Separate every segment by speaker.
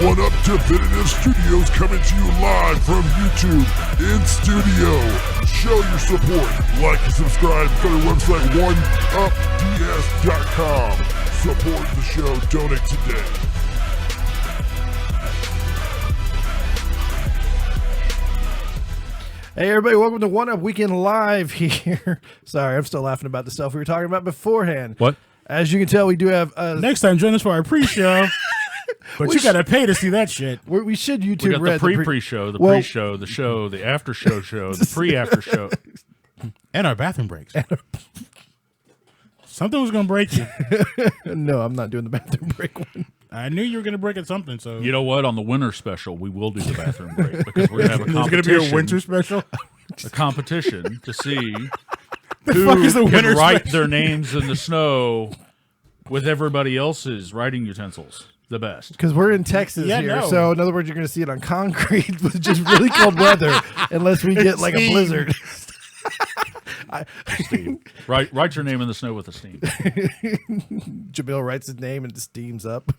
Speaker 1: One Up Definitive Studios coming to you live from YouTube in studio. Show your support. Like and subscribe. Go to our website, oneupds.com. Support the show. Donate today.
Speaker 2: Hey everybody, welcome to One Up Weekend Live here. Sorry, I'm still laughing about the stuff we were talking about beforehand.
Speaker 3: What?
Speaker 2: As you can tell, we do have...
Speaker 4: Next time, join us for our pre-show. But you got to pay to see that shit.
Speaker 2: We should YouTube
Speaker 3: We got
Speaker 2: Red.
Speaker 3: the pre-show, the pre-show, the show, the after-show show, the pre-after show.
Speaker 4: And our bathroom breaks. Something was going to break you.
Speaker 2: No, I'm not doing the bathroom break one.
Speaker 4: I knew you were going to break at something, so...
Speaker 3: You know what? On the winter special, we will do the bathroom break because we're going to have a
Speaker 4: There's
Speaker 3: competition.
Speaker 4: going to be a winter special?
Speaker 3: A competition to see
Speaker 4: The
Speaker 3: who
Speaker 4: fuck is the
Speaker 3: can
Speaker 4: winter
Speaker 3: write
Speaker 4: special?
Speaker 3: their names in the snow with everybody else's writing utensils the best.
Speaker 2: Because we're in Texas
Speaker 4: Yeah,
Speaker 2: here,
Speaker 4: no.
Speaker 2: so in other words, you're going to see it on concrete with just really cold weather unless we get like a blizzard.
Speaker 3: Steam. Write your name in the snow with a steam.
Speaker 2: Jamil writes his name and it steams up.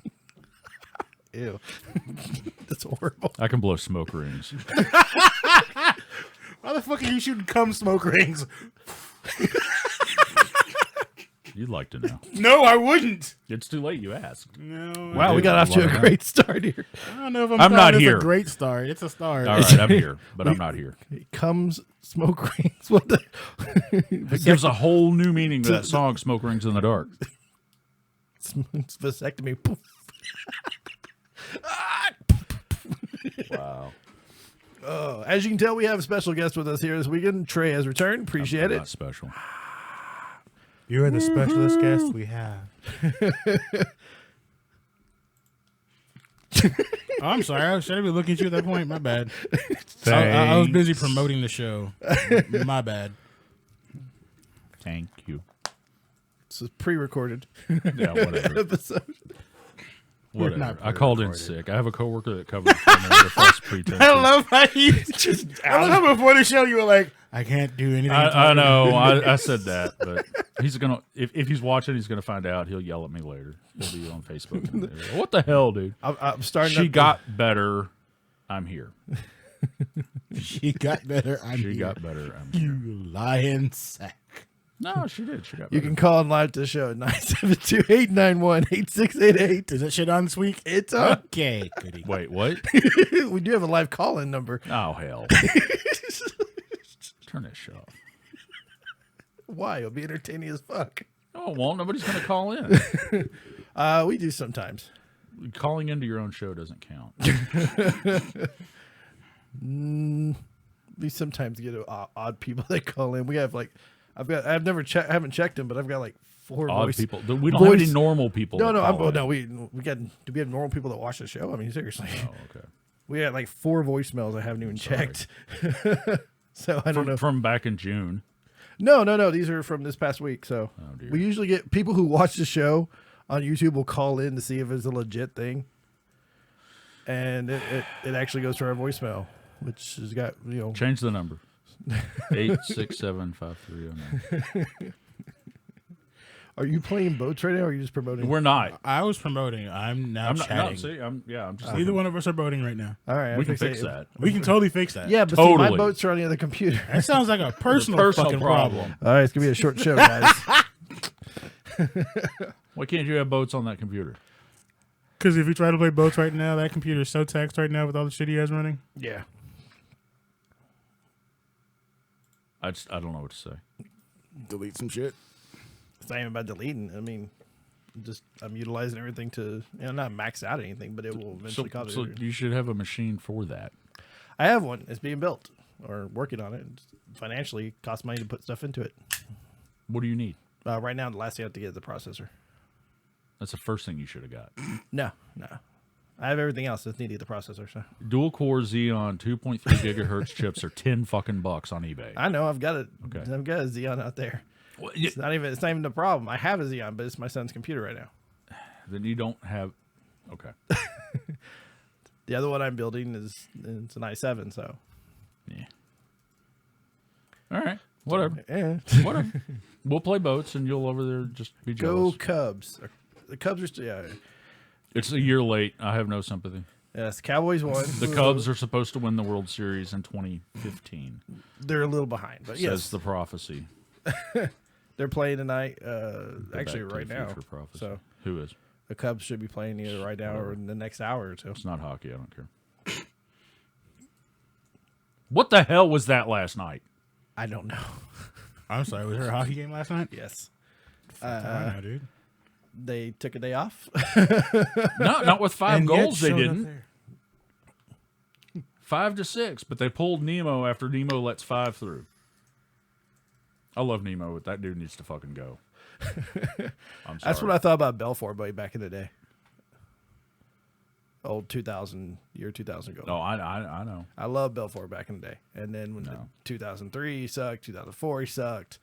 Speaker 2: Ew. That's horrible.
Speaker 3: I can blow smoke rings.
Speaker 4: Why the fuck are you shooting cum smoke rings?
Speaker 3: You'd like to know.
Speaker 4: No, I wouldn't.
Speaker 3: It's too late. You asked.
Speaker 4: No.
Speaker 2: Wow, we got off to a great start here.
Speaker 4: I don't know if
Speaker 3: I'm not
Speaker 4: it's
Speaker 3: here.
Speaker 4: a great start. It's a start.
Speaker 3: All right, I'm here, but I'm not here.
Speaker 2: It comes smoke rings. What the?
Speaker 3: It gives a whole new meaning to that song, Smoke Rings in the Dark.
Speaker 2: Vasectomy. Poof.
Speaker 3: Wow.
Speaker 2: As you can tell, we have a special guest with us here this weekend. Trey has returned. Appreciate
Speaker 3: I'm
Speaker 2: it.
Speaker 3: not special.
Speaker 4: You're the specialist guest we have. Oh, I'm sorry. Should I be looking at you at that point? My bad. I was busy promoting the show. My bad.
Speaker 3: Thank you.
Speaker 2: This is pre-recorded
Speaker 3: Yeah, whatever.
Speaker 2: episode.
Speaker 3: Whatever.
Speaker 4: not
Speaker 3: I called in sick. I have a coworker that covers for me under false pretenses.
Speaker 4: I love how you just. I love how before the show you were like, I can't do anything.
Speaker 3: I know. I said that, but he's gonna. If he's watching, he's gonna find out. He'll yell at me later. He'll be on Facebook. And what the hell, dude?
Speaker 2: I'm starting.
Speaker 3: She got better. I'm here.
Speaker 4: She got better.
Speaker 3: She got better. I'm here.
Speaker 4: You lying sack.
Speaker 3: No, she did. She got better.
Speaker 2: You can call in live to the show at 972-891-8688.
Speaker 4: Is that shit on this week?
Speaker 2: It's on.
Speaker 4: Okay, goody.
Speaker 3: Wait, what?
Speaker 2: We do have a live call-in number.
Speaker 3: Oh, hell. Turn that shit off.
Speaker 2: Why? It'll be entertaining as fuck.
Speaker 3: Oh, well, nobody's going to call in.
Speaker 2: We do sometimes.
Speaker 3: Calling into your own show doesn't count.
Speaker 2: We sometimes get odd people that call in. We have like, I haven't checked them, but I've got like 4
Speaker 3: Odd
Speaker 2: voice.
Speaker 3: people. We don't have any normal people.
Speaker 2: No,
Speaker 3: that call in.
Speaker 2: do we have normal people that watch the show? I mean, seriously.
Speaker 3: Oh, okay.
Speaker 2: We had like 4 voicemails I haven't even checked. So I don't know.
Speaker 3: From back in June.
Speaker 2: No. These are from this past week. So
Speaker 3: dear.
Speaker 2: we usually get people who watch the show on YouTube will call in to see if it's a legit thing. And it actually goes to our voicemail, which has got,
Speaker 3: Change the number. 867-5309.
Speaker 2: Are you playing boats right now or are you just promoting?
Speaker 3: We're not.
Speaker 4: I was promoting. I'm now
Speaker 3: I'm not.
Speaker 4: chatting.
Speaker 3: No, see, I'm just.
Speaker 4: Neither one of us are boating right now.
Speaker 2: All right.
Speaker 3: we can fix that.
Speaker 4: We can totally fix that.
Speaker 2: Yeah, but see, my
Speaker 3: Totally.
Speaker 2: boats are on the other computer.
Speaker 4: That sounds like a personal fucking problem.
Speaker 2: All right, it's going to be a short show, guys.
Speaker 3: Why can't you have boats on that computer?
Speaker 4: Because if you try to play boats right now, that computer is so taxed right now with all the shit he has running.
Speaker 2: Yeah.
Speaker 3: I don't know what to say.
Speaker 4: Delete some shit.
Speaker 2: It's not even about deleting. I mean, I'm utilizing everything to, not max out anything, but it will eventually cause
Speaker 3: So
Speaker 2: it.
Speaker 3: you should have a machine for that.
Speaker 2: I have one. It's being built or working on it. Financially, it costs money to put stuff into it.
Speaker 3: What do you need?
Speaker 2: Right now, the last thing I have to get is the processor.
Speaker 3: That's the first thing you should have got.
Speaker 2: No. I have everything else. Just need to get the processor. So
Speaker 3: Dual core Xeon 2.3 gigahertz chips are $10 on eBay.
Speaker 2: I know I've got it.
Speaker 3: Okay.
Speaker 2: I've got a Xeon out there.
Speaker 3: Well,
Speaker 2: It's not even the problem. I have a Xeon, but it's my son's computer right now.
Speaker 3: then you don't have. Okay.
Speaker 2: The other one I'm building it's an i7. So
Speaker 3: Yeah. All right. Whatever.
Speaker 2: yeah.
Speaker 3: Whatever. We'll play boats, and you'll over there just be
Speaker 2: Go
Speaker 3: jealous.
Speaker 2: Cubs. The Cubs are still. Yeah.
Speaker 3: It's a year late. I have no sympathy.
Speaker 2: Yes, Cowboys won.
Speaker 3: The Cubs are supposed to win the World Series in 2015.
Speaker 2: They're a little behind, but
Speaker 3: Says
Speaker 2: yes,
Speaker 3: the prophecy.
Speaker 2: they're playing tonight.
Speaker 3: The
Speaker 2: Actually,
Speaker 3: Back to
Speaker 2: right
Speaker 3: the
Speaker 2: now.
Speaker 3: Future prophecy.
Speaker 2: So
Speaker 3: Who is?
Speaker 2: the Cubs should be playing either right now or in the next hour or two.
Speaker 3: It's not hockey. I don't care. What the hell was that last night?
Speaker 2: I don't know.
Speaker 4: I'm sorry. Was there a hockey game last night?
Speaker 2: Yes,
Speaker 4: Wow, dude.
Speaker 2: they took a day off.
Speaker 3: No, not with 5
Speaker 4: And yet
Speaker 3: goals. They
Speaker 4: showed up
Speaker 3: didn't.
Speaker 4: there.
Speaker 3: 5-6, but they pulled Nemo after Nemo lets 5 through. I love Nemo, but that dude needs to fucking go. I'm sorry.
Speaker 2: That's what I thought about Belfort way back in the day. Old 2000 goal.
Speaker 3: No, I know.
Speaker 2: I love Belfort back in the day. And then when 2003 he sucked, 2004 he sucked.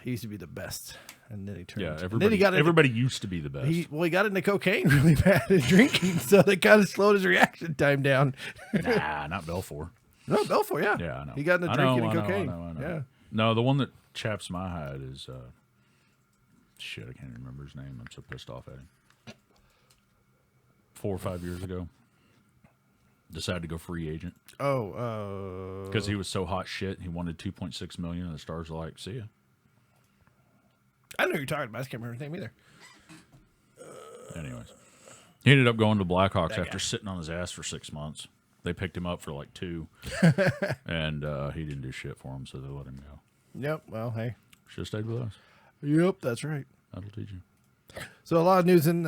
Speaker 2: He used to be the best. And then he turned.
Speaker 3: Yeah,
Speaker 2: and then he got into,
Speaker 3: everybody used to be the best.
Speaker 2: he got into cocaine really bad and drinking, so they kind of slowed his reaction time down.
Speaker 3: Nah, not Belfort.
Speaker 2: No, Belfort, yeah.
Speaker 3: Yeah, I know.
Speaker 2: He got into
Speaker 3: I
Speaker 2: drinking
Speaker 3: know,
Speaker 2: and
Speaker 3: I know,
Speaker 2: cocaine.
Speaker 3: I know.
Speaker 2: Yeah.
Speaker 3: No, the one that chaps my hide is shit. I can't remember his name. I'm so pissed off at him. 4 or 5 years ago, decided to go free agent because he was so hot shit. He wanted $2.6 million, and the Stars were like, "See ya."
Speaker 2: I know who you're talking about. I just can't remember his name either.
Speaker 3: Anyways, he ended up going to Blackhawks
Speaker 2: That
Speaker 3: after
Speaker 2: guy.
Speaker 3: sitting on his ass for 6 months. They picked him up for like 2, and he didn't do shit for him, so they let him go.
Speaker 2: Yep. Well, hey.
Speaker 3: Should have stayed with us.
Speaker 2: Yep, that's right.
Speaker 3: That'll teach you.
Speaker 2: So a lot of news in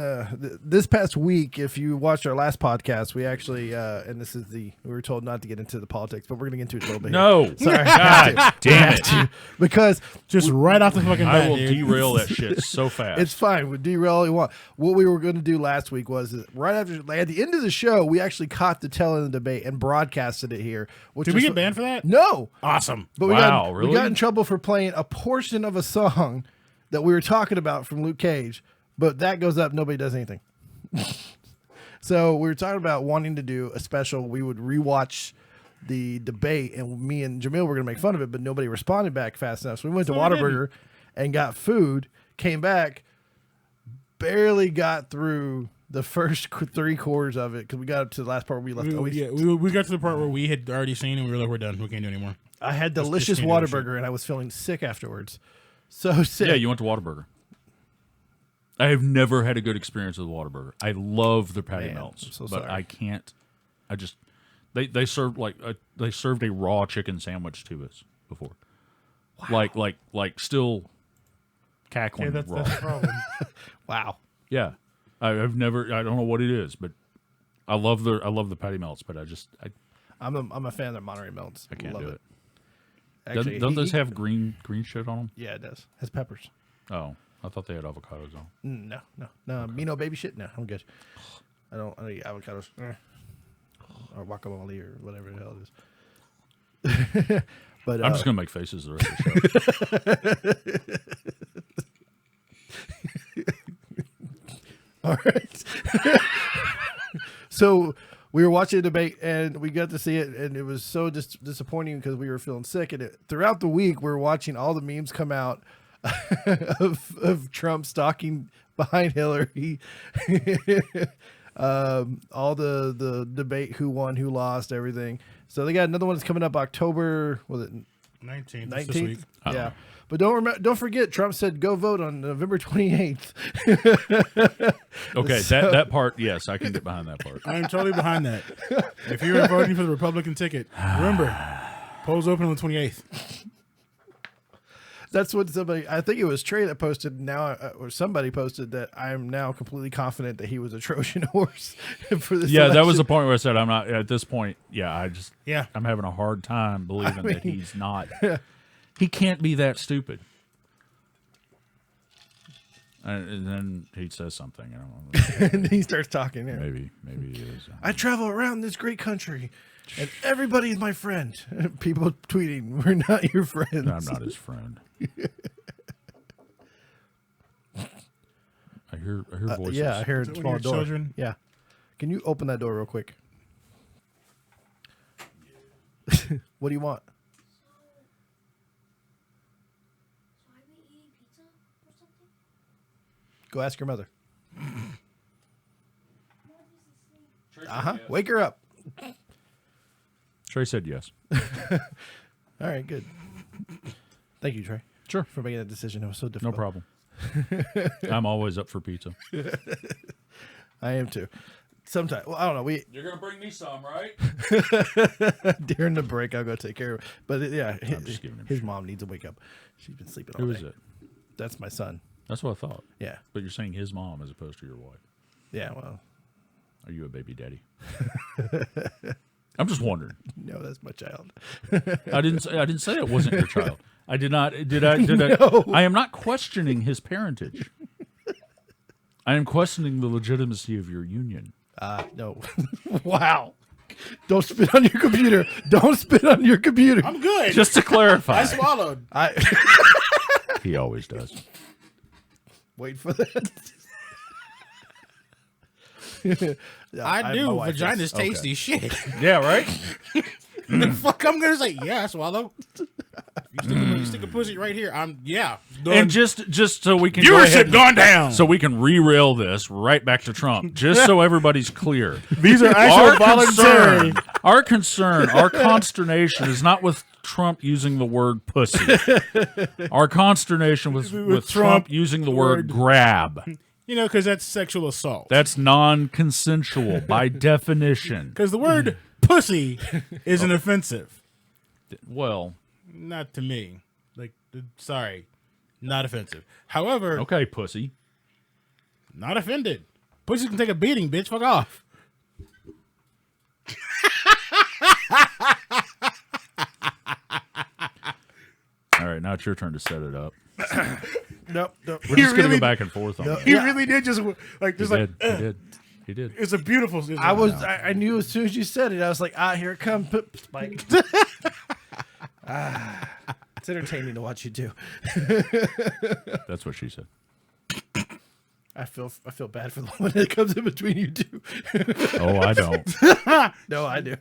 Speaker 2: this past week. If you watched our last podcast, we actually, and this is we were told not to get into the politics, but we're going to get into it a little bit.
Speaker 3: No,
Speaker 2: here. Sorry,
Speaker 3: God damn it!
Speaker 2: because
Speaker 4: Just right off the fucking bat,
Speaker 3: I will
Speaker 4: dude.
Speaker 3: derail that shit so fast.
Speaker 2: it's fine. We derail all you want. What we were going to do last week was right after, like, at the end of the show, we actually caught the tail end of the debate and broadcasted it here. Which
Speaker 4: Did we
Speaker 2: was-
Speaker 4: get banned for that?
Speaker 2: No,
Speaker 4: Awesome.
Speaker 2: but
Speaker 3: Wow,
Speaker 2: we
Speaker 3: really?
Speaker 2: got in trouble for playing a portion of a song that we were talking about from Luke Cage. But that goes up, nobody does anything. So we were talking about wanting to do a special. We would rewatch the debate, and me and Jamil were going to make fun of it, but nobody responded back fast enough. So we went to
Speaker 4: So we
Speaker 2: Whataburger and got food, came back, barely got through the first 3 quarters of it because we got up to the last part where we left.
Speaker 4: We got to the part where we had already seen and we were like, we're done. We can't do anymore.
Speaker 2: I had
Speaker 4: Just
Speaker 2: delicious
Speaker 4: can't do that
Speaker 2: Whataburger, and I was feeling sick afterwards. So sick.
Speaker 3: Yeah, you went to Whataburger. I have never had a good experience with Whataburger. I love their patty
Speaker 2: Man,
Speaker 3: melts,
Speaker 2: I'm so
Speaker 3: but
Speaker 2: sorry.
Speaker 3: I can't. I just they served they served a raw chicken sandwich to us before, like still cackling
Speaker 4: Yeah,
Speaker 3: raw.
Speaker 4: that's the problem.
Speaker 2: Wow.
Speaker 3: Yeah, I've never. I don't know what it is, but I love the patty melts, but I
Speaker 2: I'm a fan of their Monterey Melts.
Speaker 3: can't
Speaker 2: Love
Speaker 3: do it.
Speaker 2: Actually,
Speaker 3: Don't
Speaker 2: he-
Speaker 3: those
Speaker 2: he-
Speaker 3: have green shit on them?
Speaker 2: Yeah, it does. It has peppers.
Speaker 3: Oh, I thought they had avocados on 'em.
Speaker 2: No. Me no baby shit. No, I'm good. I don't eat avocados or guacamole or whatever the hell it is. But
Speaker 3: I'm just gonna make faces the rest of the show.
Speaker 2: all right. So we were watching a debate and we got to see it, and it was so disappointing because we were feeling sick. And throughout the week, we were watching all the memes come out of Trump stalking behind Hillary. All the debate, who won, who lost, everything. So they got another one that's coming up October. Was it
Speaker 4: 19th. This week.
Speaker 2: 19th? Yeah. But don't forget, Trump said go vote on November 28th.
Speaker 3: Okay, that part, yes, I can get behind that part.
Speaker 4: I'm totally behind that. If you're voting for the Republican ticket, remember, polls open on the 28th.
Speaker 2: That's what somebody, I think it was Trey that posted now, or somebody posted that I'm now completely confident that he was a Trojan horse for this
Speaker 3: Yeah, that was the
Speaker 2: election.
Speaker 3: point where I said I'm not at this point. Yeah,
Speaker 4: Yeah.
Speaker 3: I'm having a hard time believing that
Speaker 2: mean-
Speaker 3: he's not. He can't be that stupid. And then he says something. I don't know.
Speaker 2: And he starts talking. Yeah.
Speaker 3: Maybe he is.
Speaker 2: I travel around this great country, and everybody is my friend. People tweeting, "We're not your friends."
Speaker 3: I'm not his friend. I hear voices.
Speaker 2: Yeah, I hear
Speaker 4: Is
Speaker 2: a
Speaker 4: it one
Speaker 2: small
Speaker 4: of your
Speaker 2: door.
Speaker 4: children?
Speaker 2: Yeah, can you open that door real quick? What do you want?
Speaker 5: So are we eating pizza or something?
Speaker 2: Go ask your mother.
Speaker 5: What is this
Speaker 2: Wake her up.
Speaker 3: Trey said yes.
Speaker 2: All right, good. Thank you, Trey.
Speaker 3: Sure.
Speaker 2: For making that decision. It was so
Speaker 3: No
Speaker 2: difficult.
Speaker 3: problem. I'm always up for pizza.
Speaker 2: I am too. Sometimes, well, I don't know.
Speaker 3: You're gonna bring me some, right?
Speaker 2: During the break, I'll go take care of it. But yeah,
Speaker 3: I'm just giving him
Speaker 2: his
Speaker 3: shit.
Speaker 2: mom needs to wake up. She's been sleeping all
Speaker 3: Who
Speaker 2: day.
Speaker 3: is it?
Speaker 2: That's my son.
Speaker 3: That's what I thought.
Speaker 2: Yeah.
Speaker 3: But you're saying his mom as opposed to your wife.
Speaker 2: Yeah. Well,
Speaker 3: Are you a baby daddy? I'm just wondering.
Speaker 2: no, that's my child.
Speaker 3: I didn't say it wasn't your child. I did not. Did I?
Speaker 2: No.
Speaker 3: I am not questioning his parentage. I am questioning the legitimacy of your union.
Speaker 2: No. Wow. Don't spit on your computer. Don't spit on your computer.
Speaker 4: I'm good.
Speaker 3: Just to clarify,
Speaker 4: I swallowed.
Speaker 3: he always does.
Speaker 2: Wait for that. Yeah,
Speaker 4: I do.
Speaker 2: my wife
Speaker 4: Vagina's
Speaker 2: does.
Speaker 4: tasty shit.
Speaker 3: Yeah, right.
Speaker 4: The fuck I'm gonna say? Yeah, I swallow. You stick a pussy right here. Yeah. Done.
Speaker 3: And just so we can go ahead
Speaker 4: Viewership
Speaker 3: and-
Speaker 4: gone down.
Speaker 3: so we can re-rail this right back to Trump, just so everybody's clear.
Speaker 4: These are actual voluntary.
Speaker 3: Our consternation is not with Trump using the word pussy. Our consternation was with Trump using the word grab.
Speaker 4: You know, because that's sexual assault.
Speaker 3: That's non-consensual by definition.
Speaker 4: Because the word pussy isn't offensive.
Speaker 3: Well,
Speaker 4: Not to me. Like, sorry. Not offensive. However,
Speaker 3: okay, pussy.
Speaker 4: not offended. Pussy can take a beating, bitch. Fuck off.
Speaker 3: All right, now it's your turn to set it up.
Speaker 2: Nope. Nope.
Speaker 3: We're just gonna
Speaker 4: really-
Speaker 3: go back and forth on that.
Speaker 4: He really did just, like,
Speaker 3: He
Speaker 4: just
Speaker 3: did.
Speaker 4: like,
Speaker 3: He did. He did.
Speaker 4: it's a beautiful.
Speaker 2: I knew as soon as you said it, I was like, here it comes, Spike. It's entertaining to watch you do.
Speaker 3: That's what she said.
Speaker 2: I feel bad for the one that comes in between you two.
Speaker 3: Oh, I don't.
Speaker 2: No, I do.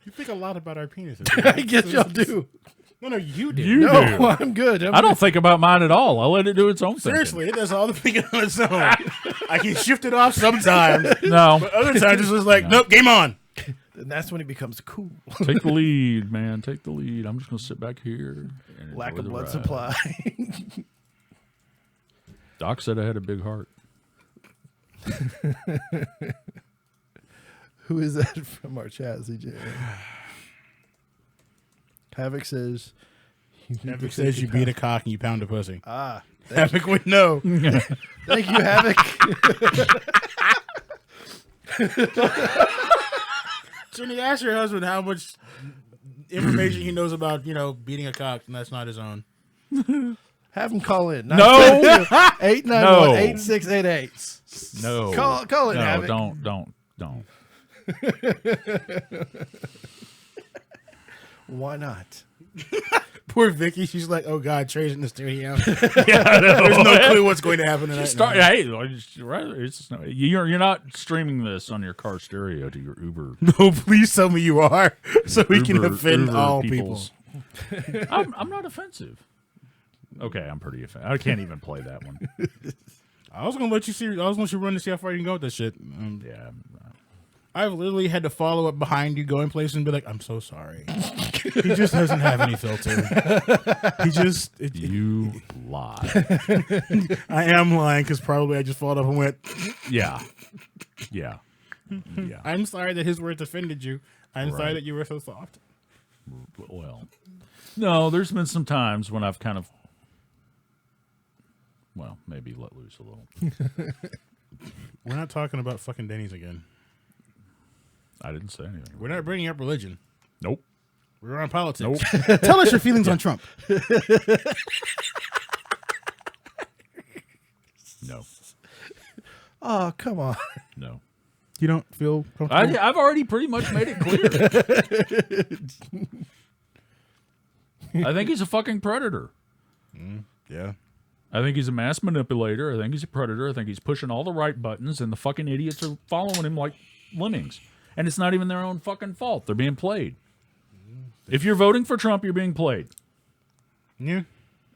Speaker 4: You think a lot about our penises.
Speaker 2: I guess y'all do.
Speaker 4: No, you did.
Speaker 3: You
Speaker 2: No,
Speaker 3: do.
Speaker 2: I'm good.
Speaker 3: I don't think about mine at all. I let it do its own thing.
Speaker 4: Seriously, it does all the thinking on its own. I can shift it off sometimes.
Speaker 3: No.
Speaker 4: But other times it's just like, nope, game on.
Speaker 2: And that's when it becomes cool.
Speaker 3: Take the lead, man. Take the lead. I'm just going to sit back here. And
Speaker 2: Lack
Speaker 3: enjoy
Speaker 2: of
Speaker 3: the
Speaker 2: blood
Speaker 3: ride.
Speaker 2: supply.
Speaker 3: Doc said I had a big heart.
Speaker 2: Who is that from our chat, CJ? Havoc says.
Speaker 4: Havoc says you beat a cock and you pound a pussy.
Speaker 2: Ah,
Speaker 4: Havoc would know.
Speaker 2: thank you, Havoc.
Speaker 4: So when you ask your husband how much information he knows about, beating a cock, and that's not his own.
Speaker 2: Have him call in.
Speaker 3: No.
Speaker 2: 891-8688.
Speaker 3: No.
Speaker 2: Call it,
Speaker 3: No,
Speaker 2: Havoc.
Speaker 3: don't.
Speaker 2: Why not?
Speaker 4: Poor Vicky, she's like, oh God, Trey's in the studio. There's no clue what's going to happen tonight.
Speaker 3: Hey, you're not streaming this on your car stereo to your Uber.
Speaker 4: No, please tell me you are, so we can
Speaker 3: Uber-
Speaker 4: offend
Speaker 3: Uber
Speaker 4: all
Speaker 3: peoples.
Speaker 4: people.
Speaker 3: I'm not offensive. Okay, I'm pretty offensive. I can't even play that one.
Speaker 4: I was gonna let you see. I was gonna let you run to see how far you can go with this shit.
Speaker 3: Yeah.
Speaker 4: I've literally had to follow up behind you going places and be like, I'm so sorry. He just doesn't have any filter. He just.
Speaker 3: You lie.
Speaker 4: I am lying because probably I just followed up and went,
Speaker 3: Yeah.
Speaker 4: I'm sorry that his words offended you. I'm sorry
Speaker 3: Right.
Speaker 4: that you were so soft.
Speaker 3: Well, no, there's been some times when I've kind of, maybe let loose a little.
Speaker 4: We're not talking about fucking Denny's again.
Speaker 3: I didn't say anything.
Speaker 4: We're not bringing up religion.
Speaker 3: Nope.
Speaker 4: We're on politics.
Speaker 3: Nope.
Speaker 4: Tell us your feelings on Trump.
Speaker 3: No.
Speaker 2: Oh, come on.
Speaker 3: No.
Speaker 4: You don't feel comfortable?
Speaker 3: I've already pretty much made it clear. I think he's a fucking predator.
Speaker 4: Yeah.
Speaker 3: I think he's a mass manipulator. I think he's a predator. I think he's pushing all the right buttons, and the fucking idiots are following him like lemmings. And it's not even their own fucking fault. They're being played. If you're voting for Trump, you're being played.
Speaker 4: Yeah.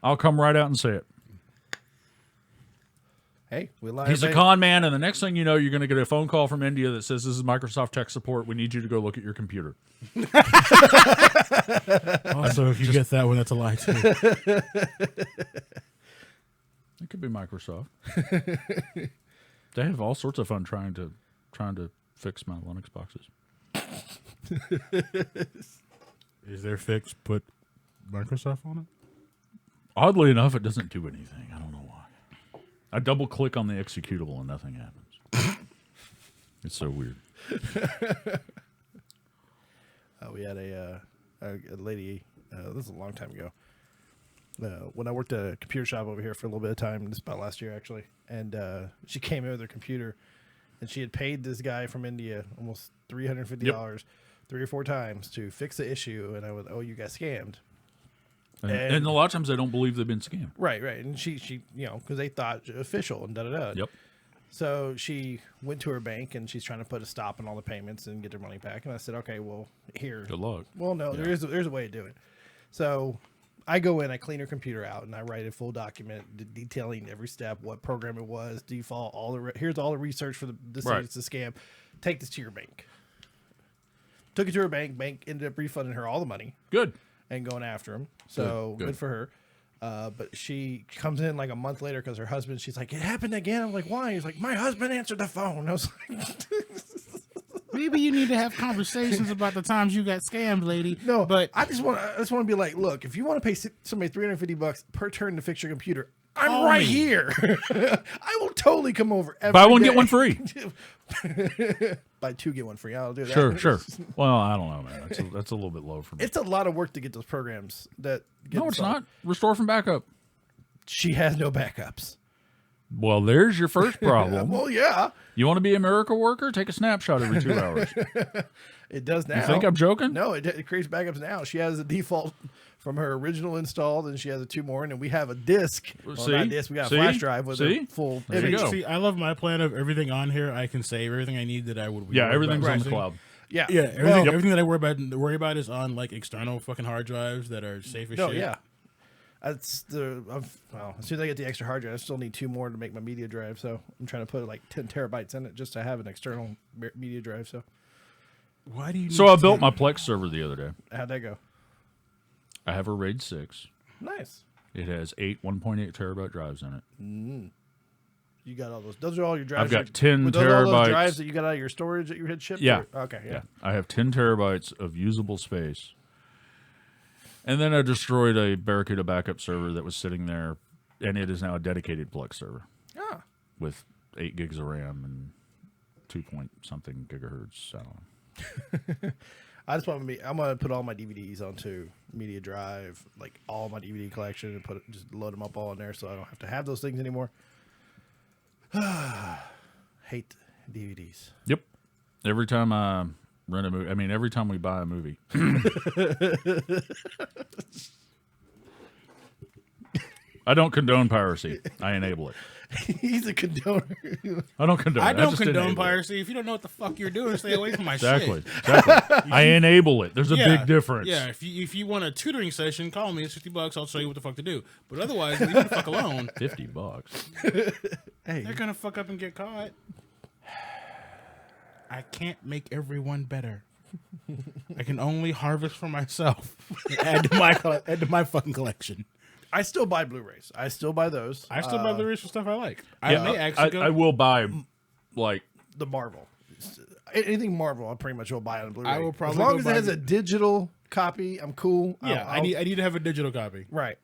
Speaker 3: I'll come right out and say it.
Speaker 2: Hey, we lied.
Speaker 3: He's a con man, and the next thing you know, you're going to get a phone call from India that says, this is Microsoft tech support. We need you to go look at your computer.
Speaker 4: Also, if you get that one, that's a lie, too.
Speaker 3: It could be Microsoft. They have all sorts of fun trying to fix my Linux boxes.
Speaker 4: Is there fix put Microsoft on it?
Speaker 3: Oddly enough, it doesn't do anything. I don't know why. I double click on the executable and nothing happens. It's so weird.
Speaker 2: We had a lady, this is a long time ago, when I worked at a computer shop over here for a little bit of time, just about last year actually, and she came in with her computer, and she had paid this guy from India almost $350 3 or 4 times to fix the issue, and I was, oh, you got scammed.
Speaker 3: And a lot of times they don't believe they've been scammed.
Speaker 2: Right. And she, you know, because they thought official and da-da-da.
Speaker 3: Yep.
Speaker 2: So she went to her bank, and she's trying to put a stop on all the payments and get their money back. And I said, okay, well, here.
Speaker 3: Good luck.
Speaker 2: Well, no, there's a way to do it. So I go in, I clean her computer out, and I write a full document detailing every step, what program it was, default, here's all the research for this
Speaker 3: Right.
Speaker 2: it's a scam. Take this to your bank. Took it to her bank. Bank ended up refunding her all the money
Speaker 3: Good.
Speaker 2: and going after him. So
Speaker 3: Good.
Speaker 2: good for her. But she comes in like a month later because her husband, she's like, it happened again. I'm like, why? He's like, my husband answered the phone. I was like,
Speaker 4: Maybe you need to have conversations about the times you got scammed, lady.
Speaker 2: no,
Speaker 4: but
Speaker 2: I just want to be like, look, if you want to pay somebody $350 per turn to fix your computer, I'm
Speaker 4: Call
Speaker 2: right
Speaker 4: me.
Speaker 2: here. I will totally come over.
Speaker 3: Buy one,
Speaker 2: day.
Speaker 3: get one free.
Speaker 2: Buy 2, get one free. I'll do that.
Speaker 3: Sure. Well, I don't know, man. That's a little bit low for me.
Speaker 2: It's a lot of work to get those programs that get
Speaker 3: No, it's
Speaker 2: installed.
Speaker 3: not. Restore from backup.
Speaker 2: She has no backups.
Speaker 3: Well, there's your first problem.
Speaker 2: Well, yeah,
Speaker 3: You want to be a miracle worker? Take a snapshot every 2 hours.
Speaker 2: it does now.
Speaker 3: You think I'm joking?
Speaker 2: No, it creates backups now. She has a default from her original installed, and she has a 2 more, and we have a disk. Well,
Speaker 3: See?
Speaker 2: not a disk. We got a
Speaker 3: See?
Speaker 2: flash drive with
Speaker 3: See?
Speaker 2: a full
Speaker 3: There you
Speaker 2: image.
Speaker 3: go.
Speaker 4: see, I love my plan of everything on here. I can save everything I need that I would.
Speaker 3: Yeah, everything's on the
Speaker 4: using.
Speaker 3: cloud.
Speaker 2: Yeah,
Speaker 4: Yeah, everything,
Speaker 2: Well,
Speaker 4: everything that I worry about is on like external fucking hard drives that are safe as
Speaker 2: no,
Speaker 4: shit.
Speaker 2: yeah. That's well, as soon as I get the extra hard drive, I still need 2 more to make my media drive. So I'm trying to put like 10 terabytes in it just to have an external media drive. So
Speaker 4: Why do you?
Speaker 3: So
Speaker 4: need
Speaker 3: I
Speaker 4: to
Speaker 3: built
Speaker 4: take-
Speaker 3: my Plex server the other day.
Speaker 2: how'd that go?
Speaker 3: I have a RAID 6.
Speaker 2: Nice.
Speaker 3: It has 8 1.8 terabyte drives in it.
Speaker 2: You got all those. Those are all your drives.
Speaker 3: I've got 10
Speaker 2: Were those all those
Speaker 3: terabytes.
Speaker 2: drives that you got out of your storage that you had shipped?
Speaker 3: Yeah.
Speaker 2: Or- okay. Yeah.
Speaker 3: I have 10 terabytes of usable space. And then I destroyed a Barracuda backup server that was sitting there, and it is now a dedicated Plex server
Speaker 2: Ah.
Speaker 3: with 8 gigs of RAM and 2 point something gigahertz. I don't know.
Speaker 2: I just want to be. I'm gonna put all my DVDs onto media drive, like all my DVD collection, and just load them up all in there, so I don't have to have those things anymore. Hate DVDs.
Speaker 3: Yep. Every time I rent a movie, I mean, every time we buy a movie. I don't condone piracy. I enable it.
Speaker 2: He's a condoner.
Speaker 3: I don't condone it.
Speaker 4: I don't
Speaker 3: just
Speaker 4: condone
Speaker 3: enable it.
Speaker 4: piracy. If you don't know what the fuck you're doing, stay away from my
Speaker 3: Exactly.
Speaker 4: shit.
Speaker 3: Exactly. I enable it. There's a
Speaker 4: Yeah,
Speaker 3: big difference.
Speaker 4: Yeah, if you want a tutoring session, call me. It's $50. I'll show you what the fuck to do. But otherwise, leave me the fuck alone.
Speaker 3: $50.
Speaker 2: Hey,
Speaker 4: They're gonna fuck up and get caught. I can't make everyone better. I can only harvest for myself. And add to my fucking collection.
Speaker 2: I still buy Blu-rays. I still buy those.
Speaker 4: I still buy Blu-rays for stuff I like.
Speaker 3: Yeah,
Speaker 4: I may actually go.
Speaker 3: I will buy, like,
Speaker 2: The Marvel. Anything Marvel, I pretty much will buy on Blu-ray.
Speaker 4: I will probably
Speaker 2: as long
Speaker 4: go
Speaker 2: as
Speaker 4: buy
Speaker 2: it has
Speaker 4: the-
Speaker 2: a digital copy, I'm cool.
Speaker 4: Yeah, I need to have a digital copy.
Speaker 2: Right.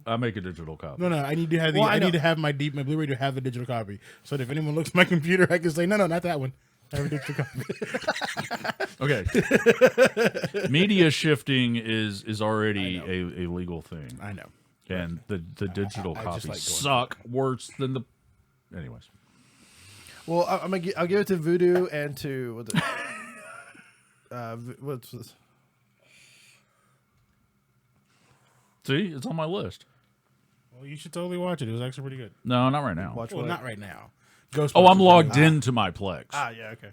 Speaker 3: I make a digital copy.
Speaker 4: No, I need to have the.
Speaker 2: Well, I
Speaker 4: I
Speaker 2: know.
Speaker 4: need to have my Blu-ray to have a digital copy, so that if anyone looks at my computer, I can say, no, not that one. I have a digital copy.
Speaker 3: Okay. Media shifting is already a legal thing.
Speaker 4: I know.
Speaker 3: And the digital
Speaker 4: I just
Speaker 3: copies
Speaker 4: like going
Speaker 3: suck worse than the. Anyways.
Speaker 2: Well, I'll give it to Voodoo and to what's this?
Speaker 3: See, it's on my list.
Speaker 4: Well, you should totally watch it. It was actually pretty good.
Speaker 3: No, not right now.
Speaker 2: Watch
Speaker 4: Well,
Speaker 2: what?
Speaker 4: not right now.
Speaker 3: Oh, I'm
Speaker 4: Ghostbusters.
Speaker 3: logged into my Plex
Speaker 2: Ah, yeah, okay.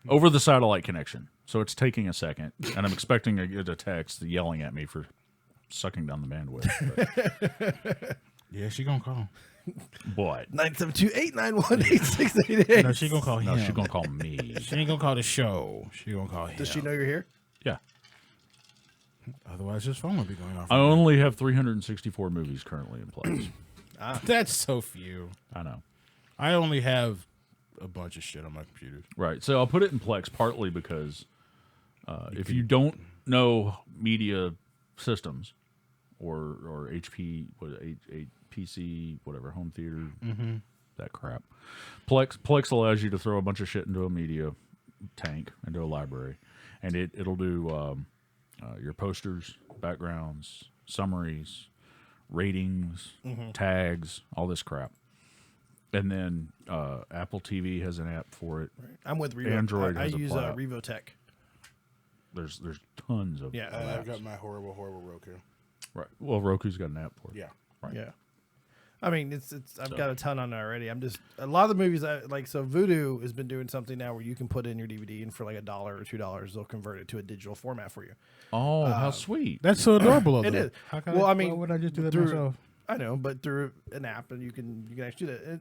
Speaker 3: over the satellite connection. So it's taking a second, and I'm expecting to get a text yelling at me for sucking down the bandwidth. But
Speaker 4: Yeah, she gonna call.
Speaker 3: what?
Speaker 2: 972-891-8688.
Speaker 4: No, she gonna call him.
Speaker 3: No, she's gonna call me.
Speaker 4: She ain't gonna call the show. She gonna call him.
Speaker 2: Does she know you're here?
Speaker 3: Yeah.
Speaker 4: Otherwise, his phone would be going off.
Speaker 3: I only have 364 movies currently in place.
Speaker 4: That's so few.
Speaker 3: I know.
Speaker 4: I only have a bunch of shit on my computer.
Speaker 3: Right. So I'll put it in Plex partly because if you don't know media systems or HP, PC, whatever, home theater, that crap, Plex allows you to throw a bunch of shit into a media tank, into a library, and it'll do your posters, backgrounds, summaries, ratings, tags, all this crap. And then Apple TV has an app for it.
Speaker 2: Right. I'm with Revo.
Speaker 3: Android
Speaker 2: I
Speaker 3: has a
Speaker 2: use
Speaker 3: plat.
Speaker 2: Revotech.
Speaker 3: There's tons of
Speaker 2: Yeah,
Speaker 3: of
Speaker 4: I've
Speaker 3: apps.
Speaker 4: got my horrible Roku.
Speaker 3: Right. Well, Roku's got an app for it.
Speaker 4: Yeah.
Speaker 3: Right.
Speaker 2: Yeah. I mean, it's I've got a ton on it already. I'm just a lot of the movies I like. So Vudu has been doing something now where you can put in your DVD and for like $1 or $2, they'll convert it to a digital format for you.
Speaker 3: Oh, how sweet!
Speaker 4: That's so adorable.
Speaker 2: It
Speaker 4: though.
Speaker 2: is.
Speaker 4: How can
Speaker 2: Well, I
Speaker 4: why
Speaker 2: mean,
Speaker 4: would I just do that
Speaker 2: through-
Speaker 4: myself?
Speaker 2: I know, but through an app and you can actually do that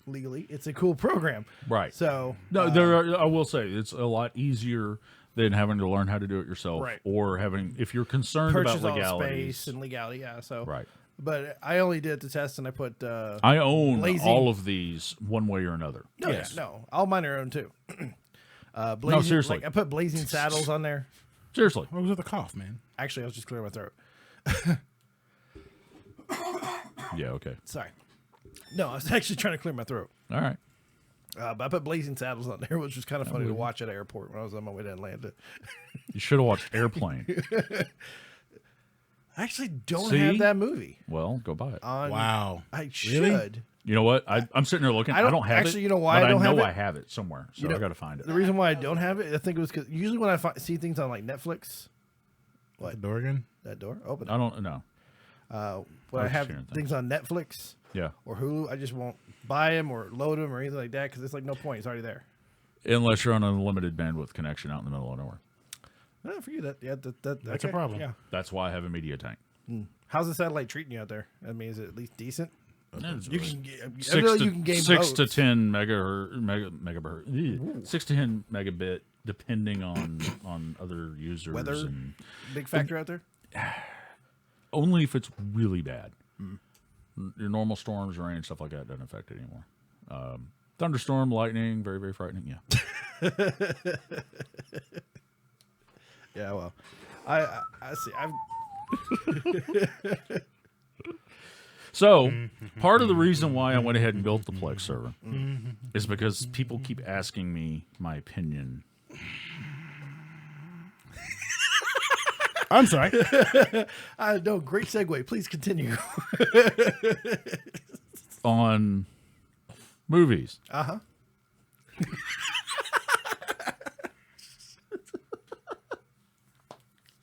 Speaker 2: legally. It's a cool program.
Speaker 3: Right.
Speaker 2: So
Speaker 3: No, there are, I will say it's a lot easier than having to learn how to do it yourself,
Speaker 2: Right.
Speaker 3: or having if you're concerned
Speaker 2: purchase
Speaker 3: about
Speaker 2: all the
Speaker 3: legalities.
Speaker 2: space and legality. Yeah. So
Speaker 3: Right.
Speaker 2: But I only did the test and I put.
Speaker 3: I own
Speaker 2: Blazing-
Speaker 3: all of these one way or another.
Speaker 2: No,
Speaker 4: Yes.
Speaker 2: no, all mine are own too. Blazing,
Speaker 3: seriously.
Speaker 2: like, I put Blazing Saddles on there.
Speaker 3: Seriously.
Speaker 4: What was with the cough, man?
Speaker 2: Actually, I was just clearing my throat.
Speaker 3: Yeah. Okay.
Speaker 2: Sorry. No, I was actually trying to clear my throat.
Speaker 3: All right.
Speaker 2: But I put Blazing Saddles on there, which was kind of funny to watch at airport when I was on my way to Atlanta.
Speaker 3: You should have watched Airplane.
Speaker 2: I actually don't
Speaker 3: See?
Speaker 2: have that movie
Speaker 3: Well, go buy it.
Speaker 2: on.
Speaker 4: Wow.
Speaker 2: I
Speaker 4: Really?
Speaker 2: should.
Speaker 3: You know what? I'm sitting there looking.
Speaker 2: I
Speaker 3: I
Speaker 2: don't-
Speaker 3: don't have
Speaker 2: actually,
Speaker 3: it.
Speaker 2: you know why
Speaker 3: but
Speaker 2: I don't have
Speaker 3: know
Speaker 2: it?
Speaker 3: I have it somewhere, so
Speaker 2: know-
Speaker 3: I got to find it.
Speaker 2: The reason why I don't have it, I think it was because usually when I see things on like Netflix,
Speaker 4: The door again?
Speaker 2: that door open.
Speaker 3: I don't know.
Speaker 2: When I
Speaker 3: was
Speaker 2: have
Speaker 3: hearing
Speaker 2: things on Netflix
Speaker 3: Yeah.
Speaker 2: or Hulu, I just won't buy them or load them or anything like that because it's like no point. It's already there.
Speaker 3: Unless you're on an unlimited bandwidth connection out in the middle of nowhere.
Speaker 2: For you, that's
Speaker 4: That's a problem.
Speaker 2: Yeah.
Speaker 3: That's why I have a media tank.
Speaker 2: How's the satellite treating you out there? I mean, is it at least decent? You can get, I feel
Speaker 3: Six
Speaker 2: like
Speaker 3: to,
Speaker 2: you can gain
Speaker 3: 6 to
Speaker 2: modes.
Speaker 3: 10 megahertz, 6 to 10 megabit, depending on other users.
Speaker 2: Weather?
Speaker 3: And
Speaker 2: Big factor out there.
Speaker 3: only if it's really bad. Your normal storms, rain, stuff like that doesn't affect it anymore. Thunderstorm, lightning, very, very frightening. Yeah.
Speaker 2: Yeah, well, I see. I've
Speaker 3: So, part of the reason why I went ahead and built the Plex server is because people keep asking me my opinion
Speaker 4: I'm sorry.
Speaker 2: no great segue. Please continue.
Speaker 3: on movies.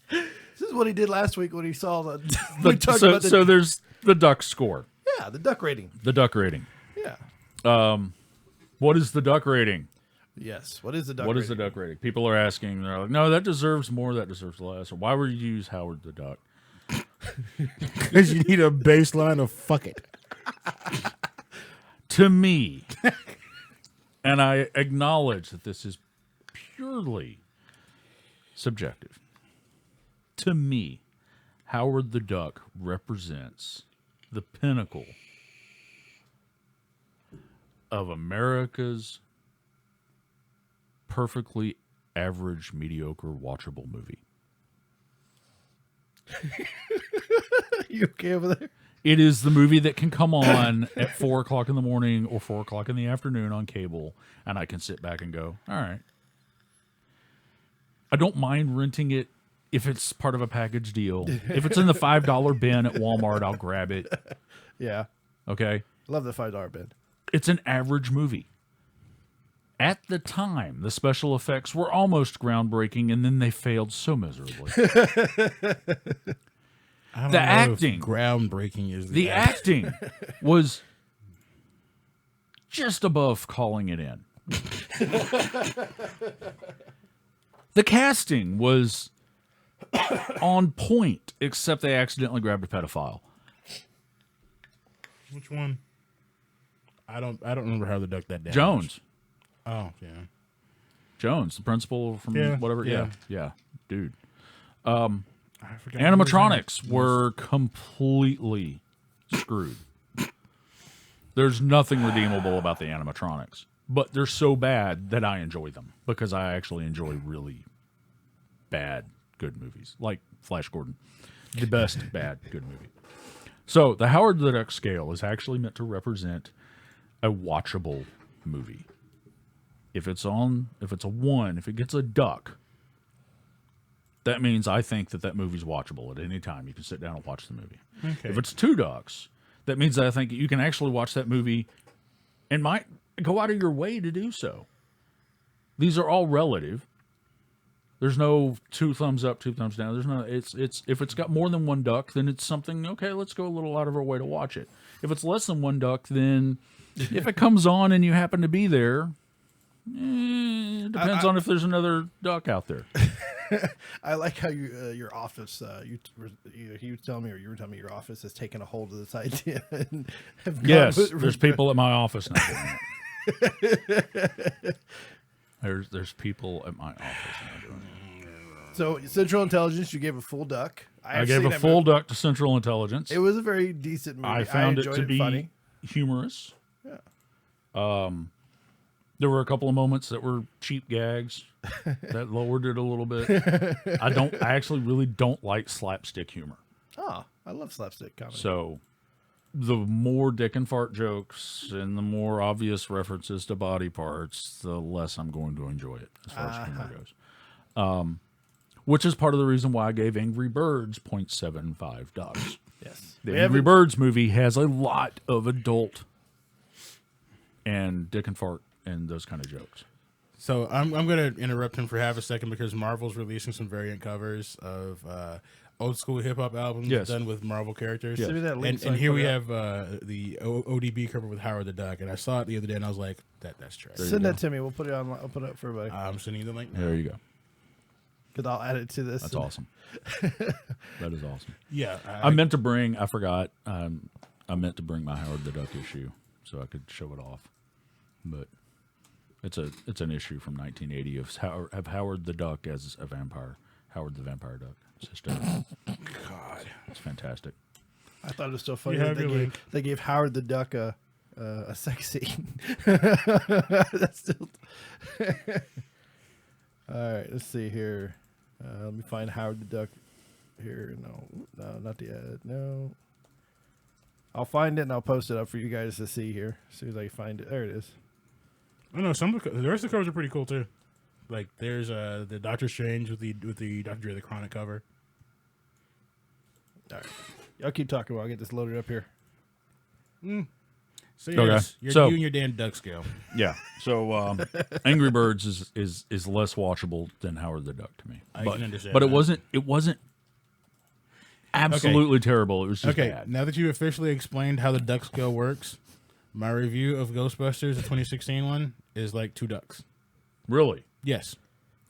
Speaker 2: This is what he did last week when he saw the. we talked
Speaker 3: So,
Speaker 2: about the,
Speaker 3: so there's the duck score,
Speaker 2: yeah, the duck rating.
Speaker 3: the duck rating.
Speaker 2: Yeah.
Speaker 3: What is the duck rating?
Speaker 2: Yes. What is the duck?
Speaker 3: What is
Speaker 2: rating?
Speaker 3: the duck rating? People are asking. They're like, no, that deserves more. That deserves less. Or why would you use Howard the Duck?
Speaker 4: Because you need a baseline of fuck it.
Speaker 3: To me, and I acknowledge that this is purely subjective. To me, Howard the Duck represents the pinnacle of America's perfectly average, mediocre, watchable movie.
Speaker 2: You okay over there?
Speaker 3: It is the movie that can come on at 4 o'clock in the morning or 4 o'clock in the afternoon on cable, and I can sit back and go, all right. I don't mind renting it if it's part of a package deal. If it's in the $5 bin at Walmart, I'll grab it.
Speaker 2: Yeah.
Speaker 3: Okay?
Speaker 2: Love the $5 bid.
Speaker 3: It's an average movie. At the time, the special effects were almost groundbreaking, and then they failed so miserably.
Speaker 4: I don't
Speaker 3: The
Speaker 4: know if
Speaker 3: acting.
Speaker 4: groundbreaking is
Speaker 3: The acting was just above calling it in. The casting was on point, except they accidentally grabbed a pedophile.
Speaker 4: Which one? I don't remember how the duck that down.
Speaker 3: Jones.
Speaker 4: Oh yeah.
Speaker 3: Jones, the principal from
Speaker 4: Yeah,
Speaker 3: whatever.
Speaker 4: yeah.
Speaker 3: Yeah, dude.
Speaker 4: I forgot
Speaker 3: Animatronics were completely screwed. There's nothing redeemable about the animatronics, but they're so bad that I enjoy them because I actually enjoy really bad good movies, like Flash Gordon, the best bad good movie. So the Howard the Duck scale is actually meant to represent a watchable movie. If it's a 1, if it gets a duck, that means I think that movie's watchable at any time. You can sit down and watch the movie.
Speaker 4: Okay.
Speaker 3: If it's 2 ducks, that means that I think you can actually watch that movie and might go out of your way to do so. These are all relative. There's no 2 thumbs up, 2 thumbs down. There's no. It's if it's got more than 1 duck, then it's something. Okay, let's go a little out of our way to watch it. If it's less than 1 duck, then if it comes on and you happen to be there, it depends on if there's another duck out there.
Speaker 2: I like how your office, he was telling me, or you were telling me, your office has taken a hold of this idea. And have gone
Speaker 3: Yes,
Speaker 2: with-
Speaker 3: there's people at my office now doing it. There's people at my office now doing it.
Speaker 2: So Central Intelligence, you gave a full duck.
Speaker 3: I
Speaker 2: have
Speaker 3: gave
Speaker 2: seen
Speaker 3: a
Speaker 2: that
Speaker 3: full
Speaker 2: movie.
Speaker 3: duck to Central Intelligence.
Speaker 2: It was a very decent movie.
Speaker 3: I found it
Speaker 2: enjoyed
Speaker 3: to be
Speaker 2: funny.
Speaker 3: humorous.
Speaker 2: Yeah.
Speaker 3: There were a couple of moments that were cheap gags that lowered it a little bit. I actually really don't like slapstick humor.
Speaker 2: Oh, I love slapstick comedy.
Speaker 3: So the more dick and fart jokes and the more obvious references to body parts, the less I'm going to enjoy it as far as humor goes. Which is part of the reason why I gave Angry Birds 0.75 ducks.
Speaker 2: Yes.
Speaker 3: The
Speaker 2: We
Speaker 3: Angry
Speaker 2: haven't-
Speaker 3: Birds movie has a lot of adult and dick and fart and those kind of jokes.
Speaker 4: So I'm going to interrupt him for half a second because Marvel's releasing some variant covers of old school hip hop albums done with Marvel characters.
Speaker 3: Yes.
Speaker 2: Send me that link so I
Speaker 4: And
Speaker 2: can
Speaker 4: here
Speaker 2: put
Speaker 4: we
Speaker 2: it
Speaker 4: have the ODB cover with Howard the Duck, and I saw it the other day, and I was like, "That's trash."
Speaker 2: Send that to me. We'll put it on. I'll put it up for everybody.
Speaker 4: I'm sending you the link now.
Speaker 3: There you go.
Speaker 2: Because I'll add it to this.
Speaker 3: That's awesome. That is awesome.
Speaker 4: Yeah,
Speaker 3: I meant to bring, I forgot, I meant to bring my Howard the Duck issue so I could show it off. But it's an issue from 1980 of Howard the Duck as a vampire. Howard the Vampire Duck. It's hysterical.
Speaker 4: God,
Speaker 3: It's fantastic.
Speaker 2: I thought it was so funny
Speaker 4: You
Speaker 2: that
Speaker 4: have your link.
Speaker 2: they gave Howard the Duck a sex scene. That's still. All right, let's see here. Let me find Howard the Duck here. No, not the ad. No. I'll find it and I'll post it up for you guys to see here. As soon as I find it. There it is.
Speaker 4: I know some of the rest of the covers are pretty cool too. Like there's the Doctor Strange with the Dr. Dre the Chronic cover.
Speaker 2: All right. Y'all keep talking while I get this loaded up here.
Speaker 4: So
Speaker 3: Okay.
Speaker 4: yes, you're
Speaker 3: So-
Speaker 4: you and your damn duck scale.
Speaker 3: Yeah. So Angry Birds is less watchable than Howard the Duck to me.
Speaker 4: I
Speaker 3: but,
Speaker 4: can understand
Speaker 3: But
Speaker 4: that.
Speaker 3: it wasn't absolutely terrible. It was just
Speaker 4: Okay,
Speaker 3: bad.
Speaker 4: now that you officially explained how the duck scale works, my review of Ghostbusters, the 2016 one, is like 2 ducks.
Speaker 3: Really?
Speaker 4: Yes,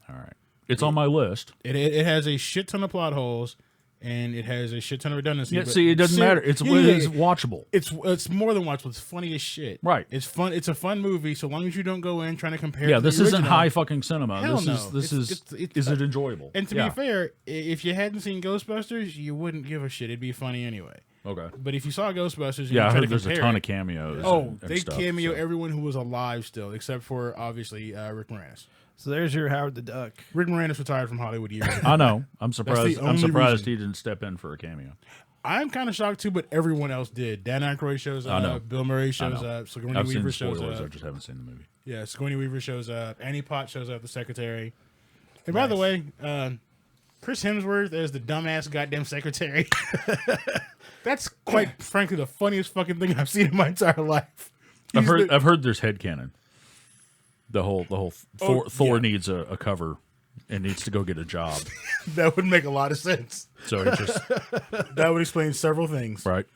Speaker 3: All right. It's on my list.
Speaker 4: it has a shit ton of plot holes, and it has a shit ton of redundancy.
Speaker 3: Yeah,
Speaker 4: but
Speaker 3: see, it doesn't matter. It's
Speaker 4: yeah.
Speaker 3: watchable.
Speaker 4: It's more than watchable. It's funny as shit.
Speaker 3: Right.
Speaker 4: It's fun. It's a fun movie, so long as you don't go in trying to compare.
Speaker 3: Yeah,
Speaker 4: to
Speaker 3: this
Speaker 4: the
Speaker 3: isn't
Speaker 4: original.
Speaker 3: high fucking cinema.
Speaker 4: Hell
Speaker 3: this
Speaker 4: no.
Speaker 3: is
Speaker 4: It's
Speaker 3: is it enjoyable?
Speaker 4: And to
Speaker 3: Yeah.
Speaker 4: be fair, if you hadn't seen Ghostbusters, you wouldn't give a shit. It'd be funny anyway.
Speaker 3: Okay.
Speaker 4: But if you saw Ghostbusters, and
Speaker 3: Yeah,
Speaker 4: you
Speaker 3: I
Speaker 4: try
Speaker 3: heard
Speaker 4: to
Speaker 3: there's a
Speaker 4: compare
Speaker 3: ton
Speaker 4: it-
Speaker 3: of cameos.
Speaker 4: Oh,
Speaker 3: and
Speaker 4: they
Speaker 3: stuff,
Speaker 4: cameo
Speaker 3: so.
Speaker 4: everyone who was alive still, except for obviously Rick Moranis.
Speaker 2: So there's your Howard the Duck.
Speaker 4: Rick Moranis retired from Hollywood years ago.
Speaker 3: I know. I'm surprised. I'm
Speaker 4: only
Speaker 3: surprised
Speaker 4: reason.
Speaker 3: he didn't step in for a cameo.
Speaker 4: I'm kind of shocked too, but everyone else did. Dan Aykroyd shows
Speaker 3: I know.
Speaker 4: up. Bill Murray
Speaker 3: I
Speaker 4: shows
Speaker 3: know.
Speaker 4: up. Sigourney
Speaker 3: I've seen
Speaker 4: Weaver
Speaker 3: the
Speaker 4: shows
Speaker 3: spoilers. I
Speaker 4: up.
Speaker 3: just haven't seen the movie.
Speaker 4: Yeah, Sigourney Weaver shows up. Annie Potts shows up, the secretary. And by the way, Chris Hemsworth as the dumbass goddamn secretary. That's quite frankly the funniest fucking thing I've seen in my entire life.
Speaker 3: I've
Speaker 4: He's
Speaker 3: heard there's headcanon. The whole
Speaker 4: Oh,
Speaker 3: Thor
Speaker 4: yeah.
Speaker 3: needs a cover and needs to go get a job.
Speaker 4: that would make a lot of sense.
Speaker 3: So it just
Speaker 4: That would explain several things.
Speaker 3: right.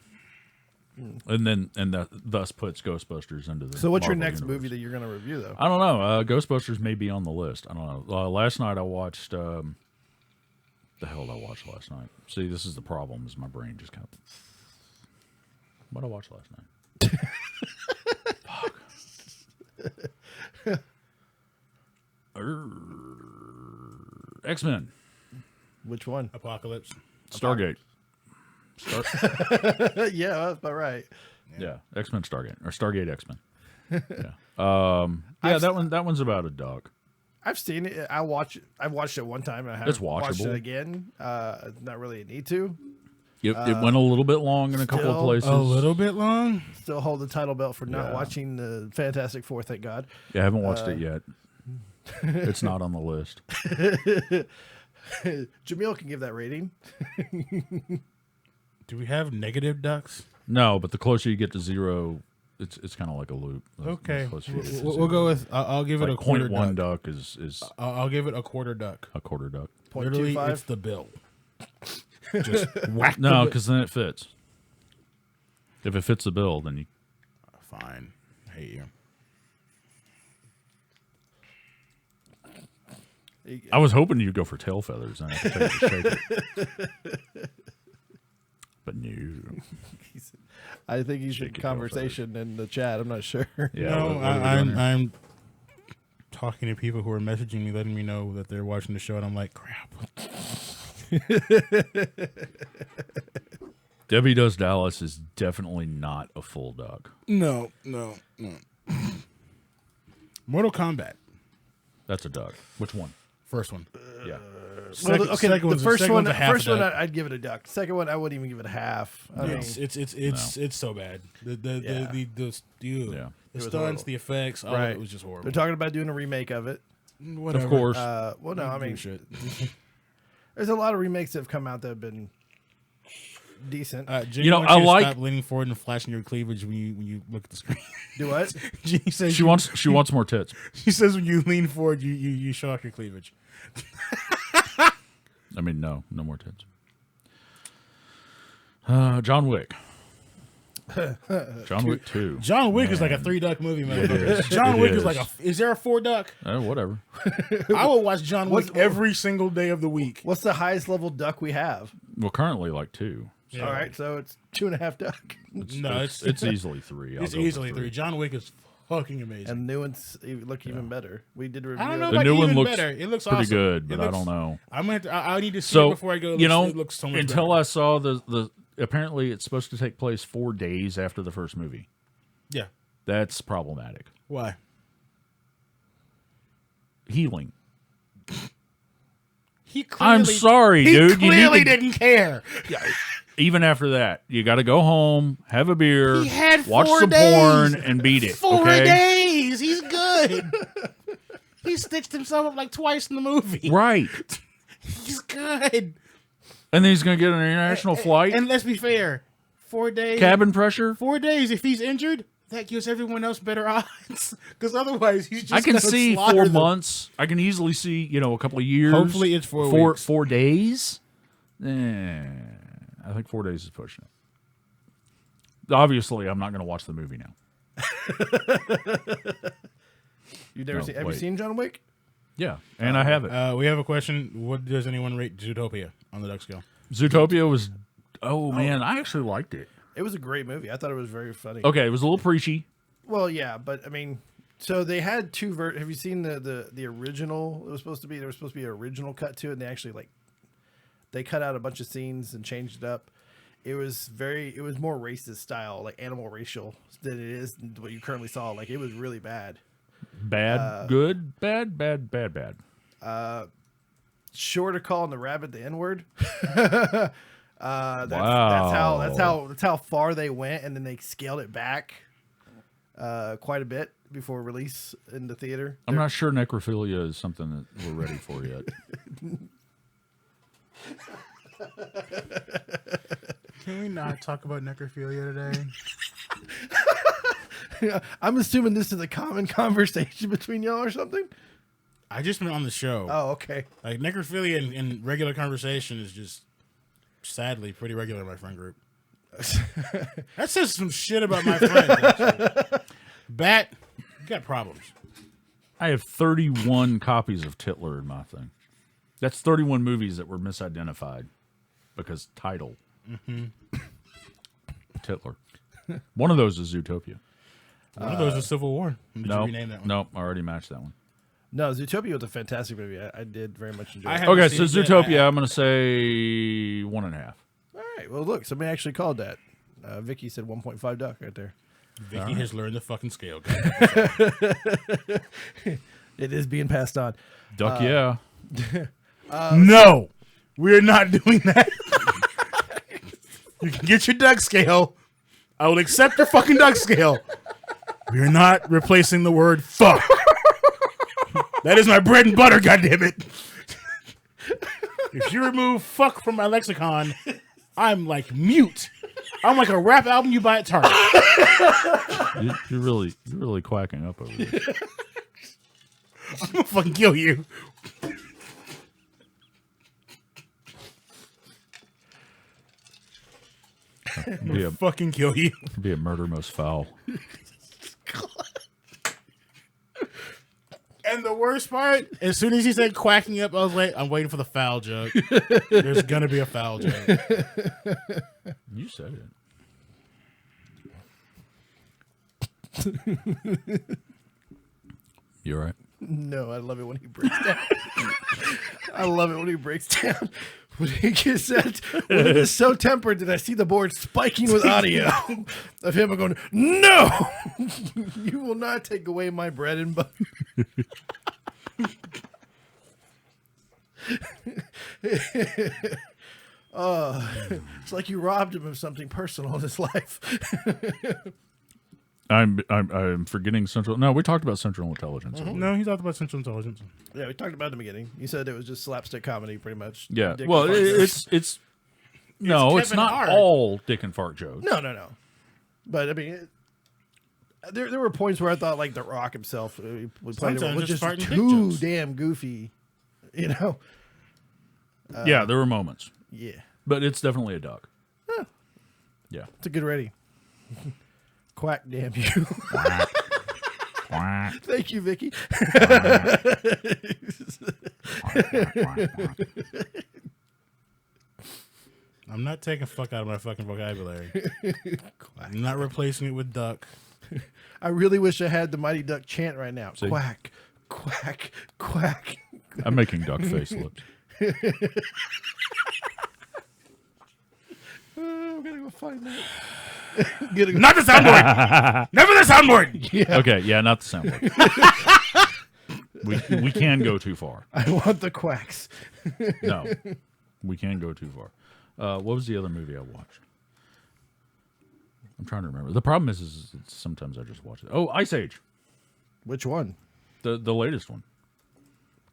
Speaker 3: thus puts Ghostbusters into the.
Speaker 2: So what's your
Speaker 3: Marvel
Speaker 2: next
Speaker 3: universe.
Speaker 2: movie that you're going to review, though?
Speaker 3: I don't know. Ghostbusters may be on the list. I don't know. Last night I watched. The hell did I watch last night? See, this is the problem. Is my brain just kind of. What did I watch last night? Fuck. X-Men.
Speaker 2: Which one?
Speaker 4: Apocalypse.
Speaker 3: Stargate.
Speaker 2: Yeah, that's about right.
Speaker 3: Yeah, X-Men Stargate or Stargate X-Men. Yeah, that one's about a dog.
Speaker 2: I've seen it. I've watched it one time. And I
Speaker 3: It's
Speaker 2: haven't watched it
Speaker 3: watchable.
Speaker 2: again. Not really a need to.
Speaker 3: It went a little bit long in a couple of
Speaker 2: still
Speaker 3: places.
Speaker 4: A little bit long.
Speaker 2: Still hold the title belt for not
Speaker 3: Yeah.
Speaker 2: watching the Fantastic Four. Thank God.
Speaker 3: Yeah, I haven't watched it yet. It's not on the list.
Speaker 2: Jamil can give that rating.
Speaker 4: Do we have negative ducks?
Speaker 3: No, but the closer you get to zero, it's kind of like a loop. The
Speaker 4: Okay,
Speaker 3: closer you get to
Speaker 4: we'll
Speaker 3: zero.
Speaker 4: go with. I'll give it
Speaker 3: like
Speaker 4: a quarter
Speaker 3: 0.1
Speaker 4: duck.
Speaker 3: duck is
Speaker 4: I'll give it a quarter duck.
Speaker 3: a quarter duck.
Speaker 4: Literally,
Speaker 2: 0.25?
Speaker 4: it's the bill. Just whack.
Speaker 3: No, because then it fits. If it fits the bill, then you.
Speaker 4: Fine. I hate you.
Speaker 3: I was hoping you'd go for tail feathers, and I could take it to shake it. But no.
Speaker 2: I think he's in
Speaker 3: Shaky
Speaker 2: conversation in the chat. I'm not sure.
Speaker 3: Yeah,
Speaker 4: No,
Speaker 3: what are we doing here?
Speaker 4: I'm talking to people who are messaging me, letting me know that they're watching the show, and I'm like, crap.
Speaker 3: Debbie Does Dallas is definitely not a full duck.
Speaker 4: No. Mortal Kombat,
Speaker 3: That's a duck. Which one?
Speaker 4: first one.
Speaker 3: Yeah.
Speaker 4: Second,
Speaker 2: okay,
Speaker 4: second
Speaker 2: the
Speaker 4: one's-
Speaker 2: first
Speaker 4: second
Speaker 2: one,
Speaker 4: one's a half
Speaker 2: first
Speaker 4: a
Speaker 2: one,
Speaker 4: duck.
Speaker 2: I'd give it a duck. Second one, I wouldn't even give it a half. I mean,
Speaker 4: It's so bad.
Speaker 2: Yeah.
Speaker 4: The
Speaker 3: Yeah.
Speaker 2: was
Speaker 4: stunts,
Speaker 2: horrible.
Speaker 4: the effects, all
Speaker 2: right,
Speaker 4: it was just horrible.
Speaker 2: They're talking about doing a remake of it.
Speaker 4: Whatever.
Speaker 3: Of course.
Speaker 2: Well, no, I mean,
Speaker 4: shit.
Speaker 2: there's a lot of remakes that have come out that have been decent.
Speaker 4: Jenny
Speaker 3: You know,
Speaker 4: wants
Speaker 3: I
Speaker 4: to
Speaker 3: like-
Speaker 4: stop leaning forward and flashing your cleavage when you look at the screen.
Speaker 2: Do what?
Speaker 4: Jenny says
Speaker 3: She wants more tits.
Speaker 4: She says when you lean forward, you show off your cleavage.
Speaker 3: I mean, no more tits. John Wick. John Wick 2.
Speaker 4: John Wick is like a 3-duck movie, man.
Speaker 3: is.
Speaker 4: John
Speaker 3: It
Speaker 4: Wick is
Speaker 3: is.
Speaker 4: like is there a 4-duck?
Speaker 3: Whatever.
Speaker 4: I will watch John Wick
Speaker 2: What's-
Speaker 4: every single day of the week.
Speaker 2: What's the highest level duck we have?
Speaker 3: Well, currently like 2.
Speaker 4: Yeah.
Speaker 2: All right, so it's 2.5 duck.
Speaker 4: No,
Speaker 3: it's easily 3. I'll
Speaker 4: it's
Speaker 3: go for
Speaker 4: easily 3. John Wick is fucking amazing.
Speaker 2: And new ones look even better. We did review.
Speaker 4: I don't know
Speaker 3: The
Speaker 4: about
Speaker 3: new one
Speaker 4: even
Speaker 3: looks
Speaker 4: better. It looks
Speaker 3: pretty
Speaker 4: awesome.
Speaker 3: good,
Speaker 4: It
Speaker 3: but
Speaker 4: looks-
Speaker 3: I don't know.
Speaker 4: I'm gonna. I need to see
Speaker 3: So
Speaker 4: it before I go.
Speaker 3: you know,
Speaker 4: it looks so much
Speaker 3: until
Speaker 4: better.
Speaker 3: I saw the apparently it's supposed to take place 4 days after the first movie.
Speaker 4: Yeah.
Speaker 3: That's problematic.
Speaker 4: Why?
Speaker 3: Healing.
Speaker 4: He clearly,
Speaker 3: I'm sorry,
Speaker 4: he
Speaker 3: dude. You
Speaker 4: clearly
Speaker 3: need to,
Speaker 4: didn't care.
Speaker 3: even after that, you got to go home, have a beer,
Speaker 4: He had
Speaker 3: watch
Speaker 4: 4
Speaker 3: some
Speaker 4: days.
Speaker 3: porn, and beat it.
Speaker 4: 4
Speaker 3: okay?
Speaker 4: days. He's good. He stitched himself up like twice in the movie.
Speaker 3: Right.
Speaker 4: He's good.
Speaker 3: And then he's going to get an international flight.
Speaker 4: And let's be fair. 4 days.
Speaker 3: Cabin pressure.
Speaker 4: 4 days. If he's injured, that gives everyone else better odds. Because otherwise, he's just.
Speaker 3: I can
Speaker 4: gonna
Speaker 3: see
Speaker 4: slaughter
Speaker 3: 4
Speaker 4: them.
Speaker 3: months. I can easily see, a couple of years.
Speaker 4: Hopefully it's 4 weeks.
Speaker 3: 4 days. I think 4 days is pushing it. Obviously, I'm not going to watch the movie now.
Speaker 2: You've never
Speaker 3: No,
Speaker 2: seen? Have you
Speaker 3: wait.
Speaker 2: seen John Wick?
Speaker 3: Yeah, and I have it.
Speaker 4: We have a question. What does anyone rate Zootopia on the duck scale?
Speaker 3: Zootopia was. Oh man, I actually liked it.
Speaker 2: It was a great movie. I thought it was very funny.
Speaker 3: Okay, it was a little preachy.
Speaker 2: Well, yeah, but I mean, so they had two. Have you seen the original? It was supposed to be. There was supposed to be an original cut to it, and they actually they cut out a bunch of scenes and changed it up. It was more racist style, like animal racial, than it is what you currently saw. Like it was really bad.
Speaker 3: Bad, good, bad, bad, bad, bad.
Speaker 2: Short of calling the rabbit the N-word.
Speaker 3: Wow.
Speaker 2: That's how far they went, and then they scaled it back quite a bit before release in the theater.
Speaker 3: I'm not sure necrophilia is something that we're ready for yet.
Speaker 4: Can we not talk about necrophilia today?
Speaker 2: I'm assuming this is a common conversation between y'all or something.
Speaker 4: I just meant on the show.
Speaker 2: Oh, okay.
Speaker 4: Like necrophilia in regular conversation is just sadly pretty regular in my friend group. That says some shit about my friend. Actually. Bat, you got problems.
Speaker 3: I have 31 copies of Titler in my thing. That's 31 movies that were misidentified because title. Titler. One of those is Zootopia.
Speaker 4: One of those is Civil War. Did you rename that one?
Speaker 3: Nope, I already matched that one.
Speaker 2: No, Zootopia was a fantastic movie. I did very much enjoy it.
Speaker 3: Okay, so Zootopia, I'm going to say 1.5.
Speaker 2: All right. Well, look, somebody actually called that. Vicky said 1.5 duck right there.
Speaker 4: Vicky has learned the fucking scale.
Speaker 2: It is being passed on.
Speaker 3: Duck, yeah.
Speaker 4: No, we're not doing that. You can get your duck scale. I will accept your fucking duck scale. We're not replacing the word fuck. That is my bread and butter, goddammit. If you remove fuck from my lexicon, I'm like mute. I'm like a rap album you buy at Target.
Speaker 3: You're really quacking up over this.
Speaker 4: I'm gonna fucking kill you. Fucking kill you.
Speaker 3: Be a murder most foul.
Speaker 4: And the worst part, as soon as he said quacking up, I was like, I'm waiting for the foul joke. There's gonna be a foul joke.
Speaker 3: You said it. You all right?
Speaker 2: No, I love it when he breaks down. I love it when he breaks down. When he gets that, when he is so tempered that I see the board spiking with audio of him going, "No, you will not take away my bread and butter." It's like you robbed him of something personal in his life.
Speaker 3: I'm forgetting Central. No, we talked about Central Intelligence.
Speaker 4: No, he talked about Central Intelligence.
Speaker 2: Yeah, we talked about it in the beginning. You said it was just slapstick comedy, pretty much.
Speaker 3: Yeah.
Speaker 2: Dick
Speaker 3: Well,
Speaker 2: and fart jokes.
Speaker 3: it's no, it's
Speaker 4: Kevin
Speaker 3: not
Speaker 4: Hart.
Speaker 3: all dick and fart jokes.
Speaker 2: No. But I mean, there were points where I thought like The Rock himself played it
Speaker 4: Sometimes
Speaker 2: was
Speaker 4: just
Speaker 2: just
Speaker 4: farting dick
Speaker 2: too
Speaker 4: jokes.
Speaker 2: damn goofy, you know?
Speaker 3: Yeah, there were moments,
Speaker 2: Yeah,
Speaker 3: but it's definitely a duck. Yeah.
Speaker 2: it's a good rating. Quack, damn you!
Speaker 3: Quack.
Speaker 2: Thank you, Vicky.
Speaker 4: I'm not taking fuck out of my fucking vocabulary. I'm not replacing it with duck.
Speaker 2: I really wish I had the Mighty Duck chant right now.
Speaker 3: See?
Speaker 2: Quack, quack, quack.
Speaker 3: I'm making duck face lips.
Speaker 2: I'm gonna go find that.
Speaker 4: Not the soundboard. Never the soundboard.
Speaker 3: Okay, yeah, not the sound. We can go too far.
Speaker 2: I want the quacks.
Speaker 3: No, we can go too far. What was the other movie I watched? I'm trying to remember. The problem is sometimes I just watch it. Oh, Ice Age,
Speaker 2: Which one?
Speaker 3: the latest one,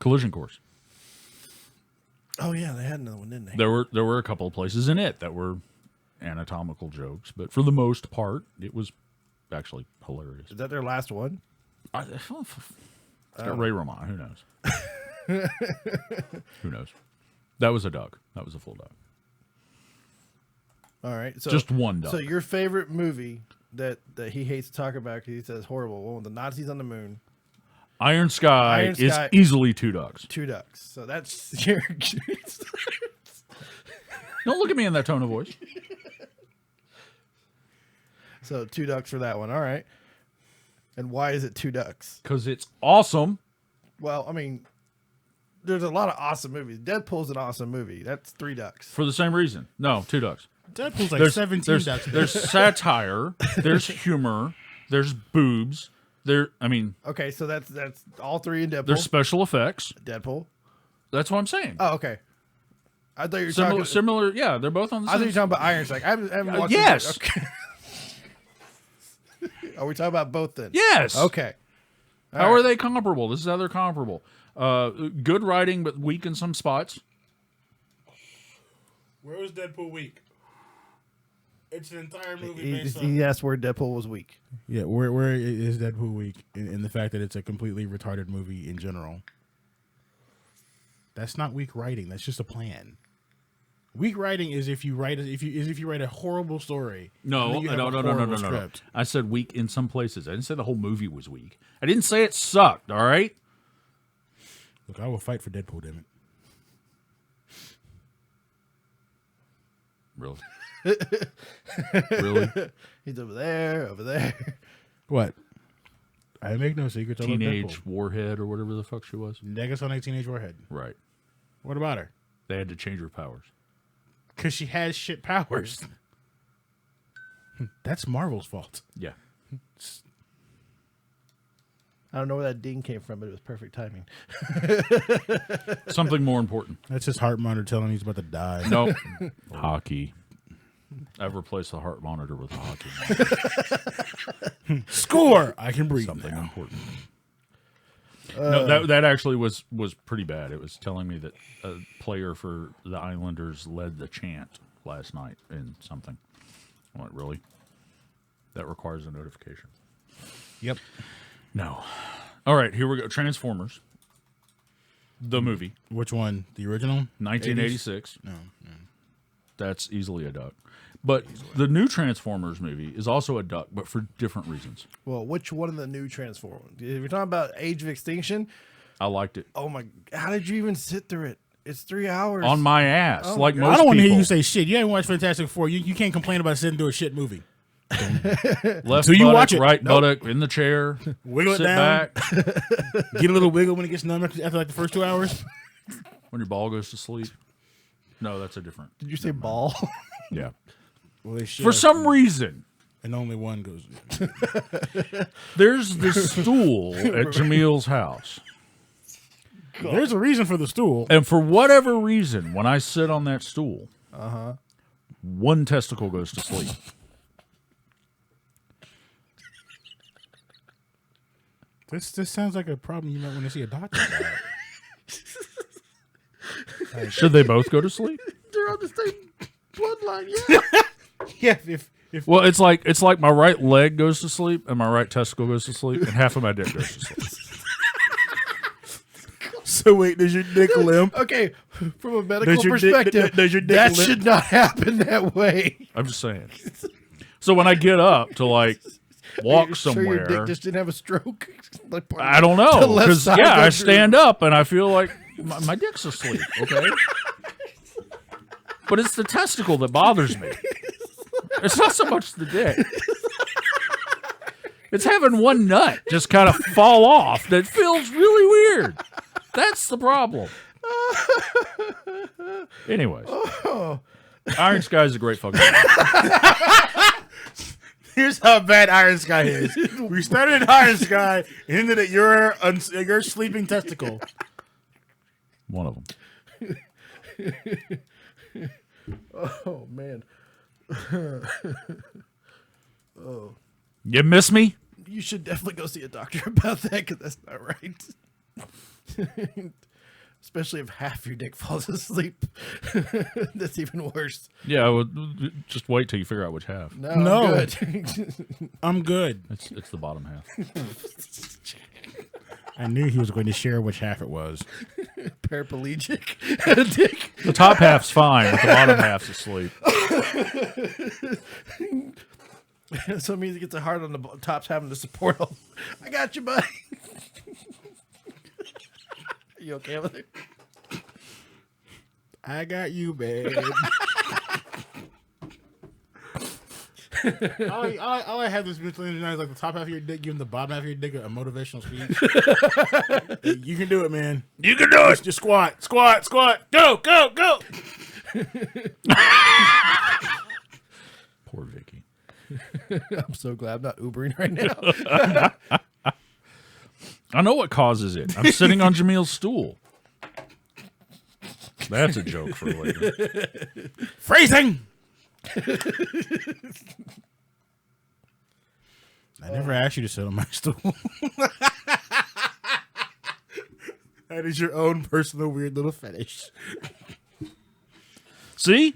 Speaker 3: Collision Course.
Speaker 2: Oh yeah, they had another one, didn't they?
Speaker 3: There were a couple of places in it that were anatomical jokes, but for the most part, it was actually hilarious.
Speaker 2: Is that their last one?
Speaker 3: It's got Ray Romano. Who knows? Who knows? That was a duck. That was a full duck.
Speaker 2: All right, so
Speaker 3: Just one duck.
Speaker 2: So your favorite movie that he hates to talk about because he says horrible. One with the Nazis on the moon.
Speaker 3: Iron Sky
Speaker 2: Iron
Speaker 3: is
Speaker 2: Sky-
Speaker 3: easily 2 ducks.
Speaker 2: 2 ducks. So that's your.
Speaker 3: Don't look at me in that tone of voice.
Speaker 2: So 2 ducks for that one. All right. And why is it 2 ducks?
Speaker 3: Because it's awesome.
Speaker 2: Well, I mean, there's a lot of awesome movies. Deadpool's an awesome movie. That's 3 ducks.
Speaker 3: For the same reason. No, 2 ducks.
Speaker 4: Deadpool's like 17 ducks.
Speaker 3: There's satire. There's humor. There's boobs.
Speaker 2: Okay, so that's all 3 in Deadpool.
Speaker 3: There's special effects.
Speaker 2: Deadpool.
Speaker 3: That's what I'm saying.
Speaker 2: Oh, okay. I thought you were talking.
Speaker 3: Similar. Yeah, they're both on the
Speaker 2: I thought
Speaker 3: same.
Speaker 2: you were talking about Iron Strike. I haven't watched.
Speaker 3: yes.
Speaker 2: Okay. Are we talking about both then?
Speaker 3: Yes.
Speaker 2: Okay.
Speaker 3: How are they comparable? This is how they're comparable. Good writing, but weak in some spots.
Speaker 4: Where was Deadpool weak? It's an entire movie based on...
Speaker 2: He asked where Deadpool was weak.
Speaker 4: Yeah, where is Deadpool weak? In the fact that it's a completely retarded movie in general. That's not weak writing. That's just a plan. Weak writing is if you write a horrible story. and then
Speaker 3: No,
Speaker 4: you have a
Speaker 3: no.
Speaker 4: horrible script.
Speaker 3: I said weak in some places. I didn't say the whole movie was weak. I didn't say it sucked. All right.
Speaker 4: Look, I will fight for Deadpool, damn it.
Speaker 3: Really? Really?
Speaker 2: He's over there.
Speaker 4: What? I make no secrets. I love
Speaker 3: Teenage
Speaker 4: Deadpool.
Speaker 3: Warhead or whatever the fuck she was.
Speaker 4: Negasonic Teenage Warhead.
Speaker 3: Right.
Speaker 4: What about her?
Speaker 3: They had to change her powers.
Speaker 4: Because she has shit powers. That's Marvel's fault.
Speaker 3: Yeah.
Speaker 2: I don't know where that ding came from, but it was perfect timing.
Speaker 3: Something more important.
Speaker 4: That's his heart monitor telling him he's about to die.
Speaker 3: Nope. Hockey. I've replaced the heart monitor with a hockey monitor.
Speaker 4: Score! I can breathe
Speaker 3: Something
Speaker 4: now.
Speaker 3: important. No, that actually was pretty bad. It was telling me that a player for the Islanders led the chant last night in something. I'm like, really? That requires a notification.
Speaker 4: Yep.
Speaker 3: No. All right, here we go. Transformers. The movie.
Speaker 4: Which one? The original?
Speaker 3: 1986.
Speaker 4: 80s? No.
Speaker 3: That's easily a duck. But the new Transformers movie is also a duck, but for different reasons.
Speaker 2: Well, which one of the new Transformers? If you're talking about Age of Extinction,
Speaker 3: I liked it.
Speaker 2: oh my, how did you even sit through it? It's 3 hours.
Speaker 3: On my ass,
Speaker 2: Oh,
Speaker 3: like most
Speaker 4: I don't want to hear
Speaker 3: people.
Speaker 4: you say shit. You ain't watched Fantastic Four. You can't complain about sitting through a shit movie.
Speaker 3: Left
Speaker 4: Till you
Speaker 3: buttock,
Speaker 4: watch it.
Speaker 3: right
Speaker 4: Nope.
Speaker 3: buttock, in the chair,
Speaker 4: Wiggle it
Speaker 3: sit
Speaker 4: down.
Speaker 3: back.
Speaker 4: Get a little wiggle when it gets numb after like the first 2 hours.
Speaker 3: When your ball goes to sleep. No, that's a different.
Speaker 2: Did you say ball?
Speaker 3: Yeah.
Speaker 4: Well, they should.
Speaker 3: For some reason,
Speaker 4: And only one goes.
Speaker 3: there's this stool at Jamil's house.
Speaker 4: There's a reason for the stool.
Speaker 3: And for whatever reason, when I sit on that stool, one testicle goes to sleep.
Speaker 4: This sounds like a problem you might want to see a doctor about.
Speaker 3: Should they both go to sleep?
Speaker 2: They're on the same bloodline, yeah.
Speaker 4: Yeah, if
Speaker 3: Well, it's like my right leg goes to sleep and my right testicle goes to sleep and half of my dick goes to sleep.
Speaker 4: so wait, does your dick limp?
Speaker 2: Okay, from a medical
Speaker 4: Does your
Speaker 2: perspective,
Speaker 4: does your dick
Speaker 2: that
Speaker 4: limp?
Speaker 2: should not happen that way.
Speaker 3: I'm just saying. So when I get up to like walk
Speaker 2: Are you sure your
Speaker 3: somewhere,
Speaker 2: dick just didn't have a stroke? Like part of
Speaker 3: I don't
Speaker 2: the
Speaker 3: know
Speaker 2: left
Speaker 3: because
Speaker 2: side
Speaker 3: I
Speaker 2: goes through.
Speaker 3: stand up and I feel like my dick's asleep. Okay, but it's the testicle that bothers me. It's not so much the dick. It's having one nut just kind of fall off that feels really weird. That's the problem. Anyways, Iron Sky is a great fucking movie.
Speaker 4: Here's how bad Iron Sky is. We started at Iron Sky, ended at your sleeping testicle.
Speaker 3: One of them.
Speaker 2: Oh man,
Speaker 3: You miss me?
Speaker 2: you should definitely go see a doctor about that because that's not right. Especially if half your dick falls asleep. That's even worse.
Speaker 3: Yeah, I would just wait till you figure out which half.
Speaker 2: No,
Speaker 4: No.
Speaker 2: I'm good.
Speaker 4: I'm good.
Speaker 3: It's the bottom half.
Speaker 4: I knew he was going to share which half it was.
Speaker 2: Paraplegic dick.
Speaker 3: The top half's fine, but the bottom half's asleep.
Speaker 2: So it means he gets a hard on the top's having to support him. I got you, buddy. You okay with it?
Speaker 4: I got you, babe. all I have this mental image now is like the top half of your dick giving the bottom half of your dick a motivational speech. You can do it, man.
Speaker 3: You can do it.
Speaker 4: Just squat, squat, squat. Go, go, go.
Speaker 3: Poor Vicky.
Speaker 2: I'm so glad I'm not Ubering right now.
Speaker 3: I know what causes it. I'm sitting on Jamil's stool. That's a joke for later.
Speaker 4: Phrasing. I never asked you to sit on my stool. That is your own personal weird little fetish.
Speaker 3: See?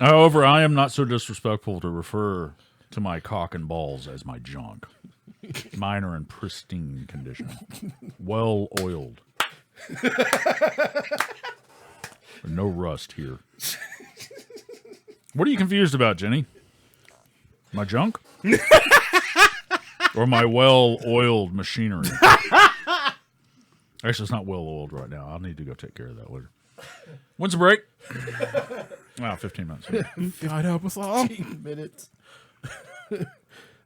Speaker 3: However, I am not so disrespectful to refer to my cock and balls as my junk. Mine are in pristine condition. Well oiled. No rust here. What are you confused about, Jenny? My junk? Or my well-oiled machinery? Actually, it's not well-oiled right now. I'll need to go take care of that later. When's the break? Wow, 15 minutes.
Speaker 4: God help us all.
Speaker 2: 15 minutes.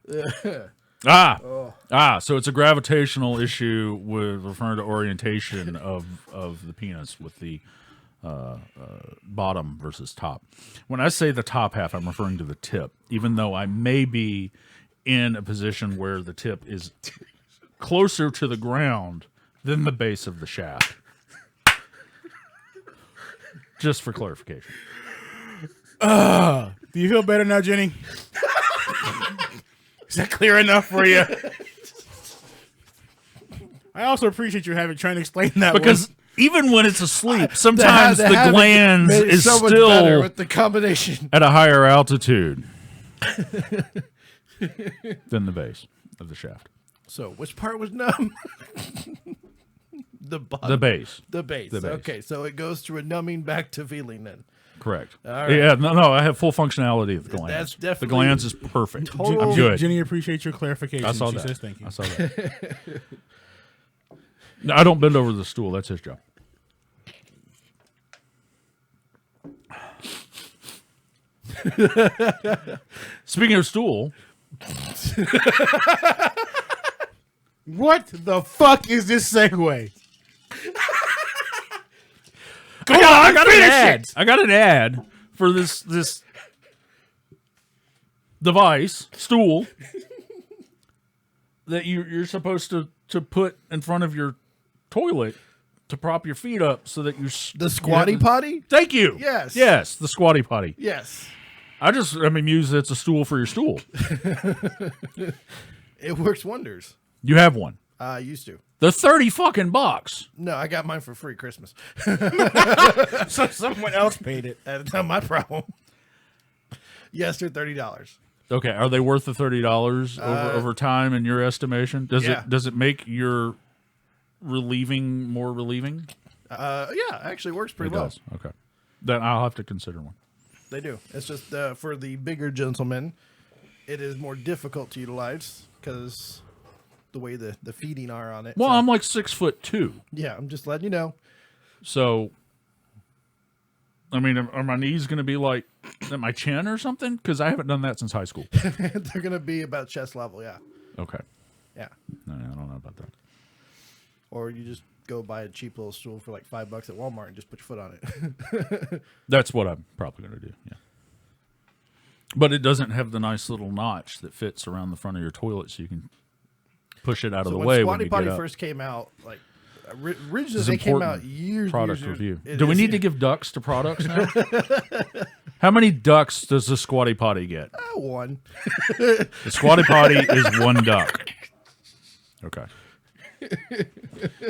Speaker 3: So it's a gravitational issue with referring to orientation of the penis with the bottom versus top. When I say the top half, I'm referring to the tip, even though I may be in a position where the tip is closer to the ground than the base of the shaft. Just for clarification.
Speaker 4: Do you feel better now, Jenny? Is that clear enough for you? I also appreciate you trying to explain that
Speaker 3: Because even when it's asleep, sometimes the
Speaker 2: habit
Speaker 3: glands
Speaker 2: made it
Speaker 3: is
Speaker 2: so much better
Speaker 3: still
Speaker 2: with the combination.
Speaker 3: at a higher altitude than the base of the shaft.
Speaker 2: So, which part was numb? The bottom.
Speaker 3: The base.
Speaker 2: The base.
Speaker 3: The base.
Speaker 2: Okay, so it goes through a numbing back to feeling then.
Speaker 3: Correct.
Speaker 2: right.
Speaker 3: Yeah, no, I have full functionality of the glands.
Speaker 2: That's definitely
Speaker 3: the glands is perfect.
Speaker 2: total-
Speaker 3: I'm good.
Speaker 4: Jenny appreciates your clarification.
Speaker 3: I saw
Speaker 4: She
Speaker 3: that.
Speaker 4: says thank you.
Speaker 3: I saw that. No, I don't bend over the stool. That's his job. Speaking of stool,
Speaker 4: What the fuck is this segue?
Speaker 3: I got an ad. I got an ad for this device, stool, that you're supposed to put in front of your toilet to prop your feet up so that you
Speaker 2: The squatty potty?
Speaker 3: Thank you.
Speaker 2: Yes.
Speaker 3: the squatty potty.
Speaker 2: Yes.
Speaker 3: I use it's a stool for your stool.
Speaker 2: It works wonders.
Speaker 3: You have one.
Speaker 2: I used to.
Speaker 3: The 30 fucking bucks.
Speaker 2: No, I got mine for free Christmas.
Speaker 4: So someone else paid it.
Speaker 2: That's not my problem. Yes, they're $30.
Speaker 3: Okay, are they worth the $30 over time in your estimation? Does
Speaker 2: Yeah.
Speaker 3: it make your relieving more relieving?
Speaker 2: Yeah, actually works pretty
Speaker 3: It
Speaker 2: well.
Speaker 3: does. Okay. Then I'll have to consider one.
Speaker 2: They do. It's just for the bigger gentlemen, it is more difficult to utilize because the way the feeding are on it.
Speaker 3: Well,
Speaker 2: So,
Speaker 3: I'm like 6'2".
Speaker 2: yeah, I'm just letting you know.
Speaker 3: So, I mean, are my knees going to be like at my chin or something? Because I haven't done that since high school.
Speaker 2: They're gonna be about chest level. Yeah,
Speaker 3: Okay.
Speaker 2: yeah.
Speaker 3: No, I don't know about that.
Speaker 2: Or you just go buy a cheap little stool for like $5 at Walmart and just put your foot on it.
Speaker 3: That's what I'm probably going to do. Yeah. But it doesn't have the nice little notch that fits around the front of your toilet, so you can push it out of
Speaker 2: So
Speaker 3: the
Speaker 2: when
Speaker 3: way
Speaker 2: Squatty
Speaker 3: when you
Speaker 2: Potty
Speaker 3: get up.
Speaker 2: first came out, like originally
Speaker 3: This is
Speaker 2: they came
Speaker 3: important
Speaker 2: out years.
Speaker 3: product
Speaker 2: years,
Speaker 3: review.
Speaker 2: It
Speaker 3: Do we
Speaker 2: is,
Speaker 3: need to give ducks to products now? How many ducks does the Squatty Potty get?
Speaker 2: one?
Speaker 3: The Squatty Potty is one duck. Okay.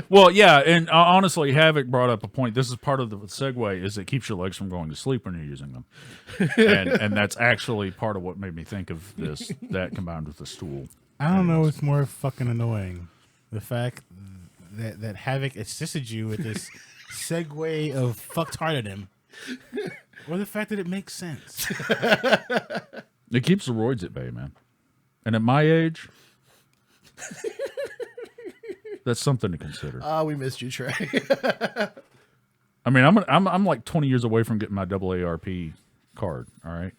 Speaker 3: Well, yeah, and honestly, Havoc brought up a point. This is part of the segue, is it keeps your legs from going to sleep when you're using them. And that's actually part of what made me think of this, that combined with the stool.
Speaker 4: I don't know what's more fucking annoying. The fact that Havoc assisted you with this segue of fucked hard at him. Or the fact that it makes sense.
Speaker 3: It keeps the roids at bay, man. And at my age, that's something to consider.
Speaker 2: We missed you, Trey.
Speaker 3: I mean, I'm like 20 years away from getting my AARP card. All right,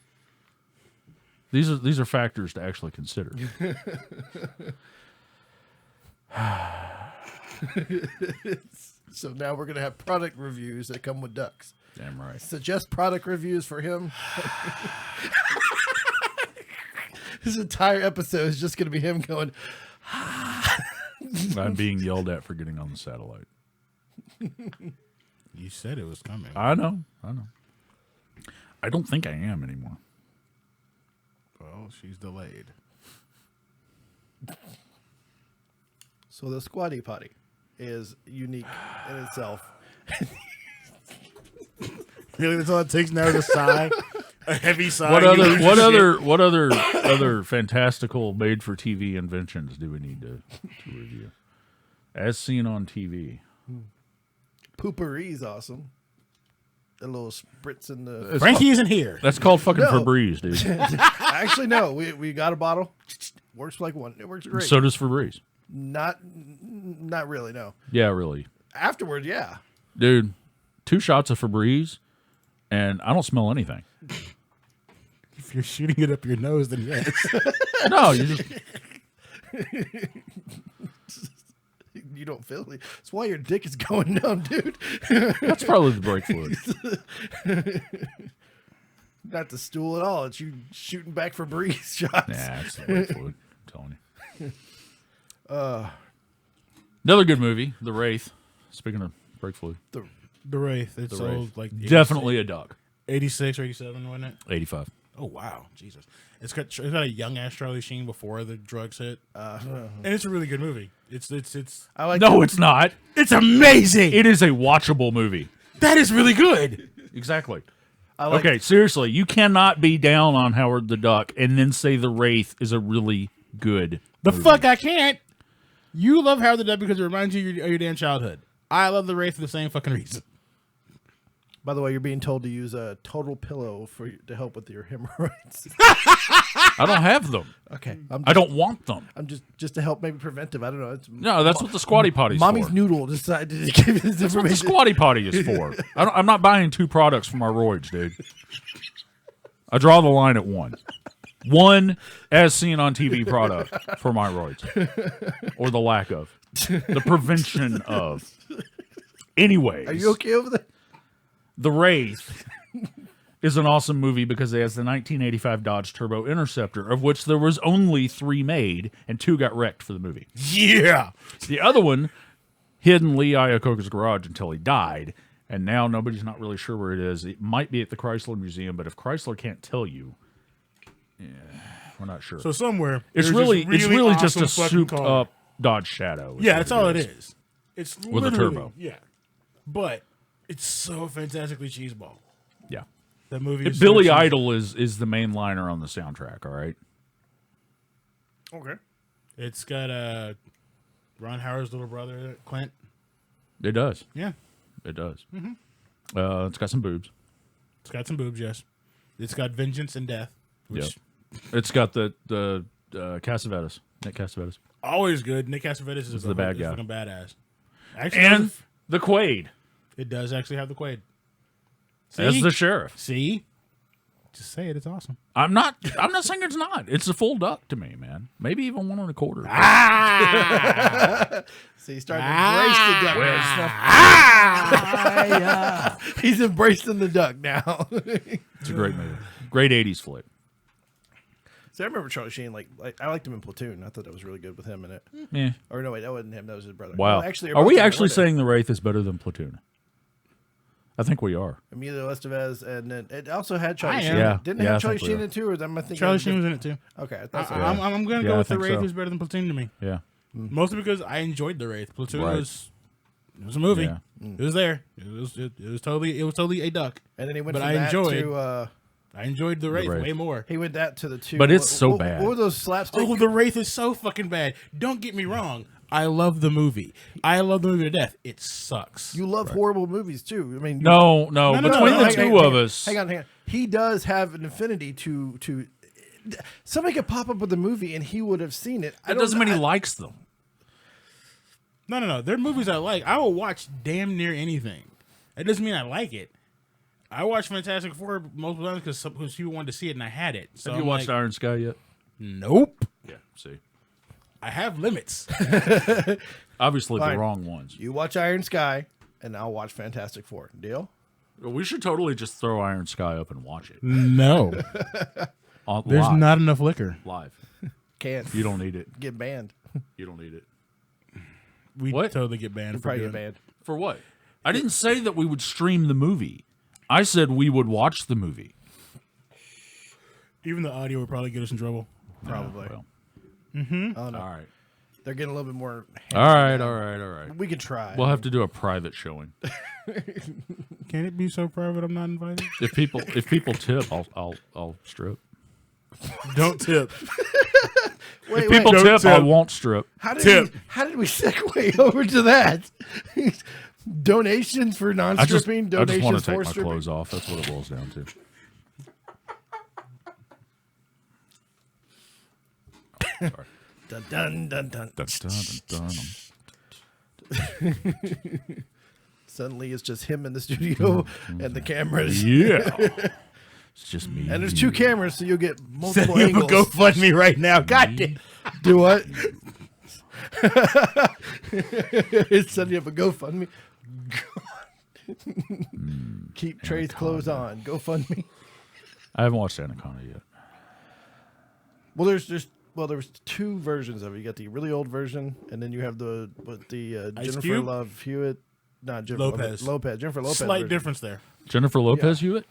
Speaker 3: these are factors to actually consider.
Speaker 2: So now we're gonna have product reviews that come with ducks.
Speaker 3: Damn right.
Speaker 2: Suggest product reviews for him. This entire episode is just gonna be him going.
Speaker 3: I'm being yelled at for getting on the satellite.
Speaker 4: You said it was coming.
Speaker 3: I know. I don't think I am anymore.
Speaker 4: Well, she's delayed.
Speaker 2: So the Squatty Potty is unique in itself.
Speaker 4: Really, that's all it takes now to sigh? A heavy sigh?
Speaker 3: What other fantastical made for TV inventions do we need to review? As seen on TV.
Speaker 2: Poopery's awesome. A little spritz in the.
Speaker 4: Frankie isn't here.
Speaker 3: That's called fucking
Speaker 2: No.
Speaker 3: Febreze, dude.
Speaker 2: Actually, no. We got a bottle. Works like one. It works great.
Speaker 3: So does Febreze.
Speaker 2: Not really. No.
Speaker 3: Yeah, really.
Speaker 2: Afterwards, yeah.
Speaker 3: Dude, 2 shots of Febreze, and I don't smell anything.
Speaker 4: If you're shooting it up your nose, then yes.
Speaker 3: No, you just...
Speaker 2: You don't feel it. That's why your dick is going numb, dude.
Speaker 3: That's probably the brake fluid.
Speaker 2: Not the stool at all. It's you shooting back for breeze shots.
Speaker 3: Nah, it's the brake fluid. I'm telling you. Another good movie, The Wraith. Speaking of brake fluid.
Speaker 4: The Wraith. It's
Speaker 3: The
Speaker 4: old,
Speaker 3: Wraith.
Speaker 4: like
Speaker 3: Definitely a duck.
Speaker 4: 86 or 87, wasn't it?
Speaker 3: 85.
Speaker 4: Oh wow, Jesus! It's got a young ass Charlie Sheen before the drugs hit, and it's a really good movie. It's
Speaker 2: I like
Speaker 3: No, it's not.
Speaker 4: it's amazing.
Speaker 3: It is a watchable movie.
Speaker 4: That is really good.
Speaker 3: Exactly.
Speaker 2: I like
Speaker 3: Okay, seriously, you cannot be down on Howard the Duck and then say The Wraith is a really good
Speaker 4: The
Speaker 3: movie.
Speaker 4: fuck I can't. You love Howard the Duck because it reminds you of your damn childhood. I love The Wraith for the same fucking reason.
Speaker 2: By the way, you're being told to use a total pillow to help with your hemorrhoids.
Speaker 3: I don't have them.
Speaker 2: Okay,
Speaker 3: I don't want them.
Speaker 2: I'm just to help maybe preventive. I don't know. It's
Speaker 3: No, that's what the squatty potty's
Speaker 2: Mommy's
Speaker 3: for.
Speaker 2: noodle decided to give you this
Speaker 3: That's what the
Speaker 2: information.
Speaker 3: squatty potty is for. I'm not buying 2 products for my roids, dude. I draw the line at 1. 1 as seen on TV product for my roids. Or the lack of. The prevention of. Anyways.
Speaker 2: Are you okay over there?
Speaker 3: The Wraith is an awesome movie because it has the 1985 Dodge Turbo Interceptor, of which there was only 3 made, and 2 got wrecked for the movie.
Speaker 4: Yeah.
Speaker 3: The other one hid in Lee Iacocca's garage until he died, and now nobody's not really sure where it is. It might be at the Chrysler Museum, but if Chrysler can't tell you, we're not sure.
Speaker 4: So somewhere
Speaker 3: it's
Speaker 4: there's
Speaker 3: really,
Speaker 4: this
Speaker 3: it's really just
Speaker 4: awesome
Speaker 3: a
Speaker 4: fucking
Speaker 3: souped
Speaker 4: car.
Speaker 3: up Dodge Shadow.
Speaker 4: Yeah,
Speaker 3: what
Speaker 4: that's all it is. It's
Speaker 3: With a
Speaker 4: literally-
Speaker 3: turbo.
Speaker 4: Yeah, but it's so fantastically cheeseball.
Speaker 3: Yeah.
Speaker 4: That movie. Is
Speaker 3: Billy
Speaker 4: so cheesy.
Speaker 3: Idol is the main liner on the soundtrack, all right?
Speaker 2: Okay.
Speaker 4: It's got Ron Howard's little brother, Clint.
Speaker 3: It does.
Speaker 4: Yeah,
Speaker 3: It does. It's got some boobs.
Speaker 4: it's got some boobs. Yes, it's got vengeance and death. Which
Speaker 3: Yep. It's got the Cassavetes, Nick Cassavetes.
Speaker 4: always good. Nick Cassavetes is
Speaker 3: the bad
Speaker 4: is
Speaker 3: guy.
Speaker 4: fucking badass. Actually,
Speaker 3: And the Quaid
Speaker 4: it does actually have the Quaid.
Speaker 3: as
Speaker 4: See?
Speaker 3: the sheriff.
Speaker 4: See, just say it. It's awesome.
Speaker 3: I'm not saying it's not. It's a full duck to me, man. Maybe even 1 1/4.
Speaker 2: So he's starting to embrace the duck and stuff. He's embracing the duck now.
Speaker 3: It's a great movie. Great 80s flick.
Speaker 2: So I remember Charlie Sheen. Like I liked him in Platoon. I thought that was really good with him in it.
Speaker 3: Yeah.
Speaker 2: Or no, wait, that wasn't him. That was his brother.
Speaker 3: Wow.
Speaker 2: No, actually,
Speaker 3: are we
Speaker 2: both
Speaker 3: actually
Speaker 2: of them,
Speaker 3: saying The Wraith is better than Platoon? I think we are.
Speaker 2: Emilio Estevez, and then it also had Charlie
Speaker 4: I
Speaker 2: Sheen.
Speaker 4: am.
Speaker 2: in it.
Speaker 3: Yeah.
Speaker 2: Didn't it
Speaker 3: Yeah,
Speaker 2: have
Speaker 3: I
Speaker 2: Charlie
Speaker 3: think we
Speaker 2: Sheen
Speaker 3: are.
Speaker 2: in it too, or am I thinking?
Speaker 4: Charlie Sheen was in it too.
Speaker 2: Okay, I thought so.
Speaker 4: I'm gonna
Speaker 3: Yeah,
Speaker 4: go
Speaker 3: I
Speaker 4: with the
Speaker 3: think
Speaker 4: Wraith
Speaker 3: so.
Speaker 4: is better than Platoon to me.
Speaker 3: Yeah.
Speaker 4: Mostly because I enjoyed the Wraith. Platoon
Speaker 3: Right.
Speaker 4: was a movie.
Speaker 3: Yeah.
Speaker 4: It was there. It was totally a duck.
Speaker 2: And then he went
Speaker 4: But
Speaker 2: from
Speaker 4: I
Speaker 2: that
Speaker 4: enjoyed-
Speaker 2: to
Speaker 4: I enjoyed the Wraith
Speaker 3: Wraith.
Speaker 4: way more.
Speaker 2: he went that to the 2.
Speaker 3: But it's so bad.
Speaker 2: What were those slapstick?
Speaker 4: Oh, the Wraith is so fucking bad. Don't get me wrong. I love the movie. I love the movie to death. It sucks.
Speaker 2: You love horrible movies too. I mean,
Speaker 3: No.
Speaker 4: no,
Speaker 3: Between
Speaker 4: no,
Speaker 3: the
Speaker 4: hang-
Speaker 3: two of us.
Speaker 2: Hang on. He does have an affinity to. Somebody could pop up with a movie and he would have seen it.
Speaker 3: That doesn't mean he likes them.
Speaker 4: No. They're movies I like. I will watch damn near anything. It doesn't mean I like it. I watched Fantastic Four multiple times because people wanted to see it and I had it. So
Speaker 3: Have you
Speaker 4: I'm
Speaker 3: watched
Speaker 4: like,
Speaker 3: Iron Sky yet?
Speaker 4: Nope.
Speaker 3: Yeah. See.
Speaker 4: I have limits.
Speaker 3: Obviously
Speaker 2: Fine.
Speaker 3: the wrong ones.
Speaker 2: You watch Iron Sky, and I'll watch Fantastic Four. Deal?
Speaker 3: We should totally just throw Iron Sky up and watch it.
Speaker 4: No. There's
Speaker 3: live.
Speaker 4: not enough liquor.
Speaker 3: Live.
Speaker 2: Can't
Speaker 3: You don't need it.
Speaker 2: get banned.
Speaker 3: You don't need it.
Speaker 4: We
Speaker 3: What?
Speaker 4: totally get banned.
Speaker 2: You
Speaker 4: for
Speaker 2: probably
Speaker 4: doing
Speaker 2: get banned.
Speaker 3: For what? I didn't say that we would stream the movie. I said we would watch the movie.
Speaker 4: Even the audio would probably get us in trouble.
Speaker 2: Probably.
Speaker 3: Well,
Speaker 2: Oh no,
Speaker 3: all right.
Speaker 2: they're getting a little bit more.
Speaker 3: All right.
Speaker 2: We could try.
Speaker 3: We'll have to do a private showing.
Speaker 4: Can it be so private I'm not invited?
Speaker 3: If people tip, I'll strip.
Speaker 4: Don't tip.
Speaker 2: wait,
Speaker 3: If people
Speaker 2: wait.
Speaker 3: tip,
Speaker 4: tip.
Speaker 3: I won't strip.
Speaker 2: How did
Speaker 4: tip.
Speaker 2: we segue over to that? Donations for non-stripping.
Speaker 3: I just want
Speaker 2: Donations
Speaker 3: to take
Speaker 2: for
Speaker 3: my
Speaker 2: stripping.
Speaker 3: clothes off. That's what it boils down to. Sorry.
Speaker 2: Dun, dun, dun, dun.
Speaker 3: Dun, dun, dun, dun.
Speaker 2: Suddenly, it's just him in the studio and the cameras.
Speaker 3: Yeah. It's just me.
Speaker 2: And there's 2 cameras, so you'll get multiple
Speaker 4: Setting up a
Speaker 2: angles.
Speaker 4: GoFundMe right now. God damn.
Speaker 2: Do what? It's setting up a GoFundMe. Keep Trey's clothes on. GoFundMe.
Speaker 3: I haven't watched Anaconda yet.
Speaker 2: Well, there was 2 versions of it. You got the really old version, and then you have the
Speaker 4: Ice
Speaker 2: Jennifer
Speaker 4: Cube?
Speaker 2: Love Hewitt, not Jennifer
Speaker 4: Lopez.
Speaker 2: Lopez, Jennifer Lopez.
Speaker 4: Slight
Speaker 2: version.
Speaker 4: difference there.
Speaker 3: Jennifer Lopez Hewitt?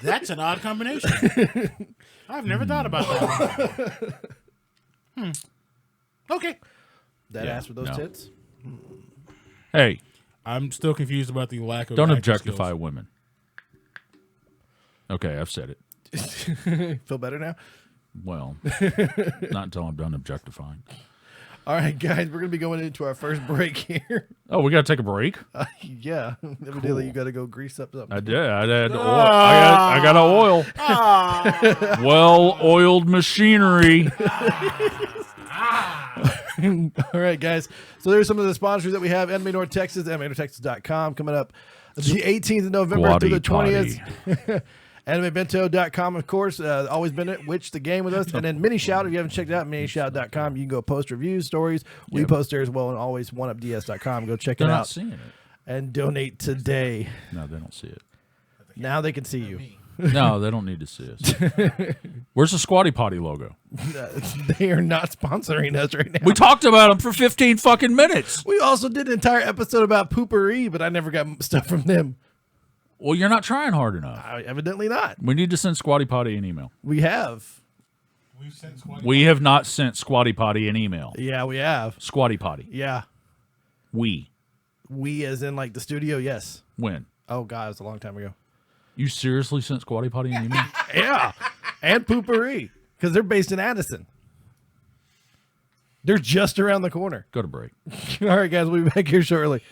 Speaker 4: That's an odd combination. I've never thought about that. Okay.
Speaker 2: That
Speaker 3: Yeah,
Speaker 2: ass with those
Speaker 3: no.
Speaker 2: tits.
Speaker 3: Hey,
Speaker 4: I'm still confused about the lack of
Speaker 3: don't
Speaker 4: acting
Speaker 3: objectify
Speaker 4: skills.
Speaker 3: women. Okay, I've said it.
Speaker 2: Feel better now?
Speaker 3: Well, not until I'm done objectifying.
Speaker 2: All right, guys, we're gonna be going into our first break here.
Speaker 3: Oh, we got to take a break?
Speaker 2: Yeah, evidently you got to go grease up something.
Speaker 3: I did. I had oil. I got an oil. Well-oiled machinery.
Speaker 2: All right, guys. So there's some of the sponsors that we have. Anime North Texas, AnimeNorthTexas.com coming up the 18th of November through the 20th. AnimeBento.com, of course. Always been it. Witch the game with us. And then Minishout, if you haven't checked it out, Minishout.com. You can go post reviews, stories. We
Speaker 3: Yep.
Speaker 2: post there as well. And always OneUpDS.com. Go check
Speaker 3: They're
Speaker 2: it
Speaker 3: not
Speaker 2: out
Speaker 3: seeing it.
Speaker 2: and donate today.
Speaker 3: No, they don't see it.
Speaker 2: Now they can see you.
Speaker 3: No, they don't need to see us. Where's the Squatty Potty logo?
Speaker 2: They are not sponsoring us right now.
Speaker 3: We talked about them for 15 fucking minutes.
Speaker 2: We also did an entire episode about poopery, but I never got stuff from them.
Speaker 3: Well, you're not trying hard enough.
Speaker 2: Evidently not.
Speaker 3: We need to send Squatty Potty an email.
Speaker 2: We have.
Speaker 3: We have not sent Squatty Potty an email.
Speaker 2: Yeah, we have.
Speaker 3: Squatty Potty.
Speaker 2: Yeah.
Speaker 3: We.
Speaker 2: We as in like the studio, yes.
Speaker 3: When?
Speaker 2: Oh, God, it was a long time ago.
Speaker 3: You seriously sent Squatty Potty an email?
Speaker 2: Yeah. And poopery. Because they're based in Addison. They're just around the corner.
Speaker 3: Go to break.
Speaker 2: All right, guys, we'll be back here shortly.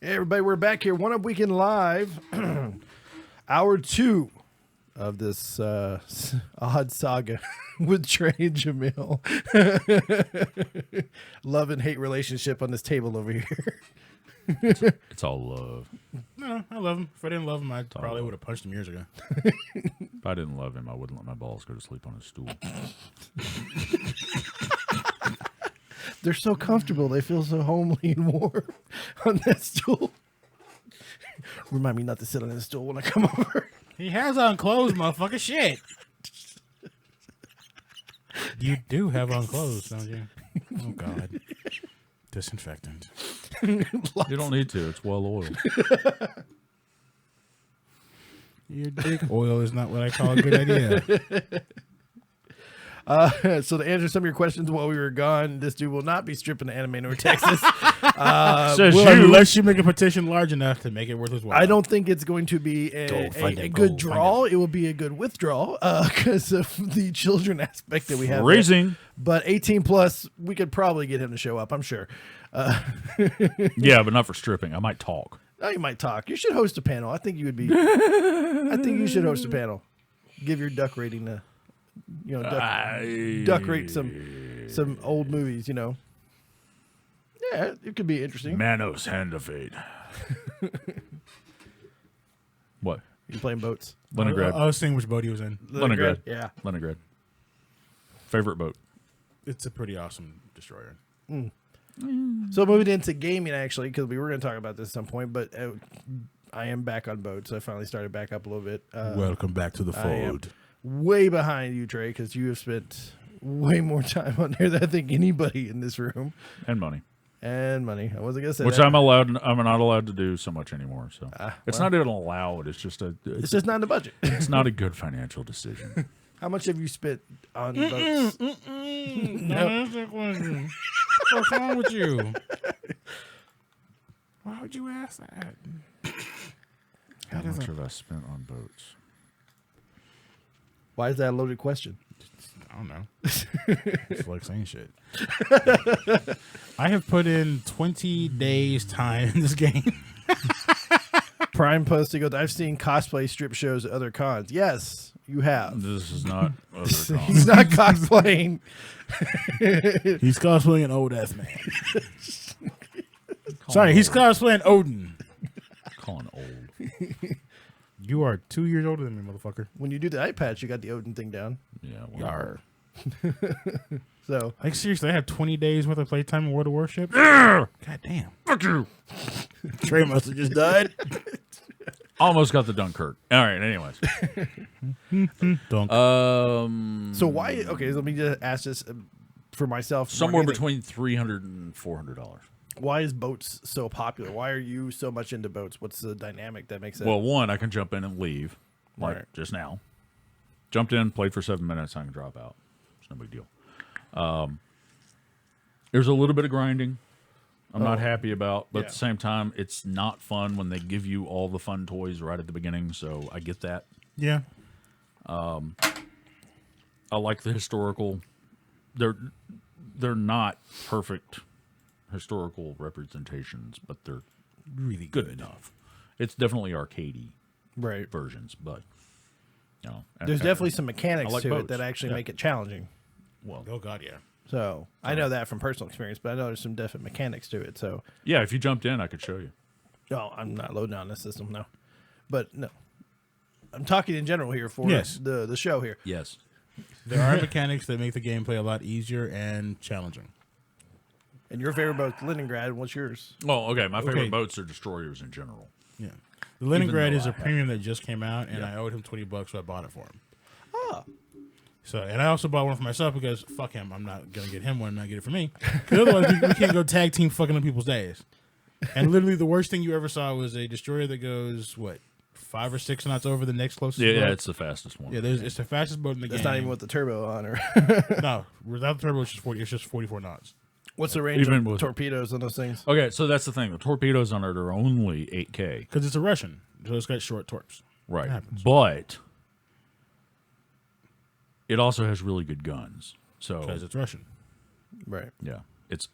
Speaker 2: Hey, everybody, we're back here. One Up Weekend Live. Hour 2 of this odd saga with Trey and Jamil. Love and hate relationship on this table over here.
Speaker 3: It's all love.
Speaker 4: No, I love him. If I didn't love him, I probably would have punched him years ago.
Speaker 3: If I didn't love him, I wouldn't let my balls go to sleep on his stool.
Speaker 2: They're so comfortable. They feel so homely and warm on that stool. Remind me not to sit on this stool when I come over.
Speaker 4: He has on clothes, motherfucker. Shit. You do have on clothes, don't you? Oh, God. Disinfectant.
Speaker 3: You don't need to. It's well oiled.
Speaker 4: Your dick oil is not what I call a good idea.
Speaker 2: So to answer some of your questions while we were gone, this dude will not be stripping the anime nor Texas.
Speaker 3: Says
Speaker 4: Unless you make a petition large enough to make it worth his while.
Speaker 2: I don't think it's going to be a good draw. It will be a good withdrawal because of the children aspect that we have.
Speaker 3: Raising.
Speaker 2: But 18 plus, we could probably get him to show up, I'm sure.
Speaker 3: Yeah, but not for stripping. I might talk.
Speaker 2: Oh, you might talk. You should host a panel. I think you would be. I think you should host a panel. Give your duck rating to, duck rate some old movies. Yeah, it could be interesting.
Speaker 3: Manos Hand of Fate. What?
Speaker 2: You playing boats?
Speaker 3: Leningrad.
Speaker 4: I was seeing which boat he was in.
Speaker 3: Leningrad.
Speaker 2: Yeah.
Speaker 3: Leningrad. Favorite boat.
Speaker 4: It's a pretty awesome destroyer.
Speaker 2: So moving into gaming, actually, because we were going to talk about this at some point, but I am back on boats. I finally started back up a little bit.
Speaker 4: Welcome back to the
Speaker 2: I am
Speaker 4: fold.
Speaker 2: way behind you, Trey, because you have spent way more time on there than I think anybody in this room.
Speaker 3: And money.
Speaker 2: And money. I wasn't going to say
Speaker 3: Which
Speaker 2: that.
Speaker 3: I'm not allowed to do so much anymore. So it's not even allowed. It's just
Speaker 2: It's just not in the budget.
Speaker 3: it's not a good financial decision.
Speaker 2: How much have you spent on boats?
Speaker 4: No. What's wrong with you? Why would you ask that?
Speaker 3: How much have I spent on boats?
Speaker 2: Why is that a loaded question?
Speaker 4: I don't know. It's like saying shit. I have put in 20 days time in this game.
Speaker 2: Prime posting goes, I've seen cosplay strip shows at other cons. Yes, you have.
Speaker 3: This is not other
Speaker 2: He's
Speaker 3: cons.
Speaker 2: not cosplaying.
Speaker 4: He's cosplaying an old ass man. Sorry, he's cosplaying Odin.
Speaker 3: Calling old.
Speaker 4: You are 2 years older than me, motherfucker.
Speaker 2: When you do the eye patch, you got the Odin thing down.
Speaker 3: Yeah. Well,
Speaker 4: Yar.
Speaker 2: So
Speaker 4: Like, seriously, I have 20 days worth of playtime in World of Warship? God damn.
Speaker 3: fuck you.
Speaker 4: Trey must have just died.
Speaker 3: Almost got the Dunkirk. All right. Anyways.
Speaker 4: Don't.
Speaker 2: So why? Okay, so let me just ask this for myself.
Speaker 3: Somewhere
Speaker 2: more than anything.
Speaker 3: between $300 and $400.
Speaker 2: Why is boats so popular? Why are you so much into boats? What's the dynamic that makes it?
Speaker 3: Well, one, I can jump in and leave, like
Speaker 2: Right.
Speaker 3: just now. Jumped in, played for 7 minutes, I can drop out. It's no big deal. There's a little bit of grinding I'm not happy about, but at the same time, it's not fun when they give you all the fun toys right at the beginning, so I get that.
Speaker 4: Yeah.
Speaker 3: I like the historical. They're not perfect historical representations, but they're
Speaker 4: Really
Speaker 3: good enough. It's definitely arcadey
Speaker 2: right.
Speaker 3: versions, but you know,
Speaker 2: There's definitely some mechanics
Speaker 3: I like
Speaker 2: to
Speaker 3: boats.
Speaker 2: it that actually
Speaker 3: Yeah.
Speaker 2: make it challenging.
Speaker 3: well,
Speaker 4: Oh, God, yeah.
Speaker 2: So I know that from personal experience, but I know there's some definite mechanics to it. So
Speaker 3: yeah. If you jumped in, I could show you.
Speaker 2: no, I'm not loading on this system, no. But no, I'm talking in general here for
Speaker 4: Yes.
Speaker 2: the show here.
Speaker 3: Yes.
Speaker 4: There are mechanics that make the gameplay a lot easier and challenging.
Speaker 2: And your favorite boat's Leningrad. What's yours?
Speaker 3: Well, okay. My favorite
Speaker 4: Okay.
Speaker 3: boats are destroyers in general.
Speaker 4: Yeah. The Leningrad
Speaker 3: though
Speaker 4: is
Speaker 3: I
Speaker 4: a
Speaker 3: have-
Speaker 4: premium that just came out, and I owed him $20, so I bought it for him. So, and I also bought one for myself because fuck him, I'm not gonna get him one, and not get it for me. Because otherwise, we can't go tag team fucking on people's days. And literally, the worst thing you ever saw was a destroyer that goes 5 or 6 knots over the next closest.
Speaker 3: Yeah,
Speaker 4: boat.
Speaker 3: it's the fastest one.
Speaker 4: Yeah. It's the fastest boat in the
Speaker 2: That's
Speaker 4: game.
Speaker 2: not even with the turbo on her.
Speaker 4: No, without the turbo, it's just 44 knots.
Speaker 2: What's the range
Speaker 3: Even
Speaker 2: of
Speaker 3: with-
Speaker 2: torpedoes on those things?
Speaker 3: Okay, so that's the thing. The torpedoes on it are only 8K.
Speaker 4: Because it's a Russian, so it's got short torps.
Speaker 3: Right.
Speaker 4: happens.
Speaker 3: But it also has really good guns. So
Speaker 4: Because it's Russian.
Speaker 2: Right.
Speaker 3: yeah, it's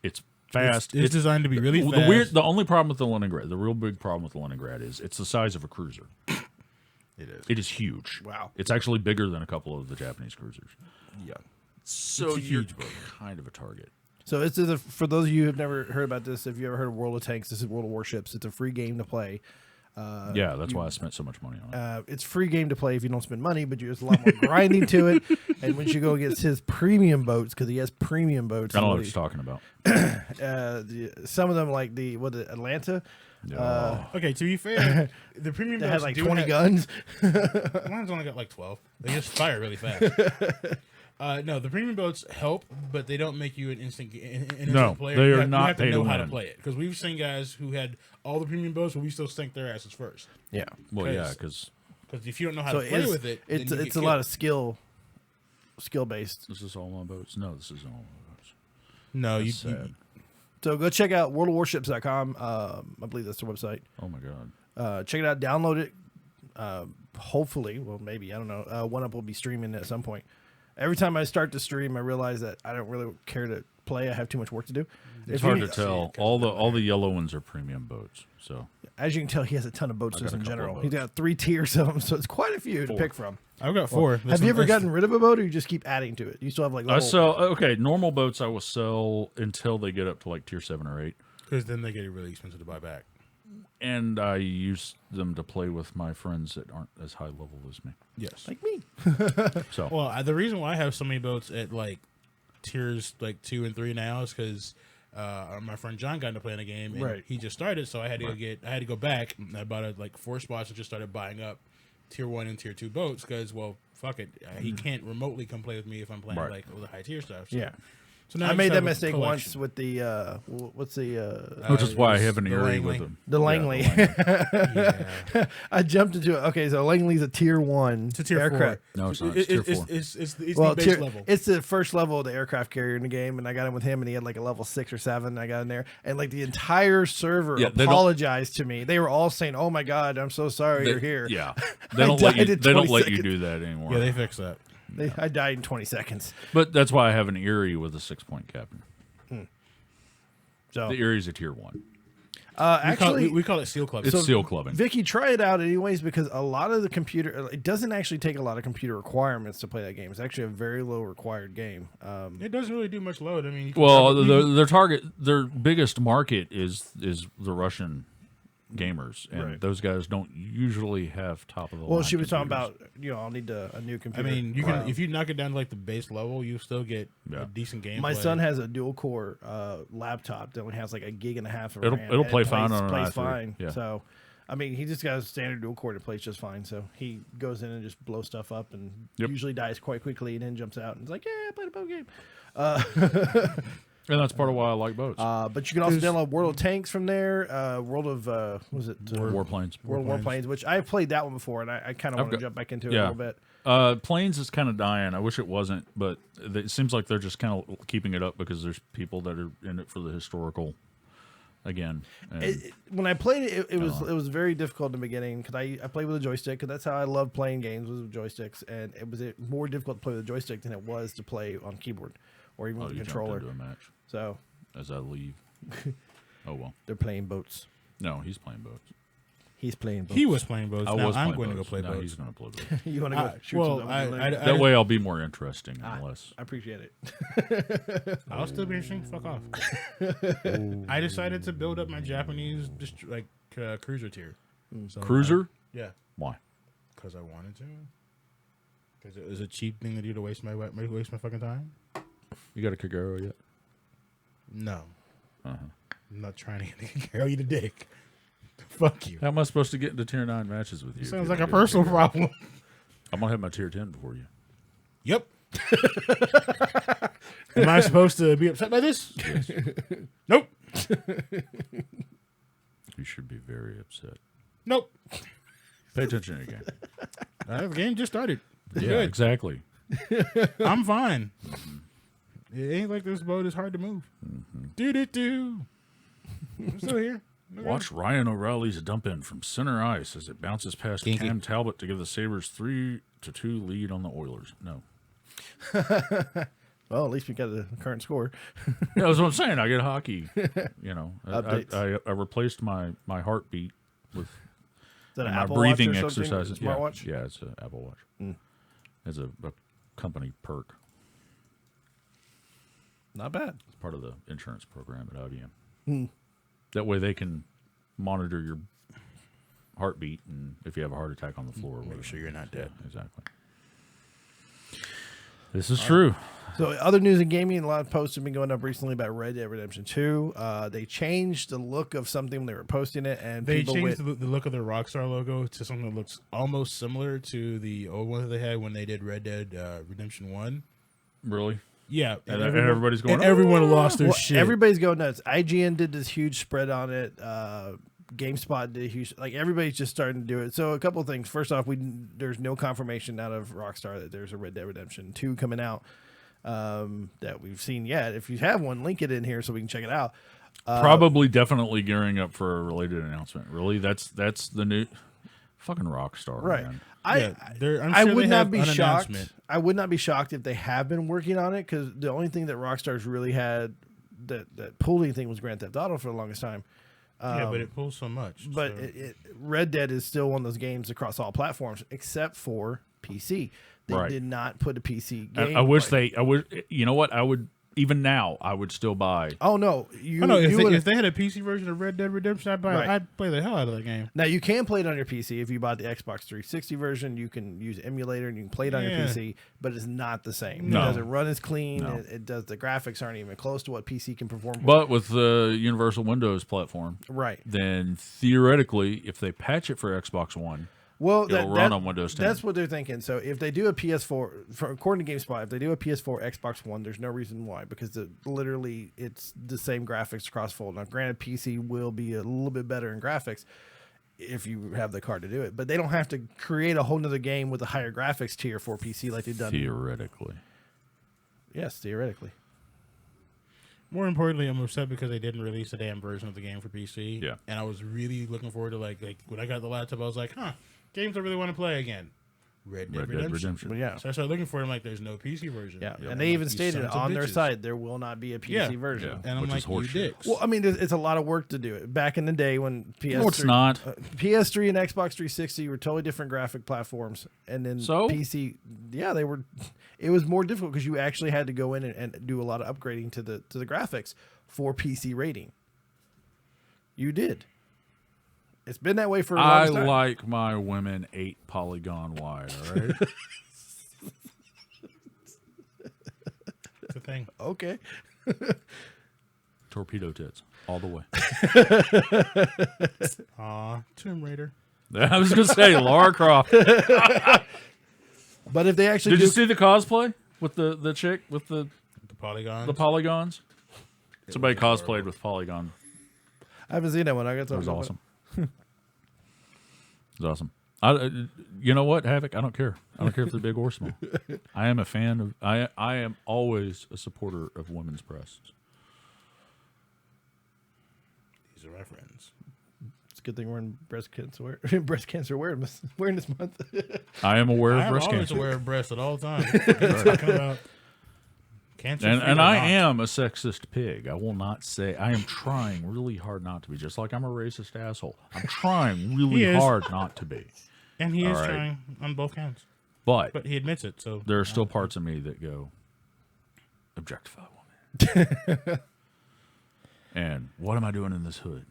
Speaker 3: fast.
Speaker 4: It's designed to be really fast.
Speaker 3: The only problem with the Leningrad, the real big problem with the Leningrad is it's the size of a cruiser.
Speaker 4: It is.
Speaker 3: It is huge.
Speaker 2: Wow.
Speaker 3: It's actually bigger than a couple of the Japanese cruisers.
Speaker 4: Yeah.
Speaker 3: So
Speaker 4: It's a
Speaker 3: you're
Speaker 4: huge boat.
Speaker 3: kind of a target.
Speaker 2: So this is for those of you who have never heard about this. If you ever heard of World of Tanks, this is World of Warships. It's a free game to play.
Speaker 3: Yeah, that's why I spent so much money on it.
Speaker 2: It's free game to play if you don't spend money, but there's a lot more grinding to it. And once you go against his premium boats, because he has premium boats.
Speaker 3: I don't know what you're talking about.
Speaker 2: Some of them, like the Atlanta,
Speaker 4: Okay, to be fair, the premium
Speaker 2: that
Speaker 4: boats
Speaker 2: had like
Speaker 4: do
Speaker 2: 20
Speaker 4: have-
Speaker 2: guns.
Speaker 4: Mine's only got like 12. They just fire really fast. No, the premium boats help, but they don't make you an instant
Speaker 3: No,
Speaker 4: player.
Speaker 3: they
Speaker 4: You
Speaker 3: are
Speaker 4: have-
Speaker 3: not
Speaker 4: You have to
Speaker 3: pay to
Speaker 4: know how to
Speaker 3: win.
Speaker 4: play it because we've seen guys who had all the premium boats, but we still sank their asses first.
Speaker 2: Yeah.
Speaker 3: Well, yeah,
Speaker 4: Because-
Speaker 3: because
Speaker 4: if you don't know how
Speaker 2: So
Speaker 4: to play with it,
Speaker 2: it's
Speaker 4: then you
Speaker 2: it's a
Speaker 4: get
Speaker 2: lot
Speaker 4: killed.
Speaker 2: of skill based.
Speaker 3: this is all my boats. No, this isn't all my boats.
Speaker 4: No,
Speaker 3: That's
Speaker 4: you
Speaker 3: sad.
Speaker 2: So go check out worldofwarships.com. I believe that's the website.
Speaker 3: Oh my god.
Speaker 2: Check it out. Download it. Hopefully, well, maybe I don't know. One Up will be streaming at some point. Every time I start to stream, I realize that I don't really care to play. I have too much work to do.
Speaker 3: It's
Speaker 2: If
Speaker 3: hard
Speaker 2: you-
Speaker 3: to tell. All the yellow ones are premium boats. So
Speaker 2: As you can tell, he has a ton of boats
Speaker 3: I got
Speaker 2: just
Speaker 3: a
Speaker 2: in
Speaker 3: couple of
Speaker 2: general.
Speaker 3: boats.
Speaker 2: He's got 3 tiers of them, so it's quite a few to
Speaker 3: 4.
Speaker 2: pick from.
Speaker 4: I've got 4.
Speaker 2: Have you ever gotten rid of a boat, or you just keep adding to it? You still have like
Speaker 3: I
Speaker 2: little,
Speaker 3: sell normal boats. I will sell until they get up to like tier 7 or 8,
Speaker 4: Because then they get really expensive to buy back.
Speaker 3: and I use them to play with my friends that aren't as high level as me.
Speaker 4: Yes.
Speaker 2: like me.
Speaker 3: So
Speaker 4: Well, the reason why I have so many boats at like tiers like 2 and 3 now is because my friend John got into playing a game and
Speaker 2: Right.
Speaker 4: he just started, so I had to go back. And I bought like 4 spots and just started buying up tier 1 and tier 2 boats because, well, fuck it, he can't remotely come play with me if I'm playing
Speaker 3: Right.
Speaker 4: like all the high tier stuff. So.
Speaker 2: Yeah.
Speaker 4: So now
Speaker 2: I
Speaker 4: just
Speaker 2: made
Speaker 4: have
Speaker 2: that
Speaker 4: a
Speaker 2: mistake once
Speaker 4: collection.
Speaker 2: with the what's the
Speaker 3: which is why I
Speaker 4: it was
Speaker 3: have an
Speaker 4: the
Speaker 3: eerie
Speaker 4: Langley.
Speaker 3: with them.
Speaker 2: the Langley.
Speaker 4: Yeah.
Speaker 2: I jumped into it. Okay, so Langley's a tier 1
Speaker 4: It's a tier
Speaker 2: aircraft.
Speaker 4: 4.
Speaker 3: No, it's not. It's tier 4.
Speaker 4: It's
Speaker 2: Well,
Speaker 4: the base
Speaker 2: tier,
Speaker 4: level.
Speaker 2: it's the first level of the aircraft carrier in the game, and I got in with him, and he had like a level 6 or 7. I got in there, and like the entire server
Speaker 3: Yeah, they don't-
Speaker 2: apologized to me. They were all saying, "Oh my god, I'm so sorry you're here."
Speaker 3: Yeah, they don't let
Speaker 2: died
Speaker 3: you.
Speaker 2: in
Speaker 3: They don't
Speaker 2: 20
Speaker 3: let you
Speaker 2: seconds.
Speaker 3: do that anymore.
Speaker 4: Yeah, they fixed that.
Speaker 2: I died in 20 seconds.
Speaker 3: But that's why I have an Erie with a 6-point captain.
Speaker 2: So
Speaker 3: The Erie's a tier 1.
Speaker 2: actually,
Speaker 4: we call it Steel Club.
Speaker 3: It's seal clubbing.
Speaker 2: Vicky, try it out anyways, because a lot of the computer, it doesn't actually take a lot of computer requirements to play that game. It's actually a very low required game.
Speaker 4: It doesn't really do much load. I mean, you can
Speaker 3: Well,
Speaker 4: probably-
Speaker 3: their biggest market is the Russian gamers, and
Speaker 2: Right.
Speaker 3: those guys don't usually have top of the
Speaker 2: Well,
Speaker 3: line.
Speaker 2: she was talking
Speaker 3: computers.
Speaker 2: about, I'll need a new
Speaker 4: I
Speaker 2: computer.
Speaker 4: mean, you can if you knock it down to like the base level, you still get
Speaker 3: Yeah.
Speaker 4: a decent game.
Speaker 2: My son has a dual core laptop that only has like 1.5 gigs of
Speaker 3: It'll-
Speaker 2: RAM.
Speaker 3: it'll
Speaker 2: and
Speaker 3: play
Speaker 2: it
Speaker 3: fine
Speaker 2: plays,
Speaker 3: on an
Speaker 2: plays
Speaker 3: i3,
Speaker 2: fine.
Speaker 3: yeah.
Speaker 2: So, I mean, he just got a standard dual core that plays just fine. So he goes in and just blows stuff up, and
Speaker 3: Yep.
Speaker 2: usually dies quite quickly, and then jumps out and is like, "Yeah, I played a boat game."
Speaker 3: and that's part of why I like boats.
Speaker 2: But you can also download World of Tanks from there. World of was it
Speaker 3: Warplanes.
Speaker 2: World of Warplanes, which I've played that one before, and I kind of want to
Speaker 3: got-
Speaker 2: jump back into it
Speaker 3: yeah.
Speaker 2: a little bit.
Speaker 3: Planes is kind of dying. I wish it wasn't, but it seems like they're just kind of keeping it up because there's people that are in it for the historical. Again, and
Speaker 2: When I played it, it was very difficult in the beginning because I played with a joystick, because that's how I love playing games, was with joysticks, and it was more difficult to play with a joystick than it was to play on keyboard or even with a
Speaker 3: you jumped
Speaker 2: controller.
Speaker 3: into a match
Speaker 2: So
Speaker 3: as I leave. Oh well,
Speaker 2: they're playing boats.
Speaker 3: no, he's playing boats.
Speaker 2: He's playing boats.
Speaker 4: He was playing boats.
Speaker 3: I
Speaker 4: Now
Speaker 3: was.
Speaker 4: I'm
Speaker 3: playing
Speaker 4: going to
Speaker 3: boats.
Speaker 4: go play
Speaker 3: Now
Speaker 4: boats.
Speaker 3: he's going to play boats.
Speaker 2: You want to go shoot
Speaker 4: well,
Speaker 2: some
Speaker 4: I
Speaker 3: That way, I'll be more interesting. Unless
Speaker 2: I appreciate it.
Speaker 4: I'll still be interesting. Fuck off. I decided to build up my Japanese cruiser tier. So,
Speaker 3: cruiser,
Speaker 4: yeah,
Speaker 3: why?
Speaker 4: because I wanted to. Because it was a cheap thing to do to waste my fucking time.
Speaker 3: You got a Kagero yet?
Speaker 4: No,
Speaker 3: Uh-huh.
Speaker 4: I'm not trying to carry you the dick. Fuck you.
Speaker 3: How am I supposed to get into tier 9 matches with you? if
Speaker 4: Sounds
Speaker 3: you
Speaker 4: like
Speaker 3: don't
Speaker 4: a
Speaker 3: get
Speaker 4: personal
Speaker 3: Kagero?
Speaker 4: problem.
Speaker 3: I'm gonna have my tier 10 before you.
Speaker 4: Yep. Am I supposed to be upset by this?
Speaker 3: Yes.
Speaker 4: Nope.
Speaker 3: You should be very upset.
Speaker 4: Nope.
Speaker 3: Pay attention again.
Speaker 4: The game just started. It's
Speaker 3: Yeah,
Speaker 4: good.
Speaker 3: exactly.
Speaker 4: I'm fine. It ain't like this boat is hard to move. Do. I'm still here. Okay.
Speaker 3: Watch Ryan O'Reilly's dump in from center ice as it bounces past
Speaker 4: Kinky.
Speaker 3: Cam Talbot to give the Sabres 3-2 lead on the Oilers. No.
Speaker 2: Well, at least we got the current score.
Speaker 3: Yeah, that's what I'm saying. I get hockey. You know,
Speaker 2: Updates.
Speaker 3: I replaced my heartbeat with
Speaker 2: Is that an
Speaker 3: my
Speaker 2: Apple
Speaker 3: breathing
Speaker 2: Watch or something?
Speaker 3: exercises.
Speaker 2: Smartwatch?
Speaker 3: Yeah, it's an Apple Watch. It's a company perk.
Speaker 2: Not bad.
Speaker 3: It's part of the insurance program at IBM. That way they can monitor your heartbeat and if you have a heart attack on the floor.
Speaker 4: Make sure you're not dead.
Speaker 3: Yeah, exactly. This is true.
Speaker 2: So, other news in gaming, a lot of posts have been going up recently about Red Dead Redemption 2. They changed the look of something when they were posting it, and
Speaker 4: They
Speaker 2: people
Speaker 4: changed the look of their Rockstar logo to something that looks almost similar to the old one that they had when they did Red Dead Redemption 1.
Speaker 3: Really?
Speaker 4: Yeah.
Speaker 3: And everybody's going,
Speaker 4: And everyone lost their
Speaker 2: well,
Speaker 4: shit.
Speaker 2: everybody's going nuts. IGN did this huge spread on it. GameSpot did a huge, like everybody's just starting to do it. So a couple of things. First off, there's no confirmation out of Rockstar that there's a Red Dead Redemption 2 coming out that we've seen yet. If you have one, link it in here so we can check it out.
Speaker 3: Probably definitely gearing up for a related announcement. Really? That's the new fucking Rockstar,
Speaker 2: Right.
Speaker 3: man.
Speaker 4: I'm
Speaker 2: I
Speaker 4: sure
Speaker 2: would
Speaker 4: they
Speaker 2: not
Speaker 4: have
Speaker 2: be
Speaker 4: an
Speaker 2: shocked.
Speaker 4: announcement.
Speaker 2: I would not be shocked if they have been working on it because the only thing that Rockstar's really had that pulled anything was Grand Theft Auto for the longest time.
Speaker 4: Yeah, but it pulls so much.
Speaker 2: But
Speaker 4: so.
Speaker 2: Red Dead is still one of those games across all platforms except for PC. They
Speaker 3: Right.
Speaker 2: did not put a PC game.
Speaker 3: I wish I would. You know what? I would even now. I would still buy.
Speaker 2: Oh no!
Speaker 4: If they had a PC version of Red Dead Redemption,
Speaker 2: Right.
Speaker 4: I'd play the hell out of that game.
Speaker 2: Now you can play it on your PC if you bought the Xbox 360 version. You can use emulator and you can play it on your
Speaker 4: Yeah.
Speaker 2: PC, but it's not the same.
Speaker 3: No.
Speaker 2: It doesn't run as clean.
Speaker 3: No.
Speaker 2: It does. The graphics aren't even close to what PC can perform.
Speaker 3: But with the Universal Windows platform,
Speaker 2: Right.
Speaker 3: then theoretically, if they patch it for Xbox One,
Speaker 2: Well,
Speaker 3: it'll run on Windows 10.
Speaker 2: That's what they're thinking. So if they do a PS4, according to GameSpot, if they do a PS4 Xbox One, there's no reason why because literally it's the same graphics across full. Now, granted, PC will be a little bit better in graphics if you have the card to do it, but they don't have to create a whole nother game with a higher graphics tier for PC like they've done.
Speaker 3: theoretically.
Speaker 2: Yes, theoretically.
Speaker 4: More importantly, I'm upset because they didn't release a damn version of the game for PC.
Speaker 3: Yeah.
Speaker 4: And I was really looking forward to like when I got the laptop, I was like, games I really want to play again. Red Dead Redemption.
Speaker 2: But yeah.
Speaker 4: So I started looking for it. I'm like, there's no PC version.
Speaker 2: Yeah,
Speaker 3: Yeah.
Speaker 2: and they even
Speaker 4: You
Speaker 2: stated
Speaker 4: sons of
Speaker 2: on their
Speaker 4: bitches.
Speaker 2: site there will not be a PC version.
Speaker 3: Yeah.
Speaker 4: And I'm
Speaker 3: Which
Speaker 4: like,
Speaker 3: is
Speaker 4: you
Speaker 3: horseshit.
Speaker 4: dicks.
Speaker 2: Well, I mean, it's a lot of work to do it. Back in the day when PS3,
Speaker 3: No, it's not.
Speaker 2: PS3 and Xbox 360 were totally different graphic platforms, and then
Speaker 3: So?
Speaker 2: PC, yeah, they were. It was more difficult because you actually had to go in and do a lot of upgrading to the graphics for PC rating. You did. It's been that way for a
Speaker 3: I
Speaker 2: long time.
Speaker 3: like my women 8 polygon wide. All right.
Speaker 4: It's a thing.
Speaker 2: Okay.
Speaker 3: Torpedo tits all the way.
Speaker 4: Tomb Raider.
Speaker 3: I was gonna say Lara Croft.
Speaker 2: But if they actually
Speaker 3: Did
Speaker 2: do,
Speaker 3: you see the cosplay with the chick with the
Speaker 4: The polygons.
Speaker 3: polygons? Somebody cosplayed with polygon.
Speaker 2: I haven't seen that one. I got
Speaker 3: It
Speaker 2: something
Speaker 3: was
Speaker 2: about
Speaker 3: awesome. It was awesome. You know what, Havoc? I don't care. I don't care if they're big or small. I am a fan of. I am always a supporter of women's breasts.
Speaker 4: These are my friends.
Speaker 2: It's a good thing we're in breast cancer awareness month.
Speaker 3: I am aware of
Speaker 4: I'm
Speaker 3: breast
Speaker 4: always
Speaker 3: cancer,
Speaker 4: aware of breasts at all times. Talking about cancer.
Speaker 3: and I am a sexist pig. I will not say. I am trying really hard not to be. Just like I'm a racist asshole. I'm trying
Speaker 4: He
Speaker 3: really
Speaker 4: is.
Speaker 3: hard not to be.
Speaker 4: And he is
Speaker 3: All right.
Speaker 4: trying on both counts.
Speaker 3: But
Speaker 4: But he admits it, so
Speaker 3: there are still parts of me that go objectify woman. And what am I doing in this hood?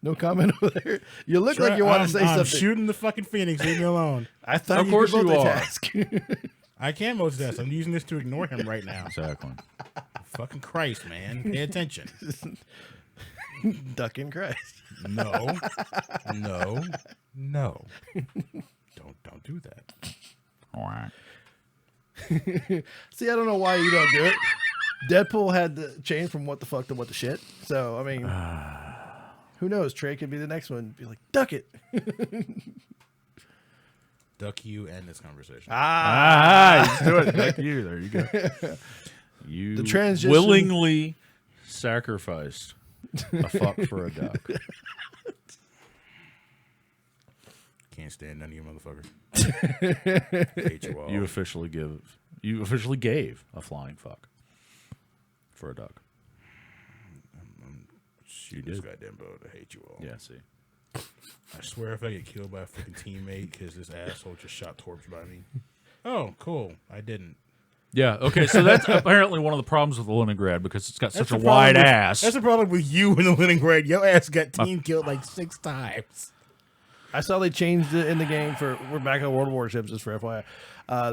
Speaker 2: No comment over there. You look like you want to say
Speaker 4: I'm
Speaker 2: something.
Speaker 4: shooting the fucking Phoenix. Leave me alone.
Speaker 2: I thought
Speaker 3: Of course
Speaker 2: you could
Speaker 3: you are.
Speaker 2: multitask.
Speaker 4: I can't multitask. I'm using this to ignore him right now.
Speaker 3: Exactly.
Speaker 4: Fucking Christ, man. Pay attention.
Speaker 2: Ducking Christ.
Speaker 4: No. No. No. Don't do that.
Speaker 3: All right.
Speaker 2: See, I don't know why you don't do it. Deadpool had the change from what the fuck to what the shit. So, I mean, who knows? Trey could be the next one. Be like, duck it.
Speaker 4: Duck you and this conversation.
Speaker 3: Let's do it. Like you. There you go. You
Speaker 2: The transition-
Speaker 3: willingly sacrificed a fuck for a duck.
Speaker 4: Can't stand none of you motherfuckers. Hate you all.
Speaker 3: You officially gave a flying fuck for a duck. You
Speaker 4: this
Speaker 3: did.
Speaker 4: goddamn boat. I hate you all.
Speaker 3: Yeah, see.
Speaker 4: I swear if I get killed by a freaking teammate because this asshole just shot torps by me. Oh, cool. I didn't.
Speaker 3: Yeah, okay, so that's apparently one of the problems with the Leningrad because it's got such a
Speaker 4: the
Speaker 3: wide
Speaker 4: problem with-
Speaker 3: ass.
Speaker 4: That's the problem with you in the Leningrad. Your ass got team killed like 6 times.
Speaker 2: I saw they changed it in the game for. We're back on World War Ships, just for FYI.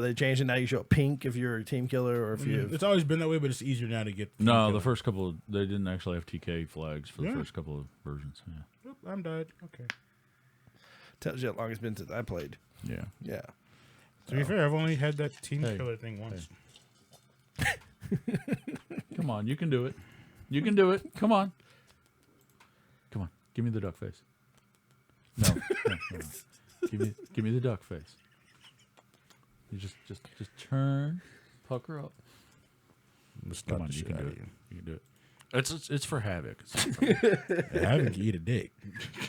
Speaker 2: They changed it now. You show pink if you're a team killer or if you.
Speaker 4: It's always been that way, but it's easier now to get.
Speaker 3: No,
Speaker 4: team
Speaker 3: the
Speaker 4: killer.
Speaker 3: first couple of, they didn't actually have TK flags for the
Speaker 4: Yeah.
Speaker 3: first couple of versions. Yeah.
Speaker 4: Oop, I'm dead. Okay.
Speaker 2: Tells you how long it's been since I played.
Speaker 3: Yeah.
Speaker 2: Yeah.
Speaker 4: To be fair, I've only had that team
Speaker 3: Hey.
Speaker 4: killer thing once.
Speaker 3: Come on, you can do it. You can do it. Come on. Come on. Give me the duck face. No. No. Give me the duck face. You just turn, pucker up.
Speaker 4: Let's
Speaker 3: Come
Speaker 4: stop
Speaker 3: on,
Speaker 4: the
Speaker 3: you
Speaker 4: shit
Speaker 3: can
Speaker 4: out
Speaker 3: do
Speaker 4: of
Speaker 3: it.
Speaker 4: you.
Speaker 3: You can do it. It's for Havoc. It's not for me.
Speaker 4: I haven't eat a dick.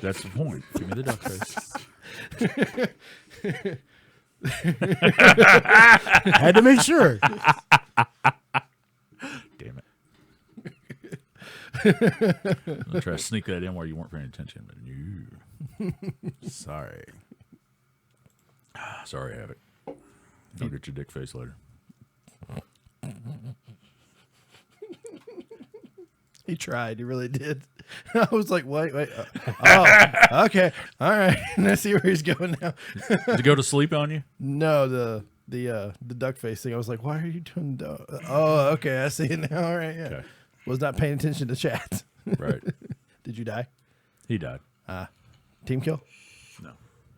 Speaker 3: That's the point. Give me the duck face.
Speaker 4: I had to make sure.
Speaker 3: Damn it. I'll try to sneak that in while you weren't paying attention, but no.
Speaker 4: Sorry.
Speaker 3: Sorry, Havoc. Don't get your dick face later.
Speaker 2: He tried. He really did. I was like, wait. Oh, okay. All right. I see where he's going now.
Speaker 3: Did he go to sleep on you?
Speaker 2: No, the duck face thing. I was like, why are you doing? Oh, okay. I see it now. All right. Yeah.
Speaker 3: Okay.
Speaker 2: Was not paying attention to chat.
Speaker 3: Right.
Speaker 2: Did you die?
Speaker 3: He died.
Speaker 2: Team kill?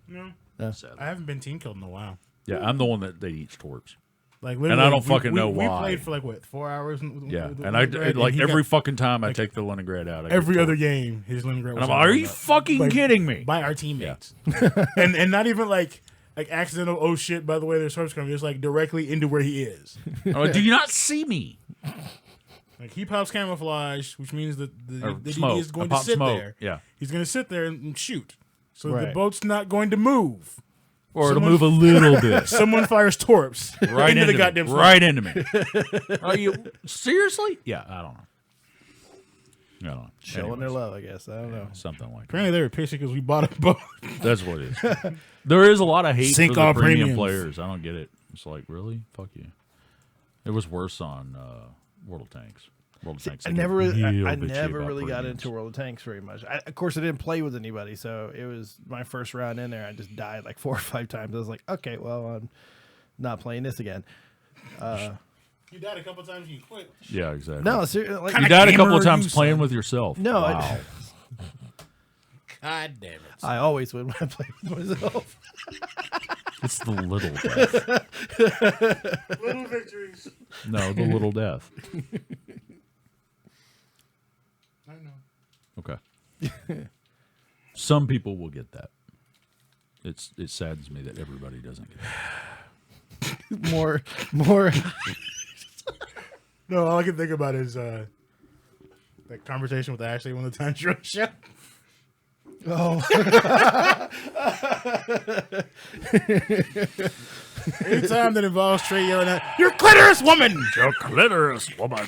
Speaker 4: No.
Speaker 3: Sadly.
Speaker 4: I haven't been team killed in a while.
Speaker 3: Yeah, I'm the one that they eat torps.
Speaker 4: Like,
Speaker 3: And I don't fucking know
Speaker 4: we
Speaker 3: why.
Speaker 4: played for like what 4 hours.
Speaker 3: Yeah,
Speaker 4: with
Speaker 3: and I
Speaker 4: Leningrad,
Speaker 3: like
Speaker 4: he
Speaker 3: every
Speaker 4: got-
Speaker 3: fucking time I take the Leningrad out. I get
Speaker 4: every
Speaker 3: torped.
Speaker 4: other game, his Leningrad.
Speaker 3: And
Speaker 4: Was
Speaker 3: I'm like,
Speaker 4: all
Speaker 3: are
Speaker 4: over
Speaker 3: you
Speaker 4: that.
Speaker 3: fucking
Speaker 4: Like,
Speaker 3: kidding me?
Speaker 4: by our teammates? and not even like accidental. Oh shit! By the way, there's torps coming. Just like directly into where he is.
Speaker 3: I'm like, do you not see me?
Speaker 4: Like he pops camouflage, which means that
Speaker 3: Or
Speaker 4: the
Speaker 3: smoke.
Speaker 4: DD is going
Speaker 3: I
Speaker 4: to
Speaker 3: pop
Speaker 4: sit
Speaker 3: smoke.
Speaker 4: there.
Speaker 3: Yeah.
Speaker 4: He's going to sit there and shoot. So the
Speaker 2: Right.
Speaker 4: boat's not going to move.
Speaker 3: Or it'll
Speaker 4: Someone-
Speaker 3: move a little bit.
Speaker 4: Someone fires torps
Speaker 3: Right
Speaker 4: into
Speaker 3: into
Speaker 4: the
Speaker 3: me.
Speaker 4: goddamn smoke.
Speaker 3: Right into me. Are you seriously? Yeah, I don't know. I don't know.
Speaker 2: Showing their
Speaker 3: Anyways,
Speaker 2: love, I guess. I don't know.
Speaker 3: something like that.
Speaker 4: Apparently they were pissed because we bought a boat.
Speaker 3: That's what it is. There is a lot of hate
Speaker 4: Sink
Speaker 3: for the
Speaker 4: all
Speaker 3: premium
Speaker 4: premiums.
Speaker 3: players. I don't get it. It's like, really? Fuck you. It was worse on World of Tanks. World of Tanks.
Speaker 2: I
Speaker 3: they
Speaker 2: never
Speaker 3: get
Speaker 2: really,
Speaker 3: real
Speaker 2: I
Speaker 3: bitchy
Speaker 2: never
Speaker 3: about
Speaker 2: really got
Speaker 3: premiums.
Speaker 2: into World of Tanks very much. Of course, I didn't play with anybody, so it was my first round in there. I just died like 4 or 5 times. I was like, okay, well, I'm not playing this again.
Speaker 4: You died a couple times and you quit.
Speaker 3: Yeah, exactly.
Speaker 2: No, seriously, like,
Speaker 3: you died a couple
Speaker 4: gamer
Speaker 3: of
Speaker 4: are
Speaker 3: times
Speaker 4: you,
Speaker 3: playing
Speaker 4: son?
Speaker 3: with yourself.
Speaker 2: No,
Speaker 3: wow.
Speaker 4: God damn it.
Speaker 2: I always win when I play with myself.
Speaker 3: It's the little death.
Speaker 4: Little victories.
Speaker 3: No, the little death.
Speaker 4: I know.
Speaker 3: Okay. Some people will get that. It saddens me that everybody doesn't get that.
Speaker 2: more.
Speaker 4: No, all I can think about is that conversation with Ashley when the time show.
Speaker 2: Oh,
Speaker 4: Anytime that involves Trey yelling out, "You're clitoris woman!"
Speaker 3: Your clitoris, woman.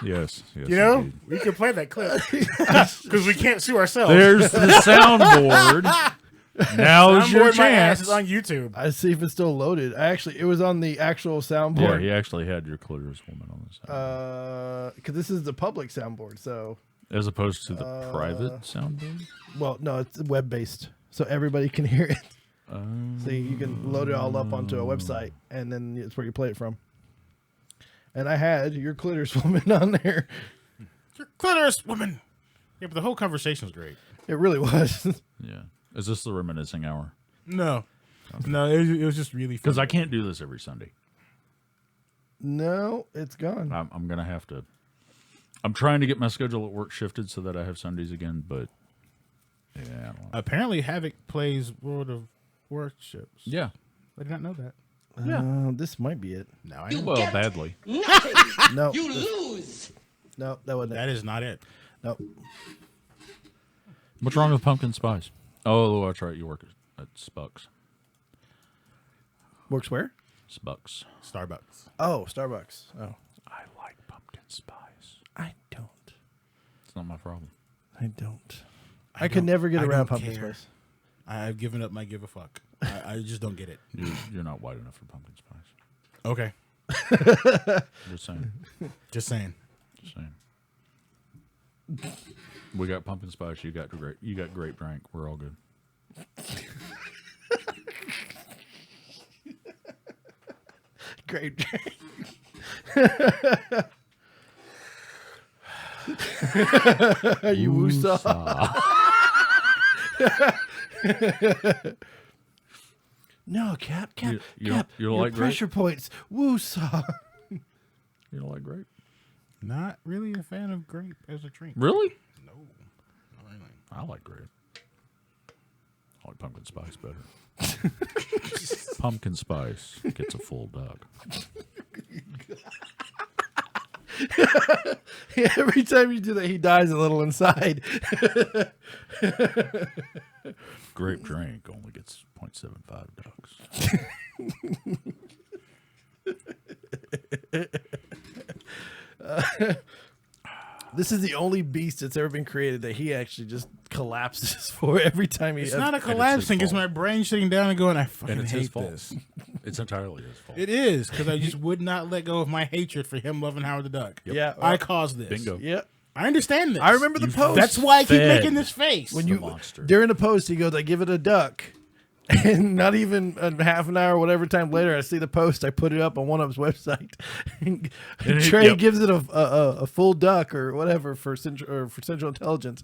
Speaker 3: Yes, yes.
Speaker 4: You know,
Speaker 3: indeed.
Speaker 4: we can play that clip because we can't sue ourselves.
Speaker 3: There's the soundboard. Now's
Speaker 4: I'm
Speaker 3: your
Speaker 4: bored my ass
Speaker 3: chance.
Speaker 4: is on YouTube.
Speaker 2: I see if it's still loaded. It was on the actual
Speaker 3: Yeah,
Speaker 2: soundboard.
Speaker 3: he actually had your clitoris woman on the soundboard.
Speaker 2: Because this is the public soundboard, so
Speaker 3: As opposed to the private soundboard?
Speaker 2: well, no, it's web based, so everybody can hear it. So you can load it all up onto a website, and then it's where you play it from. And I had your clitoris woman on there.
Speaker 4: You're clitoris woman. Yeah, but the whole conversation was great.
Speaker 2: It really was.
Speaker 3: Yeah. Is this the reminiscing hour?
Speaker 4: No, it was just really fun.
Speaker 3: Because I can't do this every Sunday.
Speaker 2: No, it's gone.
Speaker 3: I'm going to have to. I'm trying to get my schedule at work shifted so that I have Sundays again, but yeah, I don't know.
Speaker 4: Apparently, Havoc plays World of Warships.
Speaker 3: Yeah.
Speaker 4: I did not know that.
Speaker 2: This might be it.
Speaker 4: Now I know.
Speaker 3: Well, badly.
Speaker 2: No, you lose. No, that wasn't
Speaker 4: That
Speaker 2: it.
Speaker 4: is not it.
Speaker 2: Nope.
Speaker 3: What's wrong with pumpkin spice? Oh, that's right. You work at Spucks.
Speaker 2: Works where?
Speaker 3: Spucks.
Speaker 4: Starbucks.
Speaker 2: Oh, Starbucks. Oh,
Speaker 3: I like pumpkin spice.
Speaker 2: I don't.
Speaker 3: It's not my problem.
Speaker 2: I don't. I could never get
Speaker 4: I
Speaker 2: around
Speaker 4: don't
Speaker 2: pumpkin
Speaker 4: care.
Speaker 2: spice.
Speaker 4: I've given up my give a fuck. I just don't get it.
Speaker 3: You're not white enough for pumpkin spice.
Speaker 4: Okay.
Speaker 3: Just saying.
Speaker 4: Just saying.
Speaker 3: Just saying. We got pumpkin spice. You got grape drink. We're all good.
Speaker 2: Great. You woosah. No, Cap.
Speaker 3: You
Speaker 2: Cap.
Speaker 3: don't
Speaker 2: your
Speaker 3: like grape?
Speaker 2: pressure points. Woosah.
Speaker 3: You don't like grape?
Speaker 4: Not really a fan of grape as a drink.
Speaker 3: Really?
Speaker 4: No. Not really.
Speaker 3: I like grape. I like pumpkin spice better. Pumpkin spice gets a full duck.
Speaker 2: Every time you do that, he dies a little inside.
Speaker 3: Grape drink only gets 0.75 ducks.
Speaker 2: This is the only beast that's ever been created that he actually just collapses for every time he.
Speaker 4: It's not a
Speaker 3: his
Speaker 4: collapse thing. It's
Speaker 3: fault.
Speaker 4: my brain sitting down and going, I
Speaker 3: And
Speaker 4: fucking
Speaker 3: it's his
Speaker 4: hate
Speaker 3: fault.
Speaker 4: this.
Speaker 3: It's entirely his fault.
Speaker 4: It is, because I just would not let go of my hatred for him loving Howard the Duck.
Speaker 2: Yeah,
Speaker 4: I caused this.
Speaker 3: Bingo.
Speaker 2: Yeah,
Speaker 4: I understand this.
Speaker 2: I remember the post.
Speaker 4: That's why I keep
Speaker 3: fed
Speaker 4: making this face.
Speaker 2: when
Speaker 3: the
Speaker 2: you
Speaker 3: monster.
Speaker 2: during the post he goes, I give it a duck, and not even a half an hour or whatever time later I see the post. I put it up on one of his website. Trey gives it a full duck or whatever for Central Intelligence,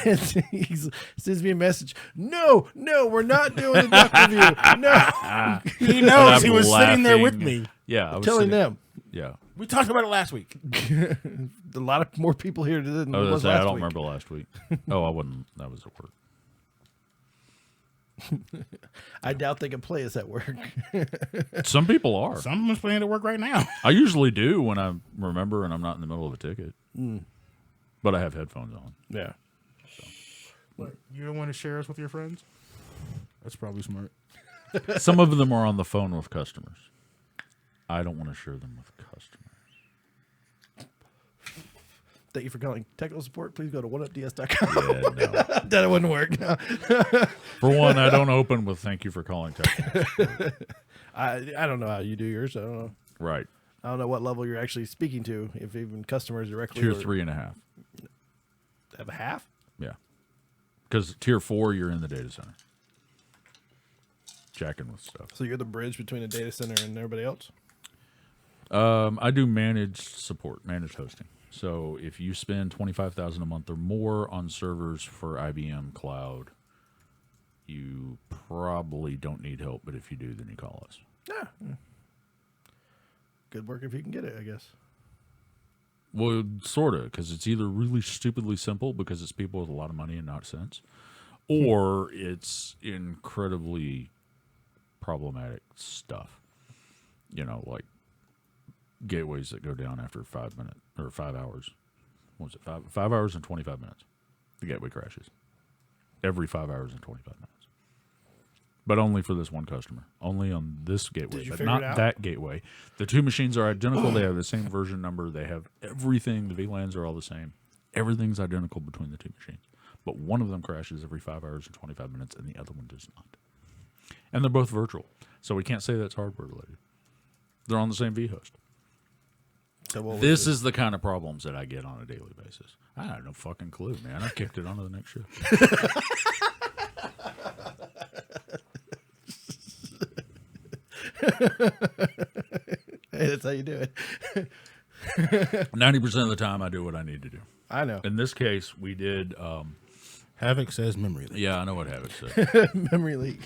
Speaker 2: and he sends me a message. No, we're not doing a duck review. No,
Speaker 4: he
Speaker 3: And
Speaker 4: knows
Speaker 3: I'm
Speaker 4: he was sitting there with
Speaker 3: laughing.
Speaker 4: me.
Speaker 3: Yeah, I was
Speaker 2: telling
Speaker 3: sitting-
Speaker 2: them.
Speaker 3: Yeah.
Speaker 4: We talked about it last week.
Speaker 2: A lot of more people here than
Speaker 3: I was
Speaker 2: was
Speaker 3: gonna say, I
Speaker 2: last
Speaker 3: don't
Speaker 2: week.
Speaker 3: remember last week. Oh, I wasn't. That was at work.
Speaker 2: I doubt they can play us at work.
Speaker 3: Some people are.
Speaker 4: Some of them's playing at work right now.
Speaker 3: I usually do when I remember and I'm not in the middle of a ticket. But I have headphones on.
Speaker 2: Yeah.
Speaker 4: You don't want to share us with your friends? That's probably smart.
Speaker 3: Some of them are on the phone with customers. I don't want to share them with customers.
Speaker 2: Thank you for calling technical support. Please go to oneupds.com.
Speaker 3: Yeah, no.
Speaker 2: That wouldn't work. No.
Speaker 3: For one, I don't open with "Thank you for calling technical."
Speaker 2: I don't know how you do yours. I don't know.
Speaker 3: Right.
Speaker 2: I don't know what level you're actually speaking to. If even customers directly
Speaker 3: Tier
Speaker 2: or
Speaker 3: 3.5.
Speaker 2: have a half.
Speaker 3: Yeah. Because tier 4, you're in the data center. Jacking with stuff.
Speaker 2: So you're the bridge between the data center and everybody else.
Speaker 3: I do managed support, managed hosting. So if you spend $25,000 a month or more on servers for IBM Cloud, you probably don't need help. But if you do, then you call us.
Speaker 2: Yeah. Good work if you can get it, I guess.
Speaker 3: Well, sort of, because it's either really stupidly simple because it's people with a lot of money and not sense, or it's incredibly problematic stuff. You know, like gateways that go down after 5 minutes or 5 hours. What was it? 5 hours and 25 minutes. The gateway crashes every 5 hours and 25 minutes. But only for this one customer. Only on this gateway,
Speaker 2: Did you
Speaker 3: but
Speaker 2: figure
Speaker 3: not
Speaker 2: it out?
Speaker 3: that gateway. The two machines are identical. They have the same version number. They have everything. The VLANs are all the same. Everything's identical between the two machines. But one of them crashes every 5 hours and 25 minutes, and the other one does not. And they're both virtual. So we can't say that's hardware related. They're on the same vhost.
Speaker 2: So what was
Speaker 3: This
Speaker 2: it?
Speaker 3: is the kind of problems that I get on a daily basis. I have no fucking clue, man. I kicked it on to the next shift.
Speaker 2: Hey, that's how you do it.
Speaker 3: 90% of the time, I do what I need to do.
Speaker 2: I know.
Speaker 3: In this case, we did.
Speaker 4: Havoc says memory leak.
Speaker 3: Yeah, I know what Havoc said.
Speaker 2: Memory leak.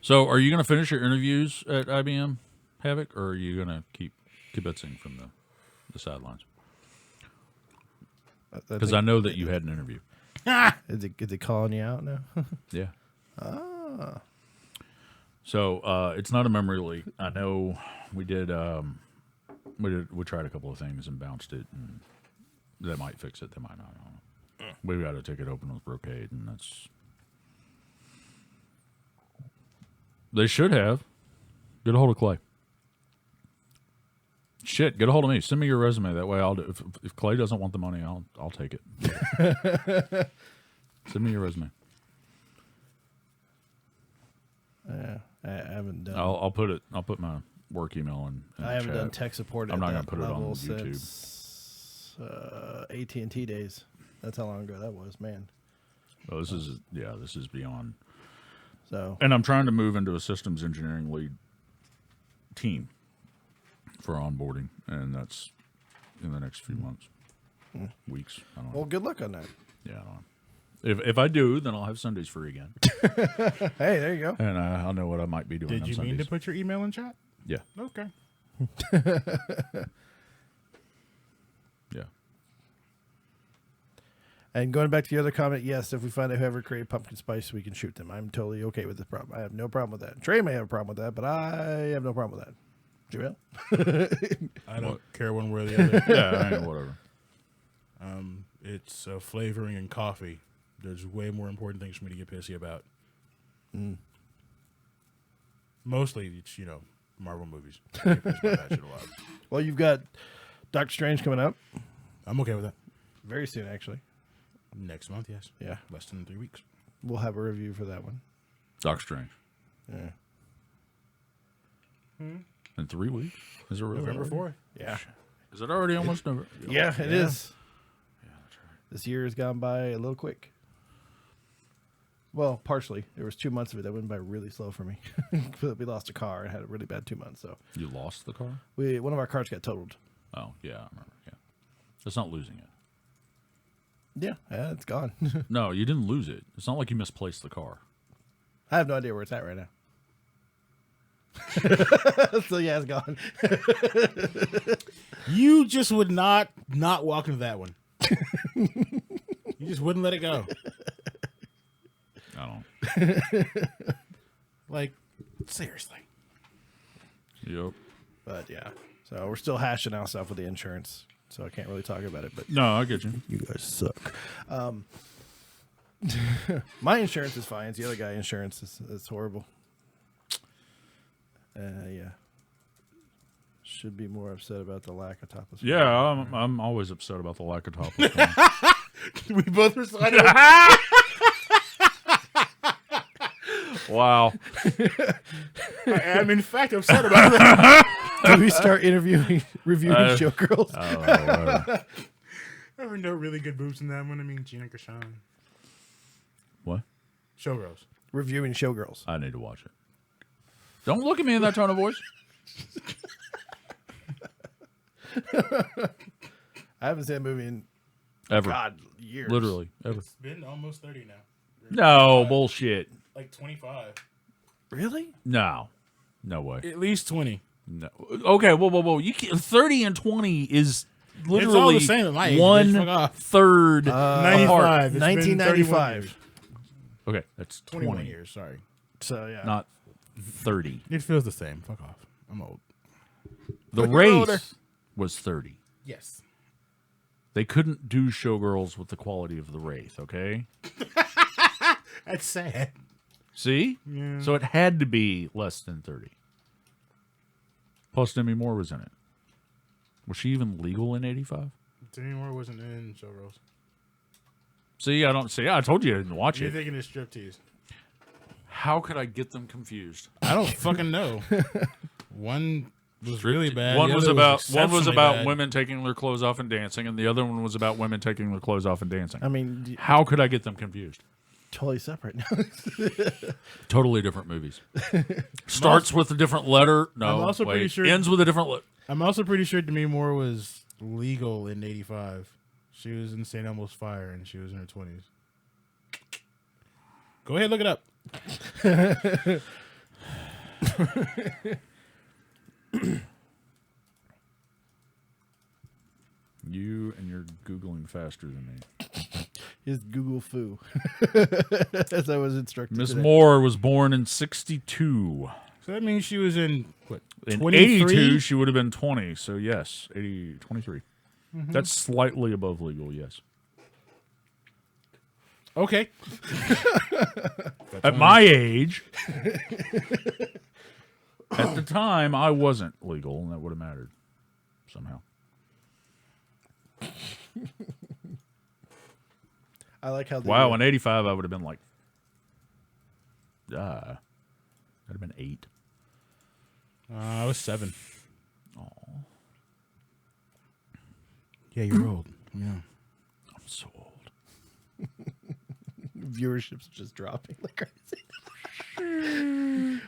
Speaker 3: So, are you going to finish your interviews at IBM, Havoc, or are you going to keep kibitzing from the sidelines? Because I know that you had an interview.
Speaker 2: Is it calling you out now?
Speaker 3: Yeah. So it's not a memory leak. I know we did. We tried a couple of things and bounced it, and they might fix it. They might not. I don't know. We've got a ticket open with Brocade, and They should have. Get a hold of Clay. Shit, get a hold of me. Send me your resume. That way, I'll do. If Clay doesn't want the money, I'll take it. Send me your resume.
Speaker 2: Yeah, I haven't done.
Speaker 3: I'll put my work email in
Speaker 2: I
Speaker 3: the
Speaker 2: haven't
Speaker 3: chat.
Speaker 2: done tech support.
Speaker 3: I'm
Speaker 2: at
Speaker 3: not
Speaker 2: that
Speaker 3: gonna put it on
Speaker 2: level
Speaker 3: YouTube.
Speaker 2: since AT&T days. That's how long ago that was, man.
Speaker 3: Oh, this is beyond.
Speaker 2: So
Speaker 3: And I'm trying to move into a systems engineering lead team for onboarding, and that's in the next few months, weeks. I don't know.
Speaker 2: well, good luck on that.
Speaker 3: Yeah, I don't know. If I do, then I'll have Sundays free again,
Speaker 2: Hey, there you go.
Speaker 3: and I'll know what I might be doing.
Speaker 4: Did
Speaker 3: on
Speaker 4: you
Speaker 3: Sundays.
Speaker 4: mean to put your email in chat?
Speaker 3: Yeah,
Speaker 4: Okay.
Speaker 3: yeah.
Speaker 2: And going back to the other comment, yes, if we find out whoever created pumpkin spice, we can shoot them. I'm totally okay with this problem. I have no problem with that. Trey may have a problem with that, but I have no problem with that. Jamil?
Speaker 4: I don't care one way or the other.
Speaker 3: Yeah, I mean, whatever.
Speaker 4: It's flavoring and coffee. There's way more important things for me to get pissy about. Mostly, it's, Marvel movies. I get pissed about that shit a lot.
Speaker 2: Well, you've got Doctor Strange coming up
Speaker 4: I'm okay with that.
Speaker 2: very soon, actually.
Speaker 4: Next month, yes.
Speaker 2: Yeah,
Speaker 4: Less than 3 weeks.
Speaker 2: we'll have a review for that one.
Speaker 3: Doctor Strange.
Speaker 2: Yeah.
Speaker 3: In 3 weeks? Is it really?
Speaker 4: November 4th.
Speaker 2: Yeah.
Speaker 3: Is it already almost November?
Speaker 2: Yeah, it is. Yeah, that's right. This year has gone by a little quick. Well, partially. There was 2 months of it that went by really slow for me. We lost a car and had a really bad 2 months. So
Speaker 3: You lost the car?
Speaker 2: one of our cars got totaled.
Speaker 3: Oh, yeah, I remember. Yeah. It's not losing it.
Speaker 2: Yeah, it's gone.
Speaker 3: No, you didn't lose it. It's not like you misplaced the car.
Speaker 2: I have no idea where it's at right now. So yeah, it's gone.
Speaker 4: You just would not walk into that one. You just wouldn't let it go.
Speaker 3: I don't.
Speaker 4: Like, seriously.
Speaker 3: Yep.
Speaker 2: But yeah, so we're still hashing out stuff with the insurance. So I can't really talk about it. But
Speaker 3: No, I get you.
Speaker 2: you guys suck. My insurance is fine. It's the other guy insurance is horrible. Yeah. Should be more upset about the lack of topless.
Speaker 3: Yeah, I'm always upset about the lack of topless.
Speaker 4: We both responded.
Speaker 3: Wow.
Speaker 4: I am, in fact, upset about that.
Speaker 2: Do we start reviewing showgirls?
Speaker 3: Whatever.
Speaker 4: There were no really good boobs in that one. I mean, Gina Gershon.
Speaker 3: What?
Speaker 4: Showgirls.
Speaker 2: Reviewing showgirls.
Speaker 3: I need to watch it. Don't look at me in that tone of voice.
Speaker 2: I haven't seen a movie in
Speaker 3: Ever.
Speaker 2: years.
Speaker 3: Literally. Ever.
Speaker 4: It's been almost 30 now.
Speaker 3: No, bullshit.
Speaker 4: Like 25.
Speaker 2: Really?
Speaker 3: No. No way.
Speaker 4: At least 20.
Speaker 3: No. Okay, whoa. 30 and 20 is literally
Speaker 4: all the same at my age, bitch. Fuck off.
Speaker 3: 1/3
Speaker 4: 95.
Speaker 3: apart.
Speaker 4: It's been
Speaker 2: 1995.
Speaker 3: Okay, that's
Speaker 4: 21
Speaker 3: 20.
Speaker 4: years, sorry.
Speaker 2: So yeah.
Speaker 3: Not 30.
Speaker 4: It feels the same. Fuck off. I'm old.
Speaker 3: The
Speaker 4: But you're older.
Speaker 3: race was 30.
Speaker 4: Yes.
Speaker 3: They couldn't do Showgirls with the quality of the Wraith, okay?
Speaker 4: That's sad.
Speaker 3: See?
Speaker 4: Yeah.
Speaker 3: So it had to be less than 30. Plus Demi Moore was in it. Was she even legal in 85?
Speaker 4: Demi Moore wasn't in Showgirls.
Speaker 3: See, I don't see. I told you I didn't watch
Speaker 4: You're
Speaker 3: it.
Speaker 4: thinking of striptease.
Speaker 3: How could I get them confused?
Speaker 4: I don't fucking know. One was really bad.
Speaker 3: One
Speaker 4: The
Speaker 3: was
Speaker 4: other
Speaker 3: about
Speaker 4: exceptionally bad.
Speaker 3: women taking their clothes off and dancing, and the other one was about women taking their clothes off and dancing.
Speaker 2: I mean,
Speaker 3: How could I get them confused?
Speaker 2: totally separate.
Speaker 3: Totally different movies. Starts with a different letter. No,
Speaker 4: I'm also pretty
Speaker 3: wait.
Speaker 4: sure-
Speaker 3: Ends with a different letter.
Speaker 4: I'm also pretty sure Demi Moore was legal in 85. She was in St. Elmo's Fire, and she was in her 20s. Go ahead, look it up.
Speaker 3: You and you're Googling faster than me.
Speaker 2: Is Google foo, as I was instructed.
Speaker 3: Miss
Speaker 2: today.
Speaker 3: Moore was born in 62.
Speaker 4: So that means she was in, what,
Speaker 3: In
Speaker 4: 23?
Speaker 3: 82, she would have been 20. So, yes, 23. That's slightly above legal, yes.
Speaker 4: Okay.
Speaker 3: At my age, At the time, I wasn't legal, and that would have mattered somehow.
Speaker 2: I like how.
Speaker 3: Wow, in '85, I would have been like, I'd have been 8.
Speaker 4: I was 7.
Speaker 3: Oh,
Speaker 4: Yeah, you're old. Yeah.
Speaker 3: I'm so old.
Speaker 2: viewership's just dropping like crazy.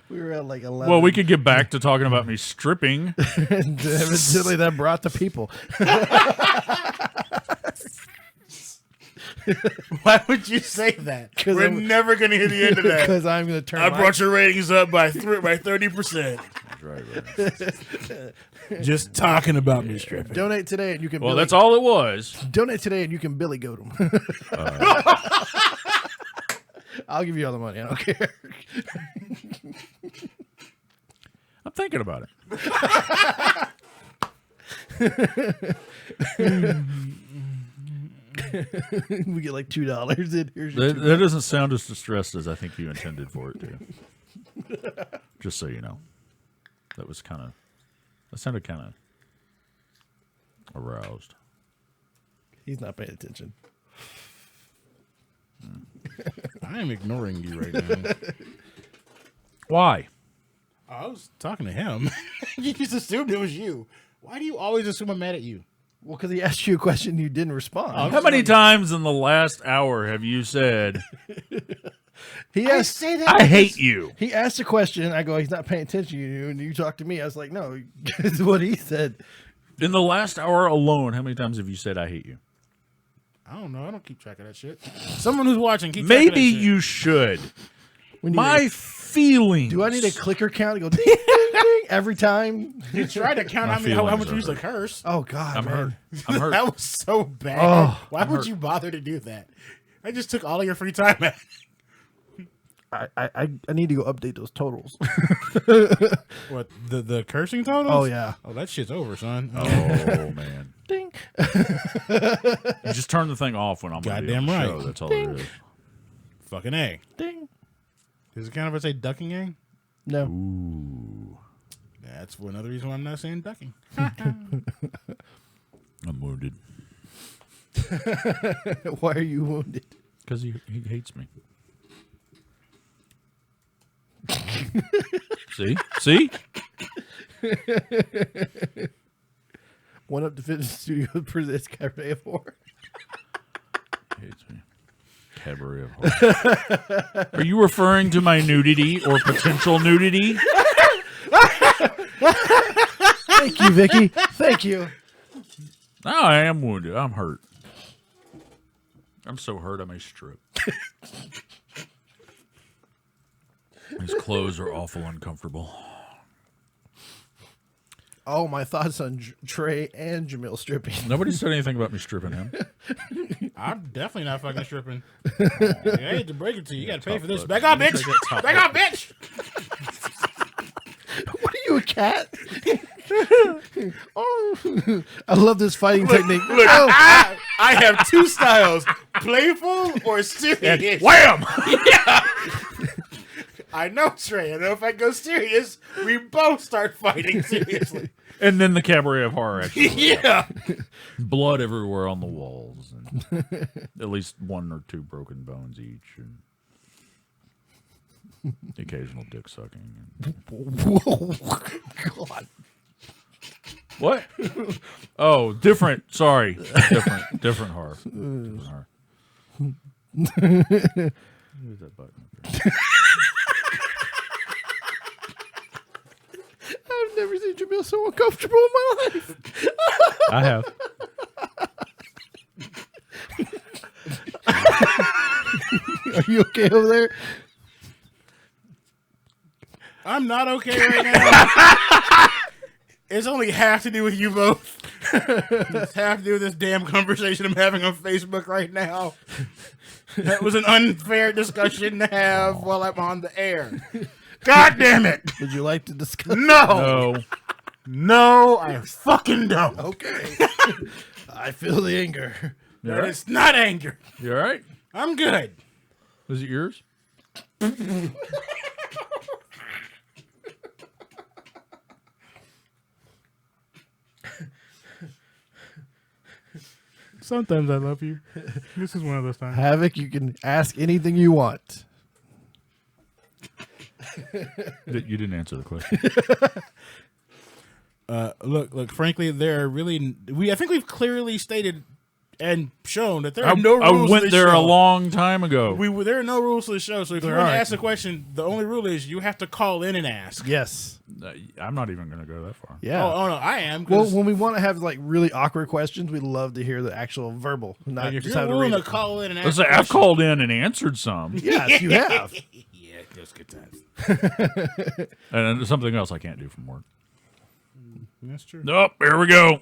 Speaker 2: We were at like 11.
Speaker 3: Well, we could get back to talking about me stripping.
Speaker 2: And evidently that brought the people.
Speaker 4: Why would you say that?
Speaker 2: 'Cause
Speaker 4: We're
Speaker 2: I'm-
Speaker 4: never going to hear the end of that.
Speaker 2: Because I'm going to turn.
Speaker 4: I brought your ratings up by 30%.
Speaker 3: That's right.
Speaker 4: Just talking about me stripping.
Speaker 2: Donate today, and you can.
Speaker 3: Well,
Speaker 2: Billy,
Speaker 3: that's all it was.
Speaker 2: Donate today, and you can Billy goat them. I'll give you all the money. I don't care.
Speaker 3: I'm thinking about it.
Speaker 2: We get like $2. And here's your
Speaker 3: That doesn't sound as distressed as I think you intended for it to. Just so you know. That sounded kind of aroused.
Speaker 2: He's not paying attention.
Speaker 4: I am ignoring you right now.
Speaker 3: Why?
Speaker 4: I was talking to him. You just assumed it was you. Why do you always assume I'm mad at you?
Speaker 2: Well, because he asked you a question, you didn't respond.
Speaker 3: How many times in the last hour have you said,
Speaker 2: He asked.
Speaker 4: say that.
Speaker 3: I hate you?
Speaker 2: He asked a question. I go, he's not paying attention to you, and you talk to me. I was like, no, it's what he said.
Speaker 3: In the last hour alone, how many times have you said, I hate you?
Speaker 4: I don't know. I don't keep track of that shit. Someone who's watching, keep track of that
Speaker 3: Maybe
Speaker 4: shit.
Speaker 3: you should.
Speaker 2: We need
Speaker 3: My feelings.
Speaker 2: do I need a clicker count to go ding, ding, ding every time?
Speaker 4: You tried to count
Speaker 3: My
Speaker 4: how
Speaker 3: feelings
Speaker 4: much
Speaker 3: are
Speaker 4: you use a
Speaker 3: hurt.
Speaker 4: curse.
Speaker 2: Oh God,
Speaker 3: I'm
Speaker 2: man.
Speaker 3: hurt. I'm hurt.
Speaker 4: That was so bad.
Speaker 2: Oh,
Speaker 4: Why would you bother to do that? I just took all of your free time, man.
Speaker 2: I need to go update those totals.
Speaker 4: What, the cursing totals?
Speaker 2: Oh yeah.
Speaker 4: Oh, that shit's over, son.
Speaker 3: Oh, man.
Speaker 2: Ding.
Speaker 3: You just turn the thing off when I'm gonna be on
Speaker 4: Goddamn
Speaker 3: the
Speaker 4: right.
Speaker 3: show. That's all there is.
Speaker 4: Fucking A.
Speaker 2: Ding.
Speaker 4: Does it count if I say ducking A?
Speaker 2: No.
Speaker 3: Ooh.
Speaker 4: That's another reason why I'm not saying ducking.
Speaker 3: I'm wounded.
Speaker 2: Why are you wounded?
Speaker 3: Because he hates me. See?
Speaker 2: One up to Fitness Studio presents Cabaret of Horror.
Speaker 3: He hates me. Cabaret of horror. Are you referring to my nudity or potential nudity?
Speaker 2: Thank you, Vicky. Thank you.
Speaker 3: No, I am wounded. I'm hurt. I'm so hurt I may strip. His clothes are awful uncomfortable.
Speaker 2: Oh, my thoughts on Trey and Jamil stripping.
Speaker 3: Nobody said anything about me stripping him.
Speaker 4: I'm definitely not fucking stripping. I hate to break it to you. You gotta pay for this.
Speaker 3: butt.
Speaker 4: Back up,
Speaker 3: Take
Speaker 4: bitch!
Speaker 3: that top
Speaker 4: Back up, bitch!
Speaker 2: What are you, a cat? Oh, I love this fighting technique.
Speaker 4: Look,
Speaker 2: Oh,
Speaker 4: I have two styles: playful or serious.
Speaker 3: Wham!
Speaker 4: I know, Trey. I know if I go serious, we both start fighting seriously.
Speaker 3: And then the Cabaret of Horror, actually.
Speaker 4: Yeah.
Speaker 3: Blood everywhere on the walls. And at least 1 or 2 broken bones each. And the occasional dick sucking.
Speaker 2: whoa, God.
Speaker 3: What? Oh, different. Sorry. Different horror. Different horror. Where's that button up there?
Speaker 2: I've never seen Jamil so uncomfortable in my life.
Speaker 3: I have.
Speaker 2: Are you okay over there?
Speaker 4: I'm not okay right now. It's only half to do with you both. It's half to do with this damn conversation I'm having on Facebook right now. That was an unfair discussion to have while I'm on the air. God damn it!
Speaker 2: Would you like to discuss?
Speaker 4: No!
Speaker 3: No.
Speaker 4: No, I fucking don't.
Speaker 2: Okay. I feel the anger.
Speaker 3: You all right?
Speaker 4: It's not anger.
Speaker 3: You all right?
Speaker 4: I'm good.
Speaker 3: Was it yours?
Speaker 4: Sometimes I love you. This is one of those times.
Speaker 2: Havoc, you can ask anything you want.
Speaker 3: You didn't answer the question.
Speaker 4: Look. Frankly, there are really. I think we've clearly stated and shown that there are no rules.
Speaker 3: I went
Speaker 4: to this
Speaker 3: there
Speaker 4: show.
Speaker 3: a long time ago.
Speaker 4: There are no rules to the show. So if you
Speaker 2: There
Speaker 4: want to
Speaker 2: aren't.
Speaker 4: ask a question, the only rule is you have to call in and ask.
Speaker 2: Yes.
Speaker 3: I'm not even going to go that far.
Speaker 2: Yeah.
Speaker 4: Oh no, I am.
Speaker 2: Well,
Speaker 4: 'Cause,
Speaker 2: when we want to have like really awkward questions, we love to hear the actual verbal, not
Speaker 4: like, if
Speaker 2: just
Speaker 4: you're
Speaker 2: how to
Speaker 4: willing
Speaker 2: read
Speaker 4: to
Speaker 2: it.
Speaker 4: call in and ask,
Speaker 3: Let's say
Speaker 4: a
Speaker 3: I've
Speaker 4: question-
Speaker 3: called in and answered some,
Speaker 2: Yes, you have.
Speaker 4: Yeah, those good times.
Speaker 3: and something else I can't do from work.
Speaker 4: That's true.
Speaker 3: Nope, here we go.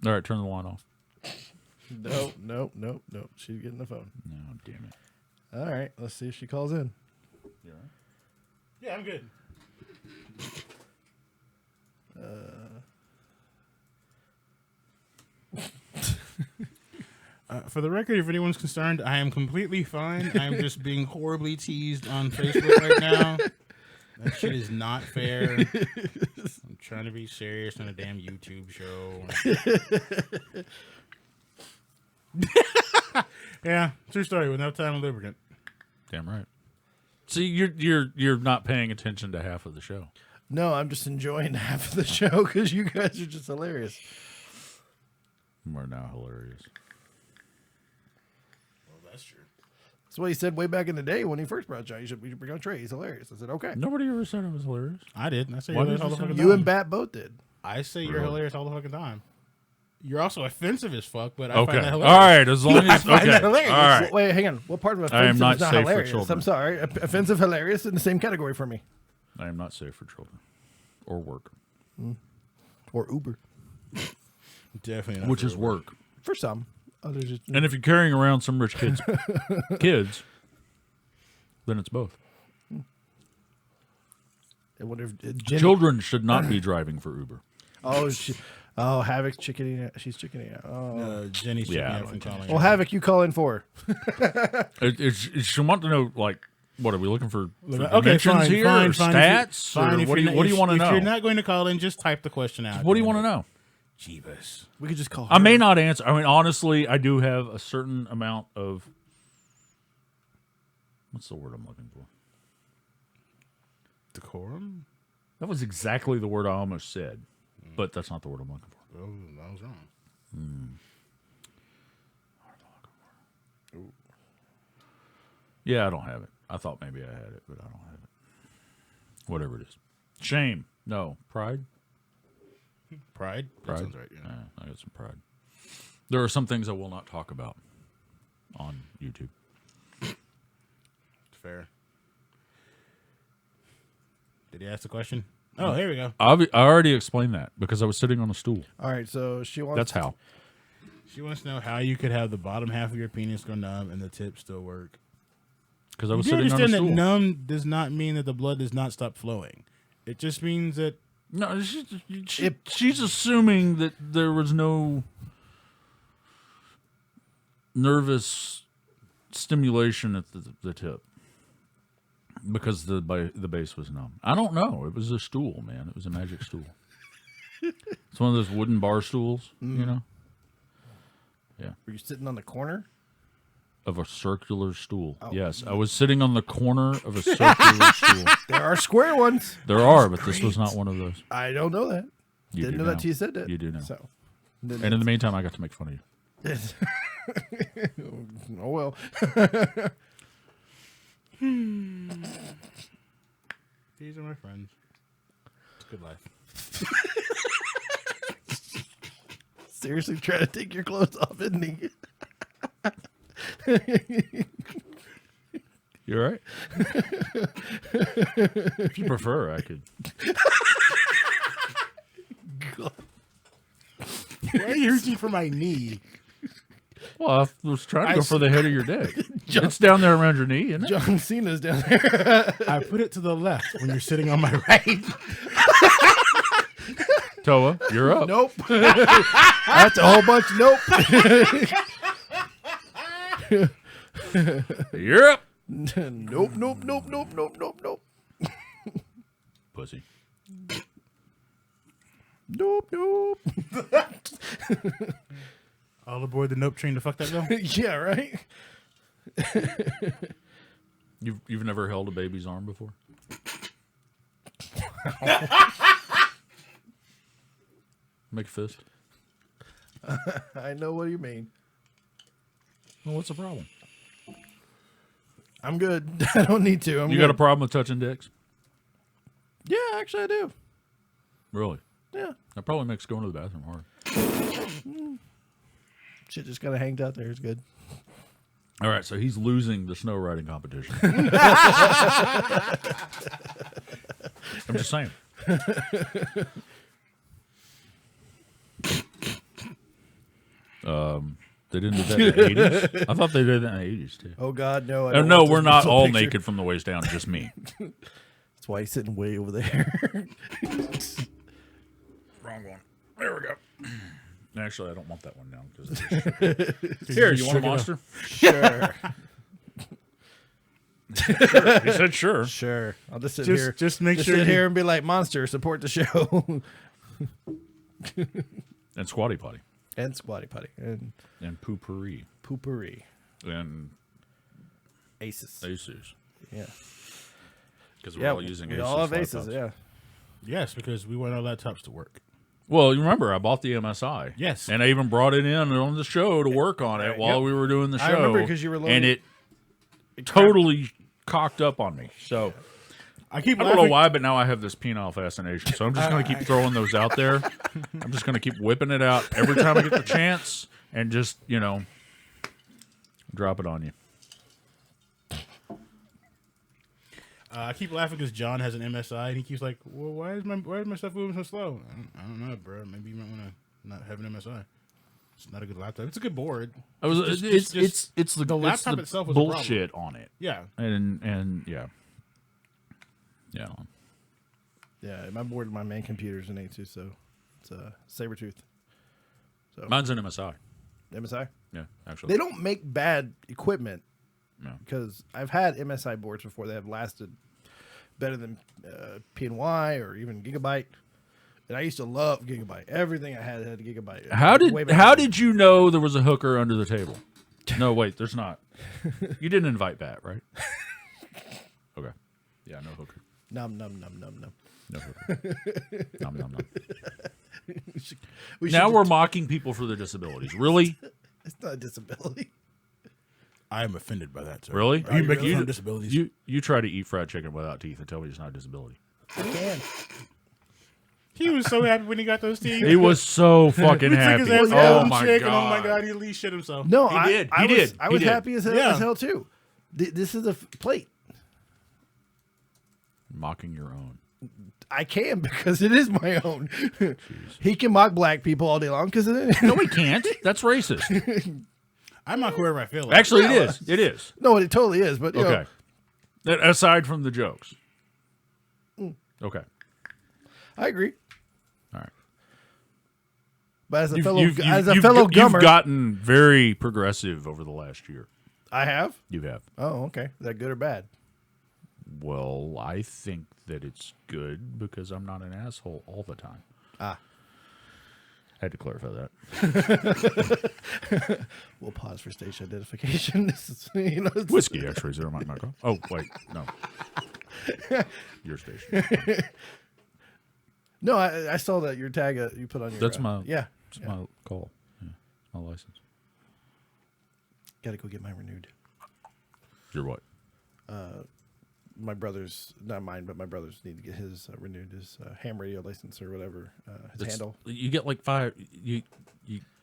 Speaker 3: All right, turn the line off.
Speaker 2: Nope. She's getting the phone.
Speaker 3: No, damn it.
Speaker 2: All right, let's see if she calls in.
Speaker 4: Yeah, I'm good. For the record, if anyone's concerned, I am completely fine. I'm just being horribly teased on Facebook right now. That shit is not fair. I'm trying to be serious on a damn YouTube show. Yeah, true story. With no time and lubricant.
Speaker 3: Damn right. See, you're not paying attention to half of the show.
Speaker 2: No, I'm just enjoying half of the show because you guys are just hilarious.
Speaker 3: We're now hilarious.
Speaker 4: Well, that's true.
Speaker 2: That's what he said way back in the day when he first brought John. You should bring on Trey. He's hilarious. I said, okay.
Speaker 3: Nobody ever said it was hilarious.
Speaker 4: I did. I say
Speaker 3: Why
Speaker 4: you're
Speaker 3: did
Speaker 4: hilarious all
Speaker 3: you
Speaker 4: the
Speaker 3: say
Speaker 4: fucking
Speaker 3: that?
Speaker 4: time.
Speaker 2: You and Bat both did.
Speaker 4: I say you're
Speaker 3: Really?
Speaker 4: hilarious all the fucking time. You're also offensive as fuck, but I
Speaker 3: Okay.
Speaker 4: find that
Speaker 3: All
Speaker 4: hilarious.
Speaker 3: right. As long as
Speaker 4: find
Speaker 3: okay.
Speaker 4: that hilarious.
Speaker 3: All right.
Speaker 2: Wait, hang on. What part of
Speaker 3: I am
Speaker 2: offensive
Speaker 3: not
Speaker 2: is not
Speaker 3: safe for
Speaker 2: hilarious?
Speaker 3: children.
Speaker 2: I'm sorry. Offensive, hilarious in the same category for me.
Speaker 3: I am not safe for children or work,
Speaker 2: Or Uber.
Speaker 4: Definitely not.
Speaker 3: which is work.
Speaker 2: For some. Others just.
Speaker 3: And if you're carrying around some rich kids, then it's both.
Speaker 2: I wonder if Jenny,
Speaker 3: Children should not be driving for Uber.
Speaker 2: Havoc's chickening out. She's chickening out. Oh.
Speaker 4: Jenny's
Speaker 3: Yeah,
Speaker 4: checking
Speaker 3: I
Speaker 4: out
Speaker 3: don't
Speaker 4: from calling.
Speaker 2: Well, Havoc, you call in for.
Speaker 3: She want to know, like, what are we looking for?
Speaker 4: Okay,
Speaker 3: dimensions
Speaker 4: fine,
Speaker 3: here,
Speaker 4: fine,
Speaker 3: or
Speaker 4: fine.
Speaker 3: stats?
Speaker 4: Fine,
Speaker 3: Or
Speaker 4: if
Speaker 3: what do
Speaker 4: you're
Speaker 3: you
Speaker 4: not-
Speaker 3: want to know?
Speaker 4: If you're not going to call in, just type the question out.
Speaker 3: What do you want to know?
Speaker 4: Jeebus.
Speaker 2: We could just call her.
Speaker 3: I may not answer. I mean, honestly, I do have a certain amount of. What's the word I'm looking for?
Speaker 4: Decorum?
Speaker 3: That was exactly the word I almost said, but that's not the word I'm looking for.
Speaker 4: Oh, I was wrong.
Speaker 3: Yeah, I don't have it. I thought maybe I had it, but I don't have it. Whatever it is. Shame. No. Pride?
Speaker 4: Pride? That
Speaker 3: Pride.
Speaker 4: sounds right, yeah.
Speaker 3: I got some pride. There are some things I will not talk about on YouTube.
Speaker 4: It's fair. Did he ask the question? Oh, here we go.
Speaker 3: I already explained that because I was sitting on a stool.
Speaker 2: All right, so she wants.
Speaker 3: That's how.
Speaker 4: She wants to know how you could have the bottom half of your penis go numb and the tip still work.
Speaker 3: Because I
Speaker 4: You
Speaker 3: was
Speaker 4: do
Speaker 3: sitting on a
Speaker 4: understand that
Speaker 3: stool.
Speaker 4: numb does not mean that the blood does not stop flowing. It just means that
Speaker 3: No, she's assuming that there was no nervous stimulation at the tip because the base was numb. I don't know. It was a stool, man. It was a magic stool. It's one of those wooden bar stools, you know. Yeah,
Speaker 2: Were you sitting on the corner?
Speaker 3: of a circular stool. Yes, I was sitting on the corner of a circular stool.
Speaker 2: There are square ones.
Speaker 3: There are, but this was not one of those.
Speaker 2: I don't know that.
Speaker 3: You
Speaker 2: Didn't
Speaker 3: do
Speaker 2: know that
Speaker 3: now.
Speaker 2: till you said that.
Speaker 3: You do now.
Speaker 2: So.
Speaker 3: And in the meantime, I got to make fun of you.
Speaker 2: Oh well.
Speaker 4: these are my friends. It's a good life.
Speaker 2: Seriously, trying to take your clothes off, isn't he?
Speaker 3: You all right? If you prefer, I could.
Speaker 4: Why are you reaching for my knee?
Speaker 3: Well, I was trying to go for the head of your dick. It's down there around your knee, isn't it?
Speaker 2: John Cena's down there.
Speaker 4: I put it to the left when you're sitting on my right.
Speaker 3: Towa, you're up.
Speaker 2: Nope. That's a whole bunch. Nope.
Speaker 3: You're up.
Speaker 2: Nope.
Speaker 3: Pussy.
Speaker 2: Nope.
Speaker 4: All aboard the Nope train to fuck that girl.
Speaker 2: Yeah, right.
Speaker 3: You've never held a baby's arm before? Make a fist.
Speaker 2: I know what you mean.
Speaker 3: Well, what's the problem?
Speaker 2: I'm good. I don't need to.
Speaker 3: You got a problem with touching dicks?
Speaker 2: Yeah, actually, I do.
Speaker 3: Really?
Speaker 2: Yeah.
Speaker 3: That probably makes going to the bathroom hard.
Speaker 2: Shit just kind of hanged out there. It's good.
Speaker 3: All right, so he's losing the snow riding competition. I'm just saying. They didn't do that in the 80s? I thought they did that in the 80s, too.
Speaker 2: Oh, God, no. I
Speaker 3: Oh,
Speaker 2: don't
Speaker 3: no,
Speaker 2: want
Speaker 3: we're
Speaker 2: this
Speaker 3: not
Speaker 2: mental
Speaker 3: all
Speaker 2: picture.
Speaker 3: naked from the waist down, just me.
Speaker 2: That's why he's sitting way over there.
Speaker 3: Wrong one. There we go. Actually, I don't want that one down. Here, you want a monster?
Speaker 2: Sure.
Speaker 3: Sure. He said sure.
Speaker 2: Sure. I'll just sit
Speaker 4: Just-
Speaker 2: here.
Speaker 4: just make
Speaker 2: just
Speaker 4: sure
Speaker 2: sit
Speaker 4: you-
Speaker 2: here and be like, Monster, support the show.
Speaker 3: And squatty potty.
Speaker 2: And Squatty Potty. And
Speaker 3: And poopery.
Speaker 2: Poopery.
Speaker 3: And
Speaker 2: Aces.
Speaker 3: aces.
Speaker 2: Yeah.
Speaker 3: Because we're all using
Speaker 2: we
Speaker 3: aces.
Speaker 2: all have
Speaker 3: laptops.
Speaker 2: aces, yeah.
Speaker 4: Yes, because we want our laptops to work.
Speaker 3: Well, you remember, I bought the MSI.
Speaker 4: Yes.
Speaker 3: And I even brought it in on the show to work on it while
Speaker 2: Yep.
Speaker 3: we were doing the show.
Speaker 2: I remember 'cause you were loading-
Speaker 3: And it totally cocked up on me. So
Speaker 4: I keep
Speaker 3: I don't know why, but now I have this penile fascination. So I'm just going to keep throwing those out there. I'm just going to keep whipping it out every time I get the chance and just, drop it on you.
Speaker 4: I keep laughing because John has an MSI and he keeps like, "Well, why is my stuff moving so slow?" I don't know, bro. Maybe you might want to not have an MSI. It's not a good laptop. It's a good board.
Speaker 3: It's the
Speaker 4: laptop itself was a problem.
Speaker 3: bullshit on it.
Speaker 4: Yeah.
Speaker 3: And yeah. Yeah.
Speaker 2: Yeah, my board, my main computer's an A2, so it's a Sabertooth. So
Speaker 3: Mine's an MSI.
Speaker 2: MSI.
Speaker 3: Yeah, actually.
Speaker 2: They don't make bad equipment
Speaker 3: No.
Speaker 2: because I've had MSI boards before that have lasted better than PNY or even Gigabyte. And I used to love Gigabyte. Everything I had a Gigabyte. Way back
Speaker 3: How
Speaker 2: then.
Speaker 3: did you know there was a hooker under the table? No, wait, there's not. You didn't invite Bat, right? Okay. Yeah, no hooker.
Speaker 2: Num num num num num.
Speaker 3: No hooker. Nom, nom, nom.
Speaker 2: We
Speaker 3: Now
Speaker 2: should-
Speaker 3: we're mocking people for their disabilities. Really?
Speaker 2: It's not a disability.
Speaker 4: I am offended by that, sir.
Speaker 3: Really?
Speaker 4: Are you making fun of disabilities?
Speaker 3: You try to eat fried chicken without teeth and tell me it's not a disability.
Speaker 2: I can.
Speaker 4: He was so happy when he got those teeth.
Speaker 3: He was so fucking
Speaker 4: He took
Speaker 3: happy.
Speaker 4: his ass
Speaker 3: Oh
Speaker 4: out
Speaker 3: my
Speaker 4: chick,
Speaker 3: god.
Speaker 4: and oh my god, he at least shit himself.
Speaker 2: No,
Speaker 3: He
Speaker 2: I
Speaker 3: did.
Speaker 2: I
Speaker 3: He
Speaker 2: was,
Speaker 3: did.
Speaker 2: I
Speaker 3: He
Speaker 2: was
Speaker 3: did.
Speaker 2: happy as hell,
Speaker 4: Yeah.
Speaker 2: too. This is a plate.
Speaker 3: Mocking your own.
Speaker 2: I can because it is my own. He can mock black people all day long because
Speaker 3: No, we can't. That's racist.
Speaker 4: I mock whoever I feel like.
Speaker 3: Actually, it is. It is.
Speaker 2: no, it totally is. But you know,
Speaker 3: Okay. That aside from the jokes. Okay.
Speaker 2: I agree.
Speaker 3: All right.
Speaker 2: But as a
Speaker 3: You've-
Speaker 2: fellow,
Speaker 3: you've-
Speaker 2: as a
Speaker 3: you've-
Speaker 2: fellow
Speaker 3: you've
Speaker 2: gummer,
Speaker 3: gotten very progressive over the last year.
Speaker 2: I have.
Speaker 3: You have.
Speaker 2: Oh, okay. Is that good or bad?
Speaker 3: Well, I think that it's good because I'm not an asshole all the time.
Speaker 2: Ah.
Speaker 3: Had to clarify that.
Speaker 2: We'll pause for station identification. This is, it's-
Speaker 3: Whiskey, X-ray, zero, Mike, Michael. Oh, wait, no. Your station.
Speaker 2: No, I saw that your tag you put on your.
Speaker 3: That's my.
Speaker 2: Yeah.
Speaker 3: That's my call. Yeah, my license.
Speaker 2: Got to go get mine renewed.
Speaker 3: Your what?
Speaker 2: My brother's, not mine, but my brother's need to get his renewed, his ham radio license or whatever, his
Speaker 3: It's-
Speaker 2: handle.
Speaker 3: You get like 5. You.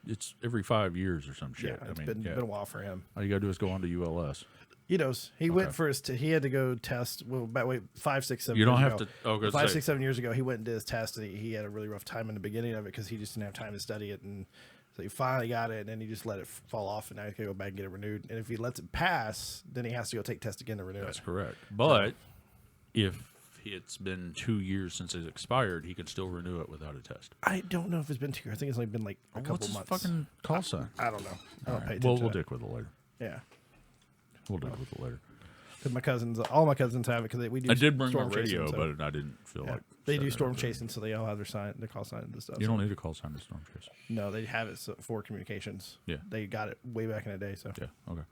Speaker 3: It's every 5 years or some
Speaker 2: Yeah,
Speaker 3: shit.
Speaker 2: it's
Speaker 3: I mean,
Speaker 2: been a while for him.
Speaker 3: all you gotta do is go on to ULS.
Speaker 2: He knows. He went for his. He had to go test. Well, wait, 5, 6, 7.
Speaker 3: You don't
Speaker 2: years
Speaker 3: have
Speaker 2: ago.
Speaker 3: to. Oh, go
Speaker 2: 5,
Speaker 3: say.
Speaker 2: 6, 7 years ago, he went and did his test, and he had a really rough time in the beginning of it because he just didn't have time to study it, and so he finally got it, and then he just let it fall off, and now he's gonna go back and get it renewed. And if he lets it pass, then he has to go take test again to renew
Speaker 3: That's
Speaker 2: it.
Speaker 3: correct. But if it's been 2 years since it's expired, he can still renew it without a test.
Speaker 2: I don't know if it's been 2 years. I think it's only been like a couple
Speaker 3: What's his
Speaker 2: months.
Speaker 3: fucking call sign?
Speaker 2: I don't know. I don't pay attention.
Speaker 3: We'll
Speaker 2: to that.
Speaker 3: dick with it later.
Speaker 2: Yeah.
Speaker 3: We'll dick with it later.
Speaker 2: Because all my cousins have it because we do.
Speaker 3: I did bring my
Speaker 2: storm chasing,
Speaker 3: radio,
Speaker 2: so-
Speaker 3: but I didn't feel
Speaker 2: yeah.
Speaker 3: like
Speaker 2: They
Speaker 3: setting
Speaker 2: do
Speaker 3: it
Speaker 2: storm
Speaker 3: up.
Speaker 2: chasing, so they all have their call sign and stuff.
Speaker 3: You
Speaker 2: so-
Speaker 3: don't need a call sign to storm chase.
Speaker 2: No, they have it for communications.
Speaker 3: Yeah.
Speaker 2: They got it way back in the day. So
Speaker 3: Yeah. Okay.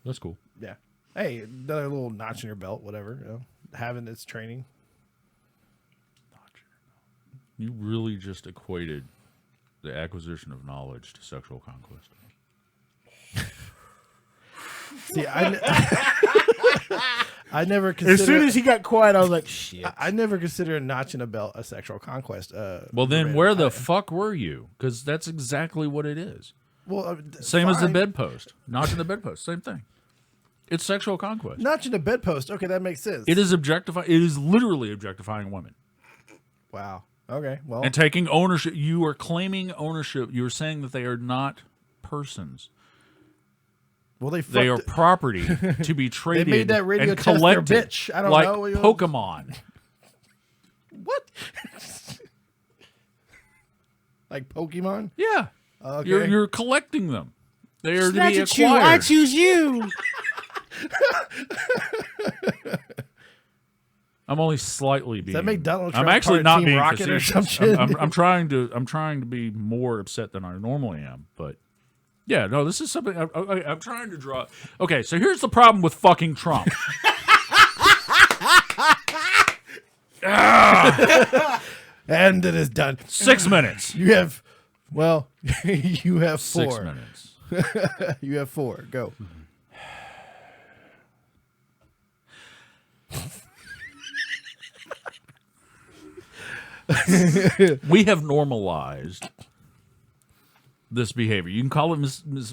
Speaker 3: That's cool.
Speaker 2: yeah. Hey, another little notch in your belt, whatever. You know, having its training.
Speaker 3: You really just equated the acquisition of knowledge to sexual conquest.
Speaker 2: See, I never considered.
Speaker 4: As soon as he got quiet, I was like, shit.
Speaker 2: I never consider a notch in a belt a sexual conquest.
Speaker 3: Well, then where the fuck were you? Because that's exactly what it is.
Speaker 2: Well,
Speaker 3: Same as the
Speaker 2: fine.
Speaker 3: bedpost. Notch in the bedpost. Same thing. It's sexual conquest.
Speaker 2: Notch in a bedpost. Okay, that makes sense.
Speaker 3: It is objectifying. It is literally objectifying women
Speaker 2: Wow. Okay. Well,
Speaker 3: and taking ownership. You are claiming ownership. You are saying that they are not persons. They are property to be traded
Speaker 2: made that radio
Speaker 3: and
Speaker 2: test their
Speaker 3: collected,
Speaker 2: bitch. I don't
Speaker 3: like
Speaker 2: know.
Speaker 3: Pokemon.
Speaker 2: What? Like Pokemon?
Speaker 3: Yeah,
Speaker 2: Okay.
Speaker 3: you're collecting them. They are to
Speaker 4: Not
Speaker 3: be
Speaker 4: to chew, I
Speaker 3: acquired.
Speaker 4: choose you.
Speaker 3: I'm only slightly being.
Speaker 2: that make Donald
Speaker 3: I'm
Speaker 2: Trump
Speaker 3: actually
Speaker 2: part
Speaker 3: not
Speaker 2: Team
Speaker 3: being
Speaker 2: Rocket or
Speaker 3: facetious.
Speaker 2: some shit?
Speaker 3: I'm trying to be more upset than I normally am, but yeah, no, this is something I'm trying to draw. Okay, so here's the problem with fucking Trump.
Speaker 2: And it is done.
Speaker 3: 6 minutes.
Speaker 2: You have, well, you have 4.
Speaker 3: 6 minutes.
Speaker 2: You have 4. Go.
Speaker 3: We have normalized this behavior. You can call it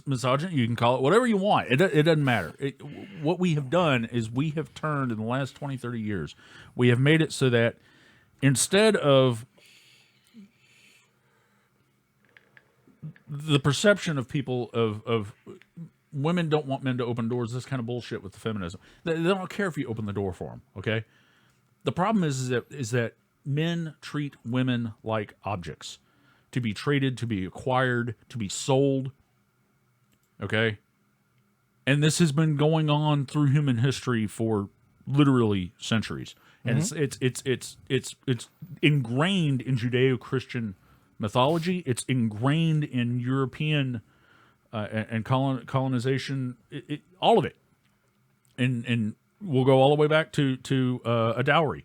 Speaker 3: misogyny. You can call it whatever you want. It doesn't matter. What we have done is we have turned in the last 20, 30 years, we have made it so that instead of the perception of people of women don't want men to open doors, this kind of bullshit with the feminism. They don't care if you open the door for them, okay? The problem is that men treat women like objects to be traded, to be acquired, to be sold. Okay? And this has been going on through human history for literally centuries. And it's ingrained in Judeo-Christian mythology. It's ingrained in European and colonization, all of it. And we'll go all the way back to a dowry.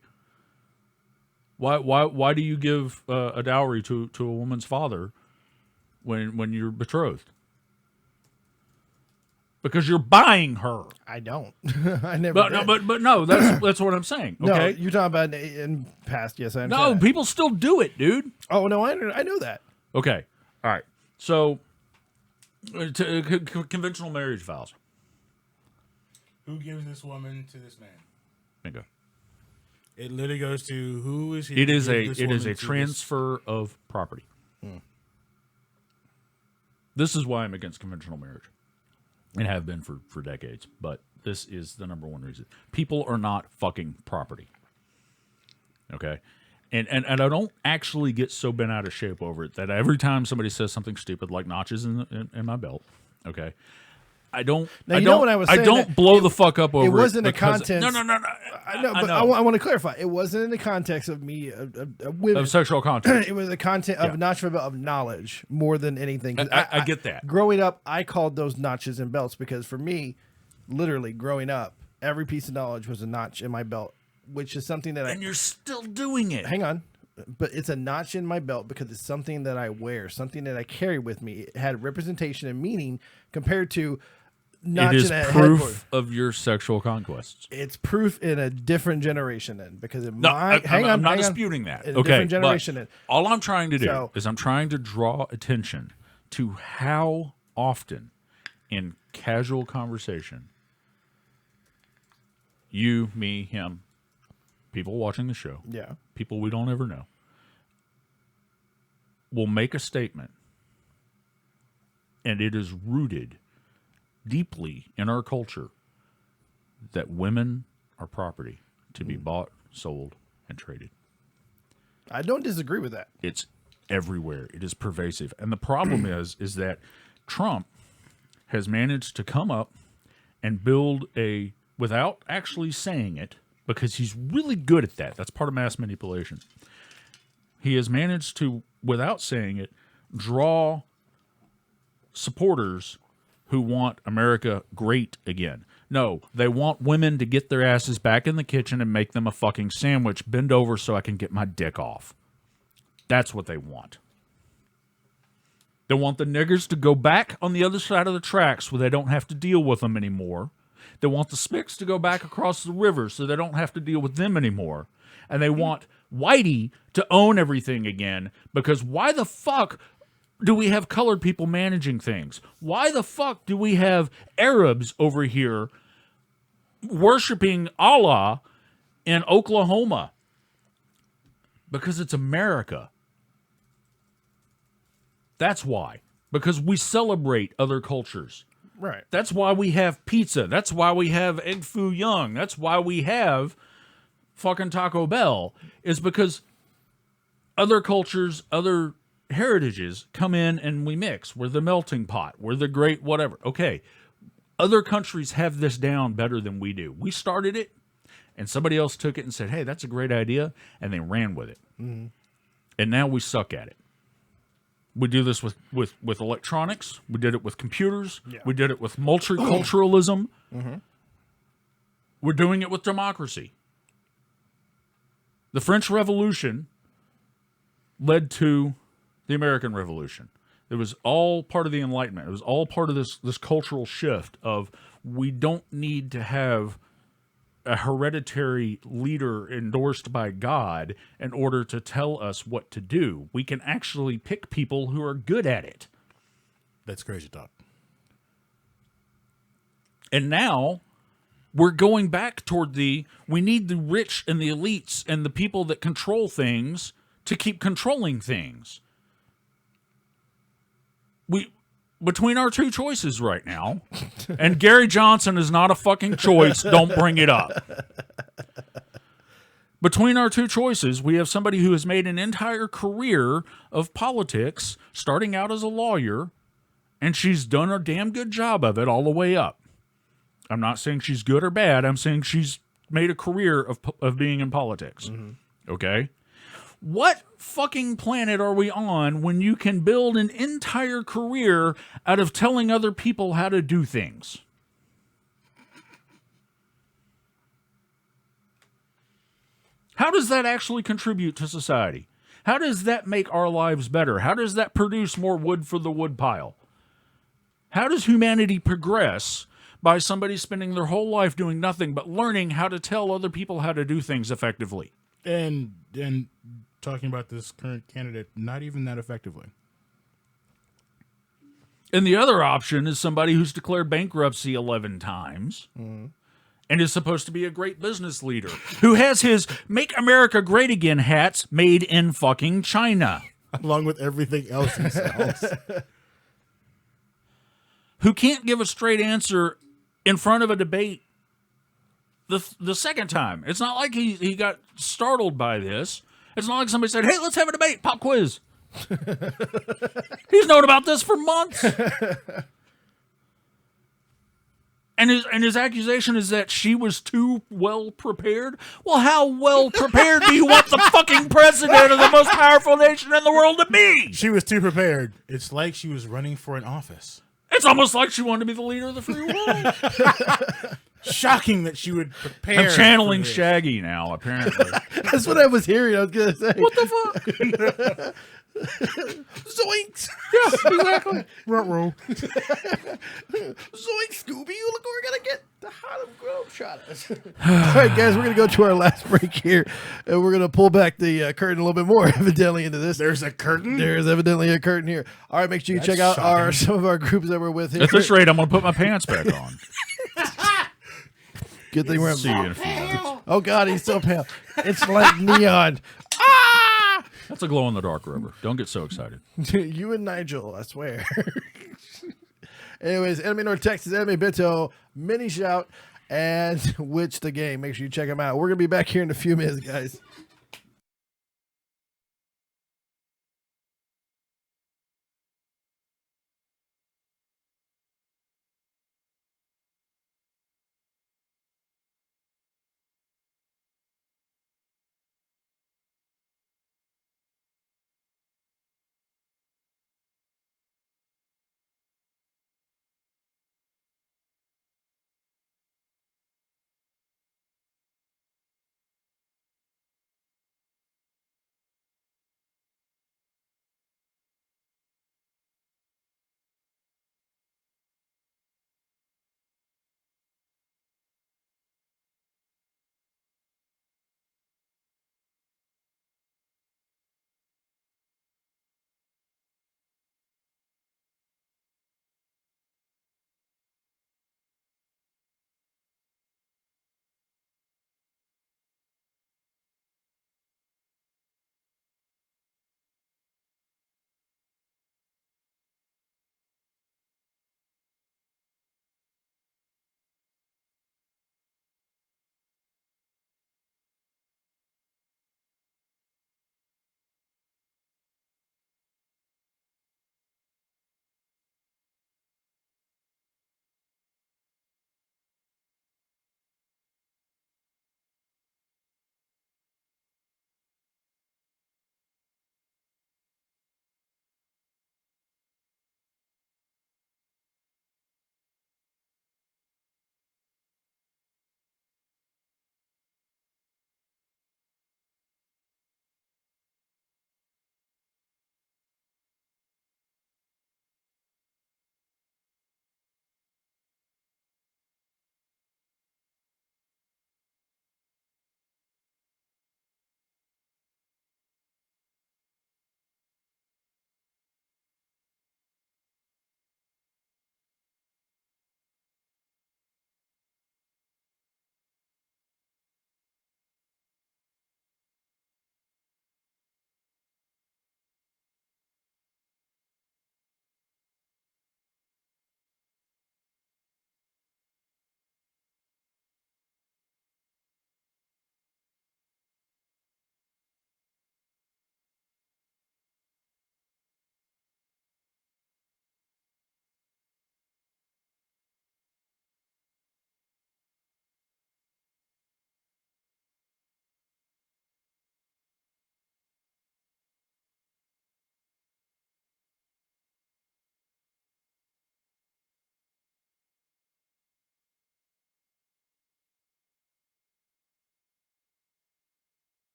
Speaker 3: Why do you give a dowry to a woman's father when you're betrothed? Because you're buying her.
Speaker 2: I don't. I never did.
Speaker 3: But no, that's what I'm saying. Okay,
Speaker 2: No, you're talking about in past. Yes, I understand.
Speaker 3: no,
Speaker 2: that.
Speaker 3: people still do it, dude.
Speaker 2: Oh no, I know that.
Speaker 3: Okay, all right. So, conventional marriage vows.
Speaker 4: Who gives this woman to this man?
Speaker 3: Bingo.
Speaker 4: It literally goes to who is he?
Speaker 3: It is
Speaker 4: who
Speaker 3: a
Speaker 4: gives this
Speaker 3: it is
Speaker 4: woman
Speaker 3: a
Speaker 4: to this-
Speaker 3: transfer of property. This is why I'm against conventional marriage, and have been for decades. But this is the number one reason. People are not fucking property. Okay, and I don't actually get so bent out of shape over it that every time somebody says something stupid like notches in my belt, okay, I don't.
Speaker 2: Now,
Speaker 3: I
Speaker 2: you
Speaker 3: don't.
Speaker 2: know when I was
Speaker 3: I
Speaker 2: saying
Speaker 3: don't
Speaker 2: that,
Speaker 3: blow the fuck up over it.
Speaker 2: wasn't a
Speaker 3: because-
Speaker 2: content-
Speaker 3: No.
Speaker 2: I know, but I want to clarify. It wasn't in the context of me women.
Speaker 3: Of sexual content.
Speaker 2: It was the content of notch of knowledge more than anything. 'Cause
Speaker 3: I get that.
Speaker 2: Growing up, I called those notches and belts because for me, literally growing up, every piece of knowledge was a notch in my belt, which is something that
Speaker 3: And you're still doing it.
Speaker 2: hang on, but it's a notch in my belt because it's something that I wear, something that I carry with me. It had representation and meaning compared to notch
Speaker 3: It is
Speaker 2: in a
Speaker 3: proof
Speaker 2: headboard.
Speaker 3: of your sexual conquests.
Speaker 2: It's proof in a different generation then because it
Speaker 3: No,
Speaker 2: might
Speaker 3: I'm not disputing that.
Speaker 2: In a
Speaker 3: Okay,
Speaker 2: different generation
Speaker 3: but
Speaker 2: then.
Speaker 3: all I'm trying to do
Speaker 2: So-
Speaker 3: is I'm trying to draw attention to how often in casual conversation, you, me, him, people watching the show,
Speaker 2: Yeah.
Speaker 3: people we don't ever know, will make a statement, and it is rooted deeply in our culture that women are property to be bought, sold, and traded.
Speaker 2: I don't disagree with that.
Speaker 3: It's everywhere. It is pervasive. And the problem is that Trump has managed to come up and build a without actually saying it, because he's really good at that. That's part of mass manipulation. He has managed to, without saying it, draw supporters who want America great again. No, they want women to get their asses back in the kitchen and make them a fucking sandwich, bend over so I can get my dick off. That's what they want. They want the niggers to go back on the other side of the tracks where they don't have to deal with them anymore. They want the Spicks to go back across the river so they don't have to deal with them anymore. And they want Whitey to own everything again, because why the fuck do we have colored people managing things? Why the fuck do we have Arabs over here worshiping Allah in Oklahoma? Because it's America. That's why. Because we celebrate other cultures.
Speaker 2: Right.
Speaker 3: That's why we have pizza. That's why we have Egg Foo Young. That's why we have fucking Taco Bell. Is because other cultures, other heritages come in and we mix. We're the melting pot. We're the great whatever. Okay. Other countries have this down better than we do. We started it, and somebody else took it and said, hey, that's a great idea, and they ran with it. Mm-hmm. And now we suck at it. We do this with electronics. We did it with computers. Yeah. We did it with multiculturalism. Mm-hmm. We're doing it with democracy. The French Revolution led to the American Revolution. It was all part of the Enlightenment. It was all part of this cultural shift of we don't need to have a hereditary leader endorsed by God in order to tell us what to do. We can actually pick people who are good at it.
Speaker 4: That's crazy talk.
Speaker 3: And now we're going back toward we need the rich and the elites and the people that control things to keep controlling things. Between our two choices right now, and Gary Johnson is not a fucking choice, don't bring it up. Between our two choices, we have somebody who has made an entire career of politics, starting out as a lawyer, and she's done a damn good job of it all the way up. I'm not saying she's good or bad. I'm saying she's made a career of being in politics. Mm-hmm. Okay? What fucking planet are we on when you can build an entire career out of telling other people how to do things? How does that actually contribute to society? How does that make our lives better? How does that produce more wood for the wood pile? How does humanity progress by somebody spending their whole life doing nothing but learning how to tell other people how to do things effectively?
Speaker 4: And talking about this current candidate, not even that effectively.
Speaker 3: And the other option is somebody who's declared bankruptcy 11 times and is supposed to be a great business leader who has his Make America Great Again hats made in fucking China.
Speaker 4: Along with everything else he sells.
Speaker 3: Who can't give a straight answer in front of a debate the second time. It's not like he got startled by this. It's not like somebody said, hey, let's have a debate, pop quiz. He's known about this for months. And his accusation is that she was too well prepared. Well, how well prepared do you want the fucking president of the most powerful nation in the world to be?
Speaker 4: She was too prepared. It's like she was running for an office.
Speaker 3: It's almost like she wanted to be the leader of the free world.
Speaker 4: Shocking that she would prepare.
Speaker 3: I'm channeling Shaggy now, apparently.
Speaker 2: That's what I was hearing. I was going to say.
Speaker 3: What the fuck?
Speaker 2: Zoinks!
Speaker 3: Yeah, exactly.
Speaker 4: Ruh-roh.
Speaker 2: Zoinks, Scooby! Look, we're going to get the Harlem Grove shot at us. All right, guys, we're going to go to our last break here, and we're going to pull back the curtain a little bit more, evidently, into this.
Speaker 4: There's a curtain?
Speaker 2: There's evidently a curtain here. All right, make sure you check out some of our groups that we're with here.
Speaker 3: At this rate, I'm going to put my pants back on.
Speaker 2: Good thing we're
Speaker 3: See you in a few minutes.
Speaker 2: Oh, God, he's so pale. It's like neon. Ah!
Speaker 3: That's a glow-in-the-dark rubber. Don't get so excited.
Speaker 2: You and Nigel, I swear. Anyways, Enemy North Texas, Enemy Bito, Mini Shout, and Witch the Game. Make sure you check them out. We're going to be back here in a few minutes, guys.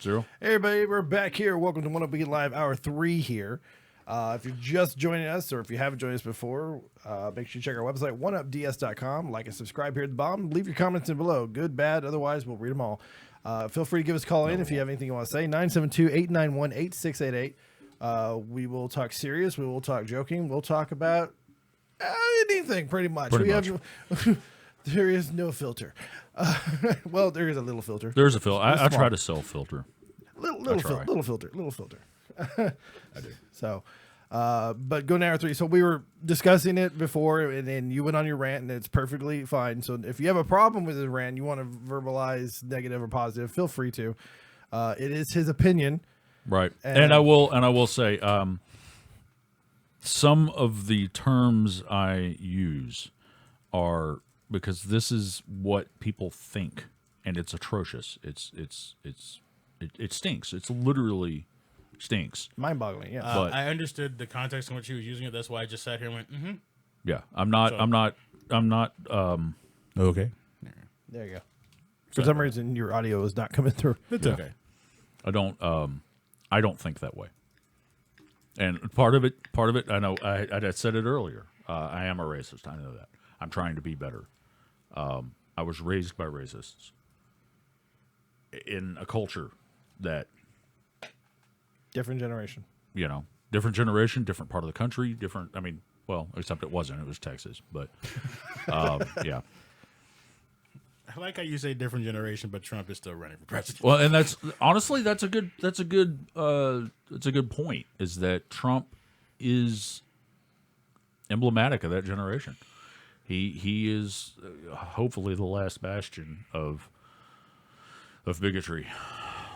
Speaker 3: Zero.
Speaker 2: Hey everybody, we're back here. Welcome to One Up Weekend Live, Hour 3 here. If you're just joining us, or if you haven't joined us before, make sure you check our website, oneupds.com. Like and subscribe here at the bottom. Leave your comments in below. Good, bad, otherwise, we'll read them all. Feel free to give us a call in if you have anything you want to say. 972-891-8688. We will talk serious. We will talk joking. We'll talk about anything, pretty much. There is no filter. Well, there is a little filter.
Speaker 3: There's a filter. I try to self-filter.
Speaker 2: Little filter. I do. So, but go to hour 3. So we were discussing it before, and then you went on your rant, and it's perfectly fine. So if you have a problem with the rant, you want to verbalize negative or positive, feel free to. It is his opinion,
Speaker 3: right? And I will say, some of the terms I use are because this is what people think, and it's atrocious. It stinks. It's literally stinks.
Speaker 2: Mind-boggling. Yeah.
Speaker 4: I understood the context in which he was using it. That's why I just sat here and went, mm-hmm.
Speaker 3: Yeah. I'm not.
Speaker 4: Okay.
Speaker 2: There you go. For some reason, your audio is not coming through.
Speaker 4: It's okay.
Speaker 3: I don't think that way. And part of it, I know. I said it earlier. I am a racist. I know that. I'm trying to be better. I was raised by racists in a culture that,
Speaker 2: Different generation.
Speaker 3: Different generation, different part of the country, different. I mean, well, except it wasn't. It was Texas, but yeah.
Speaker 4: I like how you say different generation, but Trump is still running for president.
Speaker 3: Well, and that's honestly that's a good point. Is that Trump is emblematic of that generation. He is hopefully the last bastion of bigotry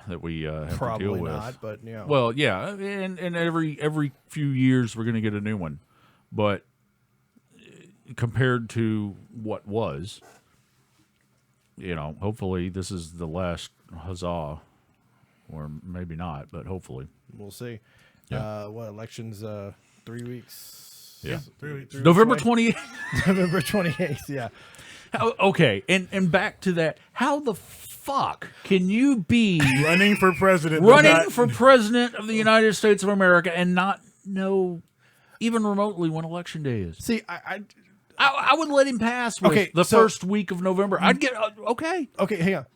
Speaker 3: that we have
Speaker 2: Probably
Speaker 3: to deal with.
Speaker 2: not, but yeah.
Speaker 3: Well, yeah, and every few years we're going to get a new one, but compared to what was, hopefully this is the last huzzah, or maybe not, but hopefully
Speaker 2: we'll see.
Speaker 3: Yeah.
Speaker 2: What elections? 3 weeks.
Speaker 3: Yeah,
Speaker 4: 3 weeks.
Speaker 3: November 28th.
Speaker 2: November 28th. Yeah.
Speaker 3: Okay, and back to that. How the fuck can you be
Speaker 4: running for president
Speaker 3: of the United States of America and not know even remotely when election day is?
Speaker 2: See,
Speaker 3: I would let him pass with first week of November. I'd get okay.
Speaker 2: Okay, hang on.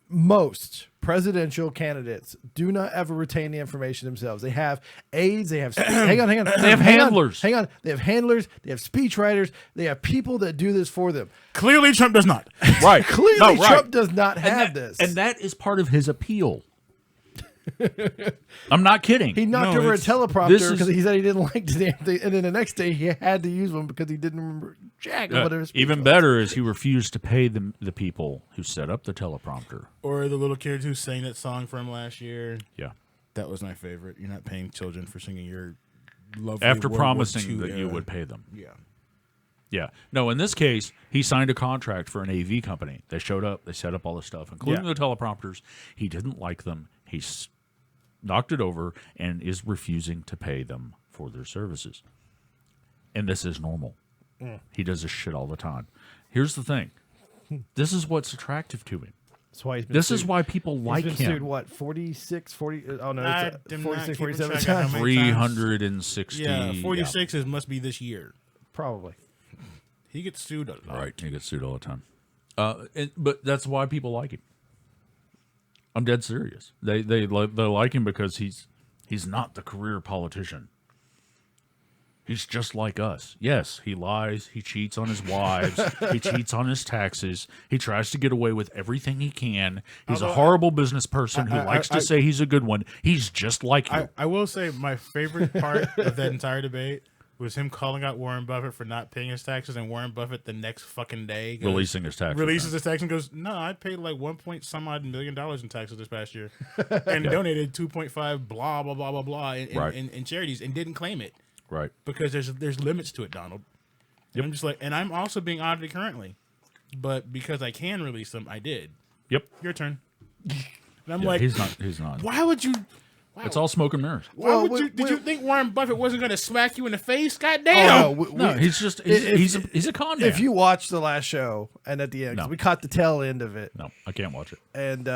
Speaker 2: Most presidential candidates do not ever retain the information themselves. They have aides. They have hang on.
Speaker 3: They have handlers.
Speaker 2: Hang on. They have handlers. They have speechwriters. They have people that do this for them.
Speaker 4: Clearly, Trump does not.
Speaker 3: Right.
Speaker 2: Clearly, Trump does not have this.
Speaker 3: And that is part of his appeal. I'm not kidding.
Speaker 2: He knocked over a teleprompter because he said he didn't like the damn thing, and then the next day he had to use one because he didn't remember jack of whatever.
Speaker 3: Even better is he refused to pay the people who set up the teleprompter,
Speaker 4: or the little kids who sang that song for him last year.
Speaker 3: Yeah,
Speaker 4: that was my favorite. You're not paying children for singing your lovely
Speaker 3: after
Speaker 4: World
Speaker 3: promising
Speaker 4: War II
Speaker 3: that you would pay them.
Speaker 4: Yeah.
Speaker 3: Yeah. No, in this case, he signed a contract for an AV company. They showed up. They set up all this stuff, including the teleprompters. He didn't like them. He knocked it over and is refusing to pay them for their services. And this is normal. He does this shit all the time. Here's the thing. This is what's attractive to him.
Speaker 2: That's why he's been
Speaker 3: This
Speaker 2: sued.
Speaker 3: is why people like
Speaker 2: He's been
Speaker 3: him.
Speaker 2: sued, what, 46, 40? Oh, no,
Speaker 4: I
Speaker 2: it's
Speaker 4: did not
Speaker 2: 46,
Speaker 4: keep
Speaker 2: 47
Speaker 4: track of how
Speaker 2: times.
Speaker 4: many
Speaker 3: 360.
Speaker 4: Yeah, 46 must be this year.
Speaker 2: Probably.
Speaker 4: He gets sued a lot.
Speaker 3: Right, he gets sued all the time. But that's why people like him. I'm dead serious. They like him because he's not the career politician. He's just like us. Yes, he lies. He cheats on his wives. He cheats on his taxes. He tries to get away with everything he can. He's a horrible business person who likes to say he's a good one. He's just like you.
Speaker 4: I will say my favorite part of that entire debate was him calling out Warren Buffett for not paying his taxes, and Warren Buffett the next fucking day
Speaker 3: releasing his taxes.
Speaker 4: Releases his tax and goes, "No, I paid like $1.some-odd million in taxes this past year, and donated 2.5 blah blah blah blah blah in charities, and didn't claim it."
Speaker 3: Right.
Speaker 4: Because there's limits to it, Donald. And I'm just like, and I'm also being audited currently, but because I can release them, I did.
Speaker 3: Yep.
Speaker 4: Your turn. And I'm like,
Speaker 3: he's not.
Speaker 4: Why would you
Speaker 3: It's all smoke and mirrors.
Speaker 4: Why would you? Did you think Warren Buffett wasn't going to smack you in the face? Goddamn!
Speaker 3: No, he's just he's a con man.
Speaker 2: If you watch the last show and at the end, 'cause we caught the tail end of it.
Speaker 3: No, I can't watch it.
Speaker 2: And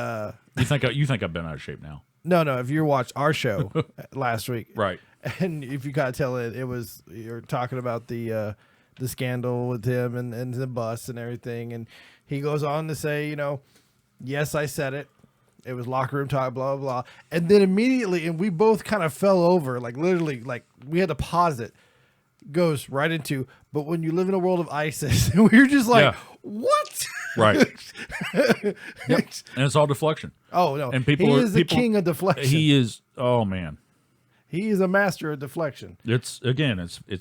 Speaker 3: you think I've been out of shape now?
Speaker 2: No. If you watched our show last week,
Speaker 3: Right.
Speaker 2: And if you got to tell it, you're talking about the scandal with him and the bus and everything, and he goes on to say, yes, I said it. It was locker room talk, blah, blah, blah. And then immediately, and we both kind of fell over, like literally, like we had to pause it. Goes right into, but when you live in a world of ISIS, and we were just like, what?
Speaker 3: Right. Yep. And it's all deflection.
Speaker 2: Oh, no.
Speaker 3: And
Speaker 2: he is the king of deflection.
Speaker 3: He is, oh, man.
Speaker 2: He is a master of deflection.
Speaker 3: It's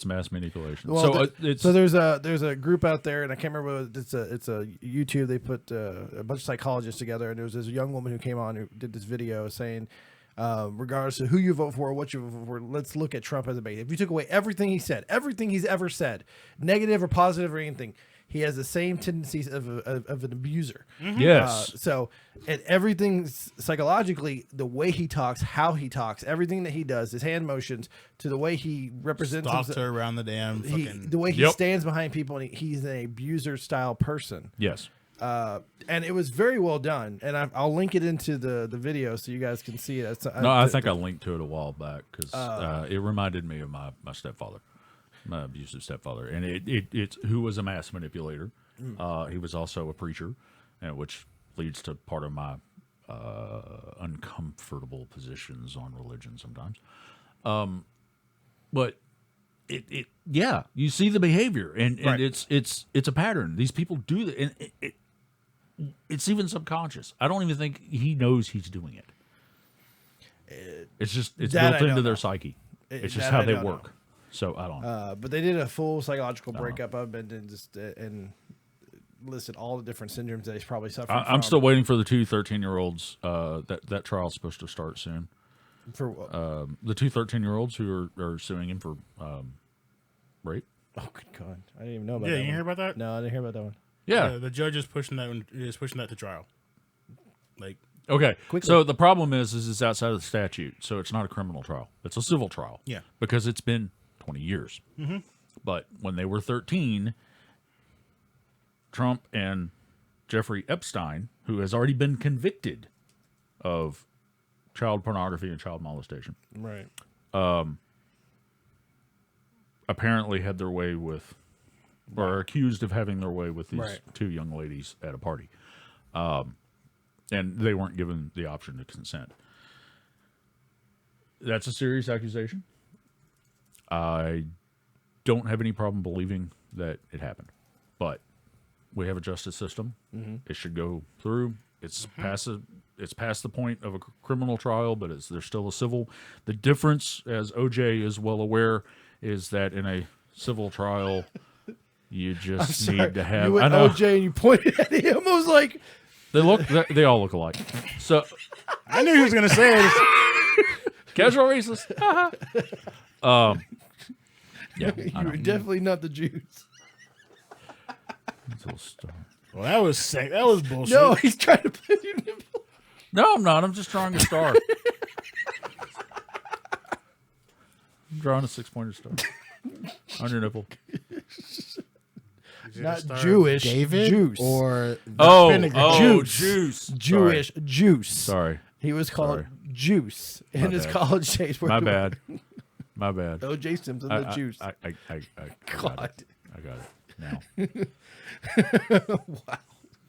Speaker 3: mass manipulation.
Speaker 2: Well,
Speaker 3: So
Speaker 2: there's a group out there, and I can't remember what it's a YouTube. They put a bunch of psychologists together, and there was this young woman who came on who did this video saying, regardless of who you vote for or what you vote for, let's look at Trump as a bait. If you took away everything he said, everything he's ever said, negative or positive or anything, he has the same tendencies of an abuser.
Speaker 4: Mm-hmm.
Speaker 3: yes.
Speaker 2: So, and everything psychologically, the way he talks, how he talks, everything that he does, his hand motions, to the way he represents
Speaker 4: Stalked
Speaker 2: himself,
Speaker 4: her around the damn fucking...
Speaker 2: the way he
Speaker 3: Yep.
Speaker 2: stands behind people, and he's an abuser style person.
Speaker 3: Yes.
Speaker 2: And it was very well done, and I'll link it into the video so you guys can see it.
Speaker 3: I think I linked to it a while back because it reminded me of my stepfather, my abusive stepfather, and it's who was a mass manipulator. He was also a preacher, which leads to part of my uncomfortable positions on religion sometimes. But yeah, you see the behavior, and
Speaker 2: Right.
Speaker 3: it's a pattern. These people do that, and it's even subconscious. I don't even think he knows he's doing it. It's
Speaker 2: that
Speaker 3: built
Speaker 2: I
Speaker 3: into
Speaker 2: don't
Speaker 3: their
Speaker 2: know.
Speaker 3: psyche. It's just
Speaker 2: that
Speaker 3: how
Speaker 2: I
Speaker 3: they
Speaker 2: don't
Speaker 3: work. So I don't know.
Speaker 2: But they did a full psychological breakup of it and listed all the different syndromes that he's probably suffering from.
Speaker 3: I'm still waiting for the two 13-year-olds. That trial's supposed to start soon.
Speaker 2: For what?
Speaker 3: The two 13-year-olds who are suing him for rape.
Speaker 2: Oh, good God. I didn't even know about
Speaker 4: Yeah,
Speaker 2: that.
Speaker 4: you
Speaker 2: one.
Speaker 4: hear about that?
Speaker 2: No, I didn't hear about that one.
Speaker 3: Yeah.
Speaker 4: The judge is pushing that to trial. Like,
Speaker 3: Okay.
Speaker 2: Quickly.
Speaker 3: So the problem is it's outside of the statute, so it's not a criminal trial. It's a civil trial.
Speaker 4: Yeah.
Speaker 3: Because it's been 20 years. Mm-hmm. But when they were 13, Trump and Jeffrey Epstein, who has already been convicted of child pornography and child molestation,
Speaker 2: Right.
Speaker 3: apparently had their way with, or are accused of having their way with these
Speaker 2: Right.
Speaker 3: two young ladies at a party. And they weren't given the option to consent. That's a serious accusation. I don't have any problem believing that it happened. But we have a justice system. Mm-hmm. It should go through. It's past the point of a criminal trial, but there's still a civil. The difference, as OJ is well aware, is that in a civil trial, you just need to have.
Speaker 2: You went
Speaker 3: I know
Speaker 2: OJ and you pointed at him. I was like,
Speaker 3: they all look alike. So
Speaker 4: I knew he was gonna say it.
Speaker 3: casual racist. Yeah, I
Speaker 2: you
Speaker 3: know.
Speaker 2: were definitely not the Jews.
Speaker 3: Little star.
Speaker 4: Well, that was sick. That was bullshit.
Speaker 2: No, he's trying to put your nipple.
Speaker 3: No, I'm not. I'm just drawing a star. I'm drawing a 6-pointer star on your nipple.
Speaker 2: Not Jewish.
Speaker 4: David
Speaker 2: Juice.
Speaker 4: or
Speaker 2: Juice.
Speaker 3: Juice.
Speaker 2: Jewish juice.
Speaker 3: Sorry.
Speaker 2: He was called
Speaker 3: Sorry.
Speaker 2: Juice in his
Speaker 3: bad.
Speaker 2: college days.
Speaker 3: My bad. My bad.
Speaker 2: OJ Simpson, the Juice.
Speaker 3: I
Speaker 2: God.
Speaker 3: got it. I got it now.
Speaker 2: Wow.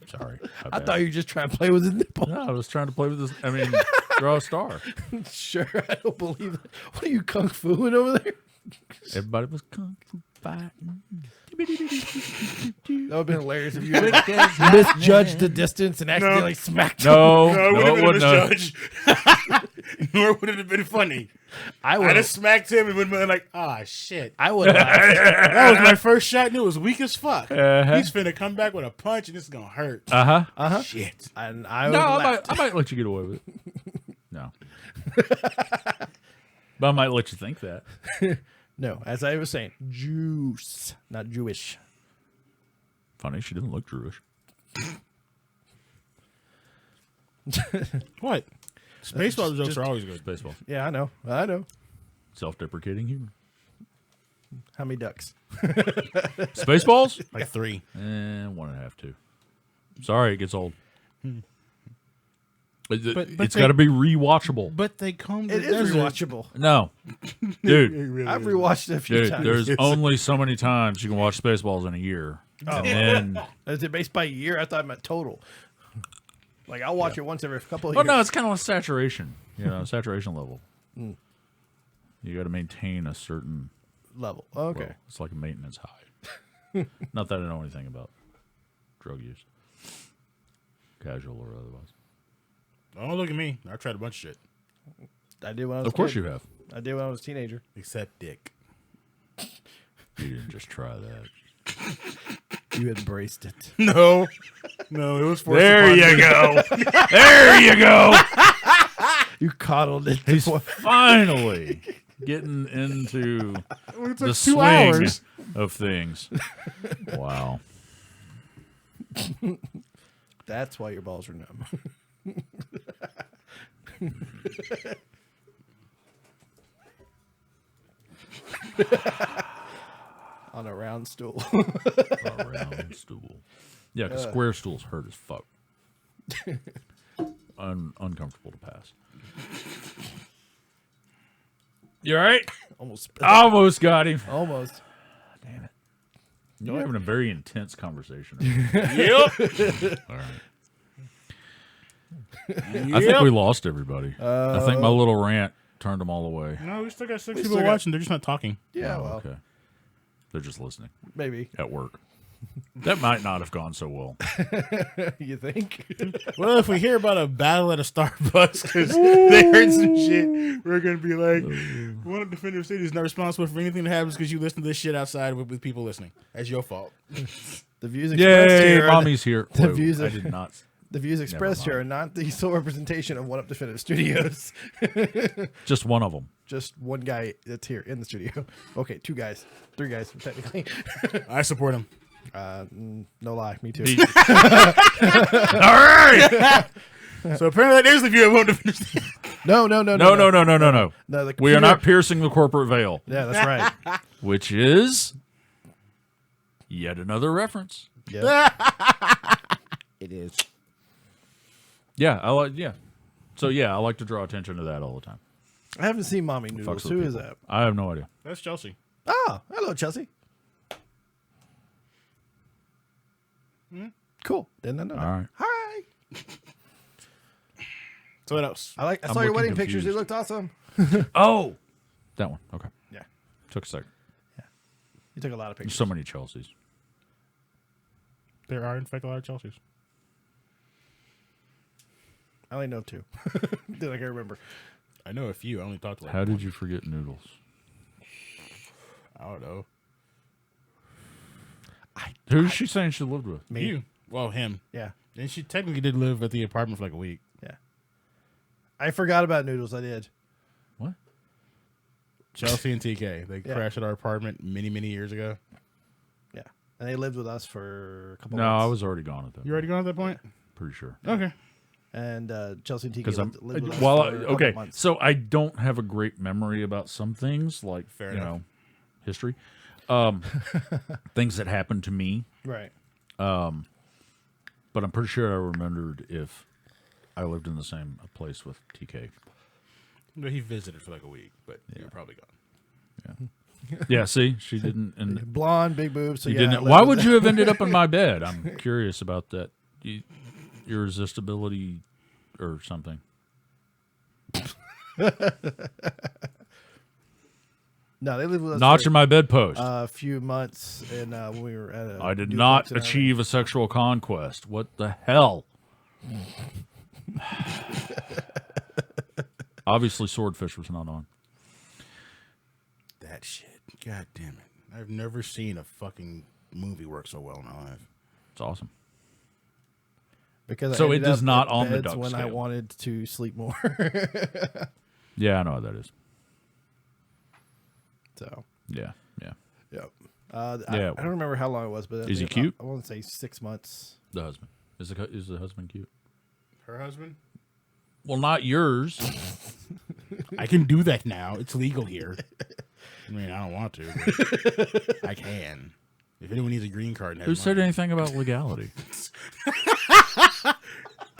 Speaker 3: Sorry.
Speaker 2: I thought you were just trying to play with his nipple.
Speaker 3: No, I was trying to play with this. I mean, draw a star.
Speaker 2: Sure, I don't believe it. What are you kung fuing over there?
Speaker 3: Everybody was kung fu fighting.
Speaker 2: That would have been hilarious if you had misjudged the distance and accidentally smacked him.
Speaker 3: No,
Speaker 4: No, it
Speaker 3: no, it
Speaker 4: would
Speaker 3: wouldn't
Speaker 4: have
Speaker 3: have.
Speaker 4: been misjudged. Nor would it have been funny.
Speaker 2: I
Speaker 4: I'd
Speaker 2: would
Speaker 4: have
Speaker 2: have.
Speaker 4: smacked him and would have been like, ah, shit.
Speaker 2: I would have.
Speaker 4: That was my first shot and it was weak as fuck.
Speaker 3: Uh-huh.
Speaker 4: He's finna come back with a punch and this is gonna hurt.
Speaker 3: Uh-huh.
Speaker 4: Shit.
Speaker 2: And I would
Speaker 3: No,
Speaker 2: have
Speaker 3: I might let you get away with it. No. But I might let you think that.
Speaker 2: No, as I was saying, juice, not Jewish.
Speaker 3: Funny, she didn't look Jewish.
Speaker 4: What? Baseball jokes
Speaker 2: just-
Speaker 4: are always good.
Speaker 3: Baseball.
Speaker 2: Yeah, I know. I know.
Speaker 3: Self-deprecating humor.
Speaker 2: How many ducks?
Speaker 3: Spaceballs?
Speaker 4: Like 3.
Speaker 3: 1.5, 2. Sorry, it gets old.
Speaker 4: But
Speaker 3: It's
Speaker 4: they-
Speaker 3: got to be rewatchable.
Speaker 4: But they come.
Speaker 2: It is rewatchable.
Speaker 3: No, dude,
Speaker 2: I've rewatched it a few
Speaker 3: dude.
Speaker 2: times.
Speaker 3: There's only so many times you can watch Spaceballs in a year, and then.
Speaker 2: Is it based by year? I thought it meant total. Like I'll watch it once every couple of
Speaker 3: Oh
Speaker 2: years.
Speaker 3: no, it's kind of like saturation. Saturation level. You got to maintain a certain
Speaker 2: level. Okay.
Speaker 3: well, it's like a maintenance high. Not that I know anything about drug use, casual or otherwise.
Speaker 4: Don't look at me. I tried a bunch of shit.
Speaker 2: I did when I was
Speaker 3: Of course
Speaker 2: kid.
Speaker 3: you have.
Speaker 2: I did when I was a teenager.
Speaker 4: Except dick.
Speaker 3: You didn't just try that.
Speaker 2: You embraced it.
Speaker 4: No. No, it was forced
Speaker 3: There
Speaker 4: upon
Speaker 3: you
Speaker 4: me.
Speaker 3: go. There you go.
Speaker 2: You coddled it.
Speaker 3: He's
Speaker 2: before.
Speaker 3: finally getting into
Speaker 4: It
Speaker 3: the
Speaker 4: took 2
Speaker 3: swing
Speaker 4: hours.
Speaker 3: of things. Wow.
Speaker 2: That's why your balls are numb. On a round stool.
Speaker 3: A round stool. Yeah, because square stools hurt as fuck. Uncomfortable to pass. You all right?
Speaker 2: Almost. Spit.
Speaker 3: Almost got him.
Speaker 2: Almost.
Speaker 3: Damn it. You're having a very intense conversation.
Speaker 4: Yep.
Speaker 3: All right. I think we lost everybody. I think my little rant turned them all away.
Speaker 4: No, we still got 6
Speaker 2: We
Speaker 4: people
Speaker 2: still got-
Speaker 4: watching. They're just not talking.
Speaker 2: Yeah,
Speaker 3: Oh,
Speaker 2: well,
Speaker 3: okay. They're just listening
Speaker 2: maybe.
Speaker 3: at work. That might not have gone so well.
Speaker 2: You think?
Speaker 4: Well, if we hear about a battle at a Starbucks because they heard some shit, we're going to be like, one of the Defender City is not responsible for anything that happens because you listen to this shit outside with people listening. That's your fault.
Speaker 2: The views expressed
Speaker 3: Yay,
Speaker 2: here.
Speaker 3: mommy's here.
Speaker 2: the
Speaker 3: Wait,
Speaker 2: views
Speaker 3: I
Speaker 2: of-
Speaker 3: did not.
Speaker 2: The views expressed here are
Speaker 3: mind.
Speaker 2: not the sole representation of One Up Definitive Studios.
Speaker 3: Just one of them.
Speaker 2: Just one guy that's here in the studio. Okay, 2 guys, 3 guys technically.
Speaker 4: I support him.
Speaker 2: No lie, me too.
Speaker 3: All right.
Speaker 4: So apparently that is the view of one Defender City.
Speaker 2: No.
Speaker 3: No.
Speaker 2: No, the
Speaker 3: We are
Speaker 2: computer-
Speaker 3: not piercing the corporate veil,
Speaker 2: Yeah, that's right.
Speaker 3: which is yet another reference.
Speaker 2: Yeah. It is.
Speaker 3: Yeah, I like. Yeah. So yeah, I like to draw attention to that all the time.
Speaker 2: I haven't seen Mommy Noodles.
Speaker 3: Fucks with
Speaker 2: Who is
Speaker 3: people.
Speaker 2: that?
Speaker 3: I have no idea.
Speaker 4: That's Chelsea.
Speaker 2: Oh, hello, Chelsea. Cool. Didn't know that.
Speaker 3: All right.
Speaker 2: Hi.
Speaker 4: So what else?
Speaker 2: I
Speaker 3: I'm
Speaker 2: saw your
Speaker 3: looking
Speaker 2: wedding pictures. They
Speaker 3: confused.
Speaker 2: looked awesome.
Speaker 3: Oh, that one. Okay.
Speaker 2: Yeah.
Speaker 3: Took a second.
Speaker 2: You took a lot of
Speaker 3: There's
Speaker 2: pictures.
Speaker 3: so many Chelseas.
Speaker 4: There are, in fact, a lot of Chelseas.
Speaker 2: I only know 2. That I can remember.
Speaker 4: I know a few. I only talked to like
Speaker 3: How
Speaker 4: one.
Speaker 3: did you forget noodles?
Speaker 4: I don't know.
Speaker 3: Who's she saying she lived with?
Speaker 2: Me.
Speaker 4: You. Well, him.
Speaker 2: Yeah.
Speaker 4: And she technically did live at the apartment for like a week.
Speaker 2: Yeah. I forgot about Noodles. I did.
Speaker 3: What?
Speaker 4: Chelsea and TK. They
Speaker 2: Yeah.
Speaker 4: crashed at our apartment many, many years ago.
Speaker 2: Yeah. And they lived with us for a couple
Speaker 3: No,
Speaker 2: months.
Speaker 3: I was already gone at that.
Speaker 4: You already gone at that point?
Speaker 3: pretty sure.
Speaker 4: Okay.
Speaker 2: And Chelsea and TK
Speaker 3: Because I'm
Speaker 2: lived with us
Speaker 3: well,
Speaker 2: for a couple
Speaker 3: okay.
Speaker 2: months.
Speaker 3: So I don't have a great memory about some things, like
Speaker 4: Fair
Speaker 3: you
Speaker 4: enough.
Speaker 3: know, history, things that happened to me.
Speaker 2: Right.
Speaker 3: But I'm pretty sure I remembered if I lived in the same place with TK.
Speaker 4: No, he visited for like a week, but you're probably gone.
Speaker 3: Yeah, see, she didn't. And
Speaker 2: Blonde, big boobs. So
Speaker 3: you
Speaker 2: yeah, I
Speaker 3: didn't.
Speaker 2: lived
Speaker 3: Why
Speaker 2: with
Speaker 3: would
Speaker 2: them.
Speaker 3: you have ended up in my bed? I'm curious about that. Irresistibility or something.
Speaker 2: No, they lived with us
Speaker 3: Notch
Speaker 2: for
Speaker 3: in my bedpost.
Speaker 2: a few months, and when we were at.
Speaker 3: I did
Speaker 2: duplex
Speaker 3: not
Speaker 2: and
Speaker 3: achieve a sexual conquest. What the hell? Obviously, Swordfish was not on.
Speaker 4: That shit. God damn it. I've never seen a fucking movie work so well in my life.
Speaker 3: It's awesome.
Speaker 2: because
Speaker 3: So
Speaker 2: I
Speaker 3: it
Speaker 2: ended
Speaker 3: does
Speaker 2: up
Speaker 3: not
Speaker 2: at
Speaker 3: on the
Speaker 2: beds
Speaker 3: duck
Speaker 2: when I
Speaker 3: scale.
Speaker 2: wanted to sleep more.
Speaker 3: Yeah, I know how that is.
Speaker 2: So
Speaker 3: Yeah, yeah.
Speaker 2: yeah,
Speaker 3: Yeah,
Speaker 2: I don't remember how long it was, but I
Speaker 3: Is he
Speaker 2: think
Speaker 3: cute?
Speaker 2: I want to say 6 months.
Speaker 3: The husband is the husband cute?
Speaker 4: Her husband?
Speaker 3: Well, not yours.
Speaker 4: I can do that now. It's legal here. I mean, I don't want to, but I can. If anyone needs a green card,
Speaker 3: Who said anything about legality?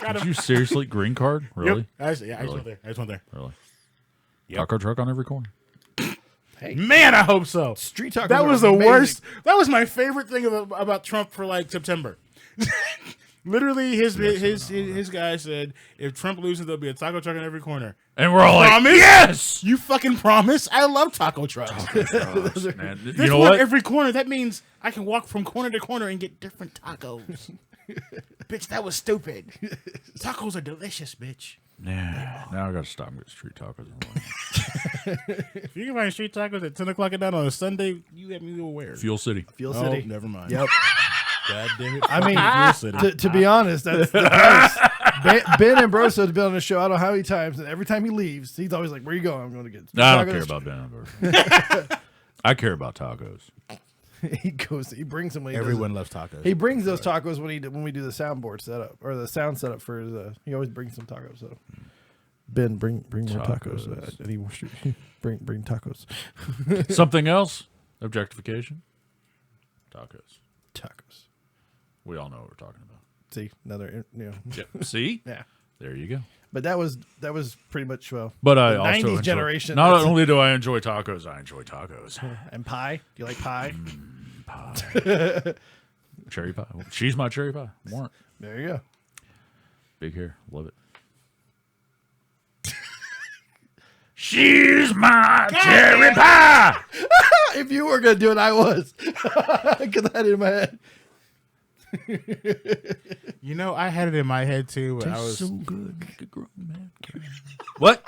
Speaker 3: Did you seriously green card? Really?
Speaker 4: Yep. I just went there. I just went there.
Speaker 3: Really?
Speaker 4: Yep.
Speaker 3: Taco truck on every corner.
Speaker 4: Man, I hope so.
Speaker 2: Street tacos.
Speaker 4: That
Speaker 2: are
Speaker 4: was the
Speaker 2: amazing.
Speaker 4: worst. That was my favorite thing about Trump for like September. Literally, his guy said, if Trump loses, there'll be a taco truck in every corner.
Speaker 3: And we're all
Speaker 4: Promise?
Speaker 3: like, yes!
Speaker 4: You fucking promise? I love taco trucks.
Speaker 3: Man, you
Speaker 4: There's
Speaker 3: know
Speaker 4: one
Speaker 3: what?
Speaker 4: every corner. That means I can walk from corner to corner and get different tacos. Bitch, that was stupid. Tacos are delicious, bitch.
Speaker 3: Nah, now I gotta stop and get street tacos. in the morning.
Speaker 4: If you can find street tacos at 10 o'clock at night on a Sunday, you have me aware.
Speaker 3: Fuel City.
Speaker 2: Fuel
Speaker 4: Oh,
Speaker 2: City.
Speaker 4: never mind.
Speaker 2: Yep.
Speaker 4: God damn it.
Speaker 2: I mean,
Speaker 4: Fuel City.
Speaker 2: to be honest, that's the price. Ben Ambrose has been on the show I don't know how many times, and every time he leaves, he's always like, "Where you going? I'm going to get."
Speaker 3: I don't
Speaker 2: tacos."
Speaker 3: care about Ben Ambrose. I care about tacos.
Speaker 2: He goes. He brings them. When he
Speaker 4: Everyone
Speaker 2: does
Speaker 4: loves tacos.
Speaker 2: it. He brings those tacos when we do the soundboard setup or the sound setup for the. He always brings some tacos. So, Ben, bring more tacos.
Speaker 3: Tacos.
Speaker 2: I need more street. bring tacos.
Speaker 3: Something else? Objectification? Tacos.
Speaker 2: Tacos.
Speaker 3: We all know what we're talking about.
Speaker 2: See another.
Speaker 3: See?
Speaker 2: Yeah.
Speaker 3: There you go.
Speaker 2: But that was pretty much
Speaker 3: But I
Speaker 2: the
Speaker 3: also
Speaker 2: 90s
Speaker 3: enjoy,
Speaker 2: generation.
Speaker 3: Not
Speaker 2: that's-
Speaker 3: only do I enjoy tacos, I enjoy tacos.
Speaker 2: and pie. Do you like pie?
Speaker 3: Cherry pie. She's my cherry pie. Warrant.
Speaker 2: There you go.
Speaker 3: Big hair. Love it. She's my cherry pie.
Speaker 2: If you were gonna do it, I was. Because I had it in my head.
Speaker 4: You know, I had it in my head too, but I was
Speaker 3: so good. Make a grown man cry. What?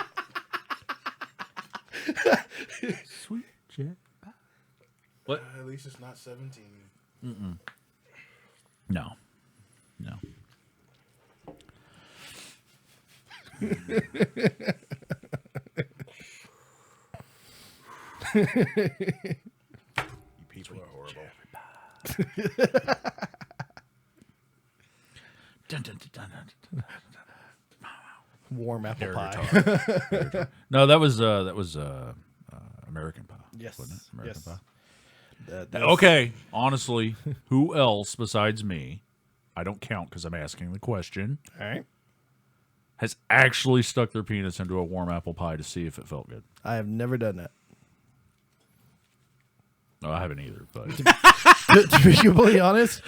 Speaker 3: Sweet cherry pie. What?
Speaker 4: at least it's not 17.
Speaker 3: No. No.
Speaker 4: You people are horrible.
Speaker 3: Dun, dun, dun, dun, dun.
Speaker 2: Warm apple
Speaker 3: Very
Speaker 2: pie.
Speaker 3: retarded. No, that was American pie.
Speaker 2: Yes.
Speaker 3: Wasn't it? American
Speaker 2: Yes.
Speaker 3: pie.
Speaker 2: That's-
Speaker 3: Okay, honestly, who else besides me, I don't count because I'm asking the question,
Speaker 2: All right.
Speaker 3: has actually stuck their penis into a warm apple pie to see if it felt good?
Speaker 2: I have never done that.
Speaker 3: No, I haven't either. But
Speaker 2: To be completely honest,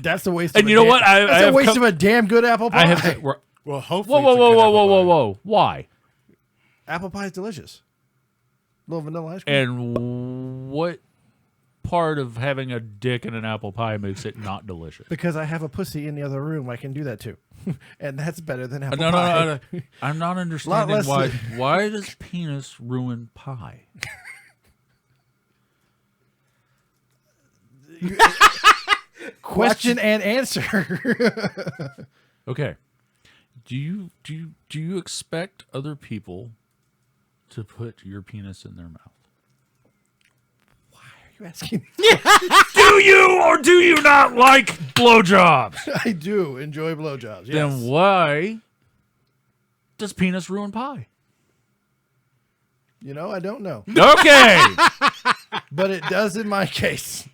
Speaker 2: that's a waste.
Speaker 3: And
Speaker 2: of a
Speaker 3: you know
Speaker 2: damn-
Speaker 3: what? I
Speaker 2: That's a
Speaker 3: have
Speaker 2: waste
Speaker 3: come-
Speaker 2: of a damn good apple pie.
Speaker 3: I have.
Speaker 4: Well, hopefully.
Speaker 3: Whoa, whoa,
Speaker 4: it's a
Speaker 3: whoa,
Speaker 4: good
Speaker 3: whoa,
Speaker 4: apple
Speaker 3: whoa, whoa,
Speaker 4: pie.
Speaker 3: whoa, whoa! Why?
Speaker 2: Apple pie is delicious. Little vanilla ice cream.
Speaker 3: And what part of having a dick in an apple pie makes it not delicious?
Speaker 2: Because I have a pussy in the other room, I can do that too, and that's better than apple
Speaker 3: No,
Speaker 2: pie.
Speaker 3: no. I'm not understanding
Speaker 2: less-
Speaker 3: why. Why does penis ruin pie?
Speaker 2: Question and answer.
Speaker 3: Okay. Do you expect other people to put your penis in their mouth?
Speaker 2: you asking?
Speaker 3: Do you or do you not like blowjobs?
Speaker 2: I do enjoy blowjobs. Yes.
Speaker 3: Then why does penis ruin pie?
Speaker 2: You know, I don't know,
Speaker 3: Okay.
Speaker 2: but it does in my case.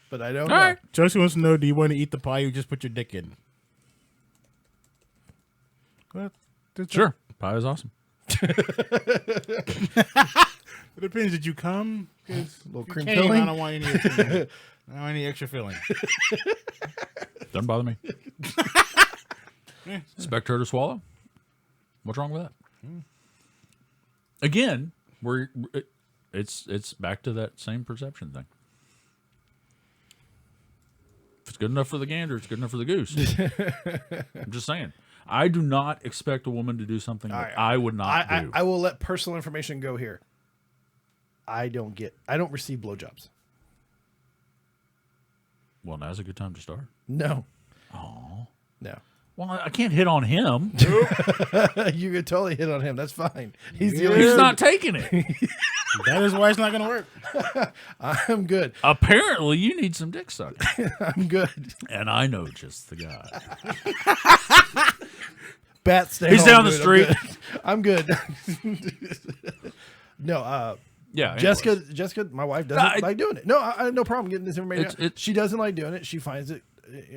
Speaker 2: But I don't
Speaker 3: All
Speaker 2: know.
Speaker 3: right.
Speaker 4: Josie wants to know: do you want to eat the pie you just put your dick in? Well,
Speaker 3: Sure. Pie is awesome.
Speaker 4: It depends. Did you come?
Speaker 2: Little cream
Speaker 4: I
Speaker 2: filling.
Speaker 4: don't want any. I don't want any extra filling.
Speaker 3: Doesn't bother me. Expect her to swallow. What's wrong with that? Again, it's back to that same perception thing. If it's good enough for the gander, it's good enough for the goose. I'm just saying. I do not expect a woman to do something that
Speaker 2: right.
Speaker 3: I would not do.
Speaker 2: I will let personal information go here. I don't receive blowjobs.
Speaker 3: Well, now's a good time to start.
Speaker 2: No.
Speaker 3: Oh.
Speaker 2: No.
Speaker 3: Well, I can't hit on him.
Speaker 2: You could totally hit on him. That's fine. He's the only
Speaker 3: He's not taking it.
Speaker 4: That is why it's not going to work.
Speaker 2: I'm good.
Speaker 3: Apparently, you need some dick sucking.
Speaker 2: I'm good.
Speaker 3: And I know just the guy.
Speaker 2: Bat, stay
Speaker 3: He's
Speaker 2: home,
Speaker 3: down the
Speaker 2: dude.
Speaker 3: street.
Speaker 2: I'm good. No,
Speaker 3: Yeah.
Speaker 2: Jessica, my wife doesn't
Speaker 3: No,
Speaker 2: like doing it. No, I had no problem getting this information.
Speaker 3: It's-
Speaker 2: out. She doesn't like doing it. She finds it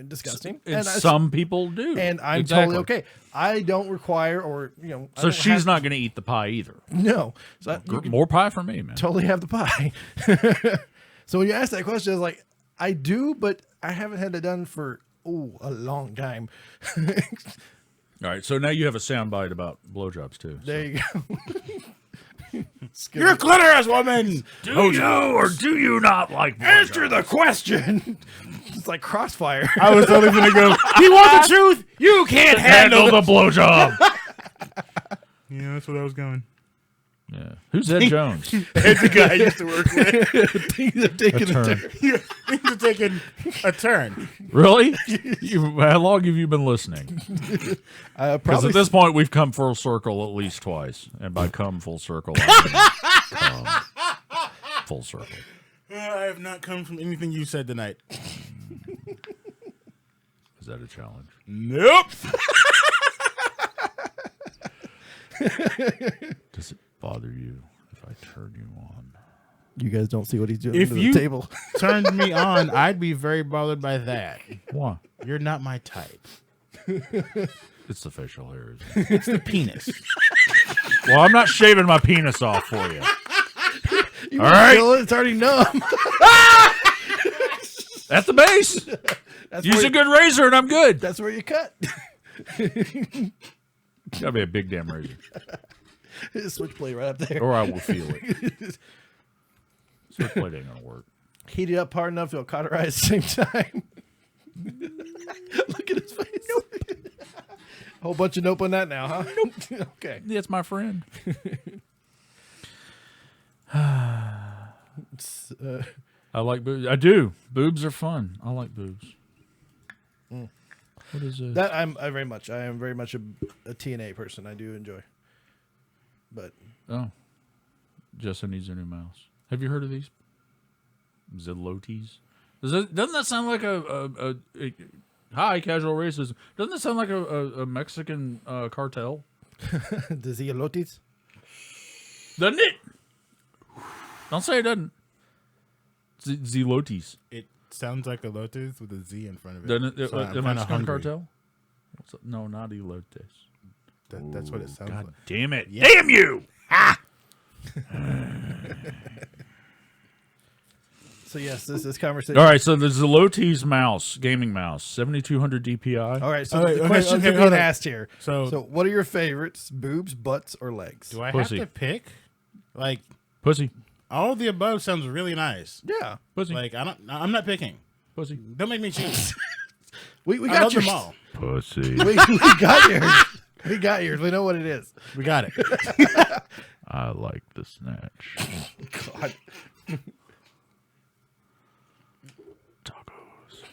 Speaker 2: disgusting.
Speaker 3: And
Speaker 2: I-
Speaker 3: some people do.
Speaker 2: and I'm
Speaker 3: Exactly.
Speaker 2: totally okay. I don't require or I
Speaker 3: So
Speaker 2: don't
Speaker 3: she's
Speaker 2: have-
Speaker 3: not going to eat the pie either.
Speaker 2: No, so you can
Speaker 3: More pie for me, man.
Speaker 2: totally have the pie. So when you asked that question, I was like, I do, but I haven't had it done for a long time.
Speaker 3: All right, so now you have a soundbite about blowjobs too.
Speaker 2: There you go.
Speaker 4: You're a clitoris woman.
Speaker 3: Do you or do you not like
Speaker 2: Answer the question. It's like Crossfire.
Speaker 4: I was totally gonna go. You want the truth? You can't
Speaker 3: handle the blowjob?
Speaker 4: Yeah, that's what I was going.
Speaker 3: Yeah. Who's Ed Jones?
Speaker 4: It's a guy I used to work with.
Speaker 2: Things are taking a turn.
Speaker 4: Things are taking a turn.
Speaker 3: Really? How long have you been listening? Because
Speaker 2: Probably
Speaker 3: at this point, we've come full circle at least twice. And by come full circle, I mean full circle.
Speaker 4: I have not come from anything you said tonight.
Speaker 3: Is that a challenge?
Speaker 4: Nope.
Speaker 3: Does it bother you if I turn you on?
Speaker 2: You guys don't see what he's doing
Speaker 4: If
Speaker 2: to the
Speaker 4: you-
Speaker 2: table.
Speaker 4: Turned me on, I'd be very bothered by that.
Speaker 3: Why?
Speaker 4: You're not my type.
Speaker 3: It's the facial hair. Isn't it?
Speaker 4: It's the penis.
Speaker 3: Well, I'm not shaving my penis off for you.
Speaker 2: You
Speaker 3: All right.
Speaker 2: feel it? It's already numb.
Speaker 3: At the base.
Speaker 2: That's
Speaker 3: Use
Speaker 2: where,
Speaker 3: a good razor and I'm good.
Speaker 2: that's where you cut.
Speaker 3: Gotta be a big damn razor.
Speaker 2: Switchblade right up there.
Speaker 3: Or I will feel it. Switchblade ain't gonna work.
Speaker 2: Heat it up hard enough it'll cauterize at the same time. Look at his face. Whole bunch of nope on that now, huh? Nope. Okay.
Speaker 3: That's my friend.
Speaker 2: It's,
Speaker 3: I like boobs. I do. Boobs are fun. I like boobs. What is it?
Speaker 2: that I am very much a TNA person. I do enjoy. But
Speaker 3: Oh. Justin needs a new mouse. Have you heard of these? Zillotes? Doesn't that sound like a hi, casual racism? Doesn't that sound like a Mexican cartel?
Speaker 2: the Ziolotes.
Speaker 3: Doesn't it? Don't say it doesn't. Zillotes.
Speaker 4: It sounds like a lotus with a Z in front of it.
Speaker 3: Doesn't it?
Speaker 4: So I'm
Speaker 3: The
Speaker 4: kinda
Speaker 3: Mexican
Speaker 4: hungry.
Speaker 3: cartel? No, not elotes.
Speaker 4: That's what it sounds
Speaker 3: God
Speaker 4: like.
Speaker 3: damn it. Damn you!
Speaker 2: So yes, this conversation.
Speaker 3: All right, so the Zillotes mouse, gaming mouse, 7200 DPI.
Speaker 2: All right. So
Speaker 4: Okay,
Speaker 2: the
Speaker 4: okay,
Speaker 2: questions
Speaker 4: okay,
Speaker 2: are being
Speaker 4: hold on.
Speaker 2: asked here.
Speaker 4: So-
Speaker 2: what are your favorites? Boobs, butts, or legs?
Speaker 4: Do I
Speaker 3: Pussy.
Speaker 4: have to pick? Like
Speaker 3: Pussy.
Speaker 4: all of the above sounds really nice.
Speaker 2: Yeah,
Speaker 3: Pussy.
Speaker 4: Like I'm not picking.
Speaker 3: Pussy.
Speaker 4: Don't make me choose.
Speaker 2: we
Speaker 4: I
Speaker 2: got
Speaker 4: love
Speaker 2: yours.
Speaker 4: them all.
Speaker 3: Pussy.
Speaker 2: We got yours. We got yours. We know what it is.
Speaker 4: We got it.
Speaker 3: I like the snatch.
Speaker 2: God.
Speaker 3: Tacos.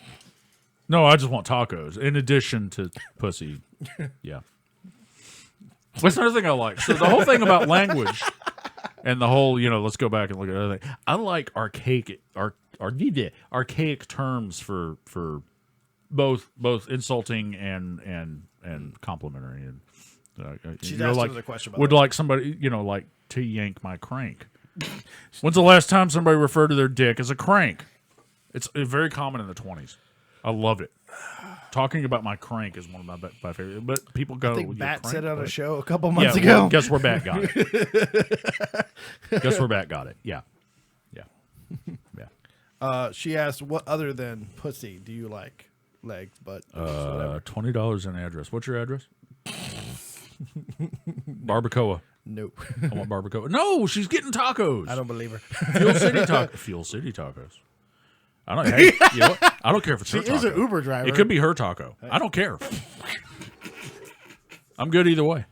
Speaker 3: No, I just want tacos in addition to pussy. Yeah. That's another thing I like. So the whole thing about language and the whole, let's go back and look at other thing. I like archaic terms for both insulting and complimentary. And
Speaker 2: She's
Speaker 3: you know,
Speaker 2: asked
Speaker 3: like,
Speaker 2: another question about
Speaker 3: would
Speaker 2: that.
Speaker 3: like somebody, like to yank my crank. When's the last time somebody referred to their dick as a crank? It's very common in the 20s. I love it. Talking about my crank is one of my favorite. But people go,
Speaker 2: I think
Speaker 3: "Well,
Speaker 2: Bat
Speaker 3: your
Speaker 2: said
Speaker 3: crank?"
Speaker 2: on a
Speaker 3: But-
Speaker 2: show a couple months
Speaker 3: yeah,
Speaker 2: ago.
Speaker 3: well, guess where Bat got it? Guess where Bat got it? Yeah.
Speaker 2: She asked, "What other than pussy do you like? Legs, butt, whatever."
Speaker 3: $20 an address. What's your address? Barbacoa.
Speaker 2: Nope.
Speaker 3: I want barbacoa. No, she's getting tacos.
Speaker 2: I don't believe her.
Speaker 3: Fuel City tacos. I don't. Hey, you know what? I don't care if it's her
Speaker 4: She
Speaker 3: taco.
Speaker 4: is an Uber driver.
Speaker 3: It could be her taco. I don't care. I'm good either way.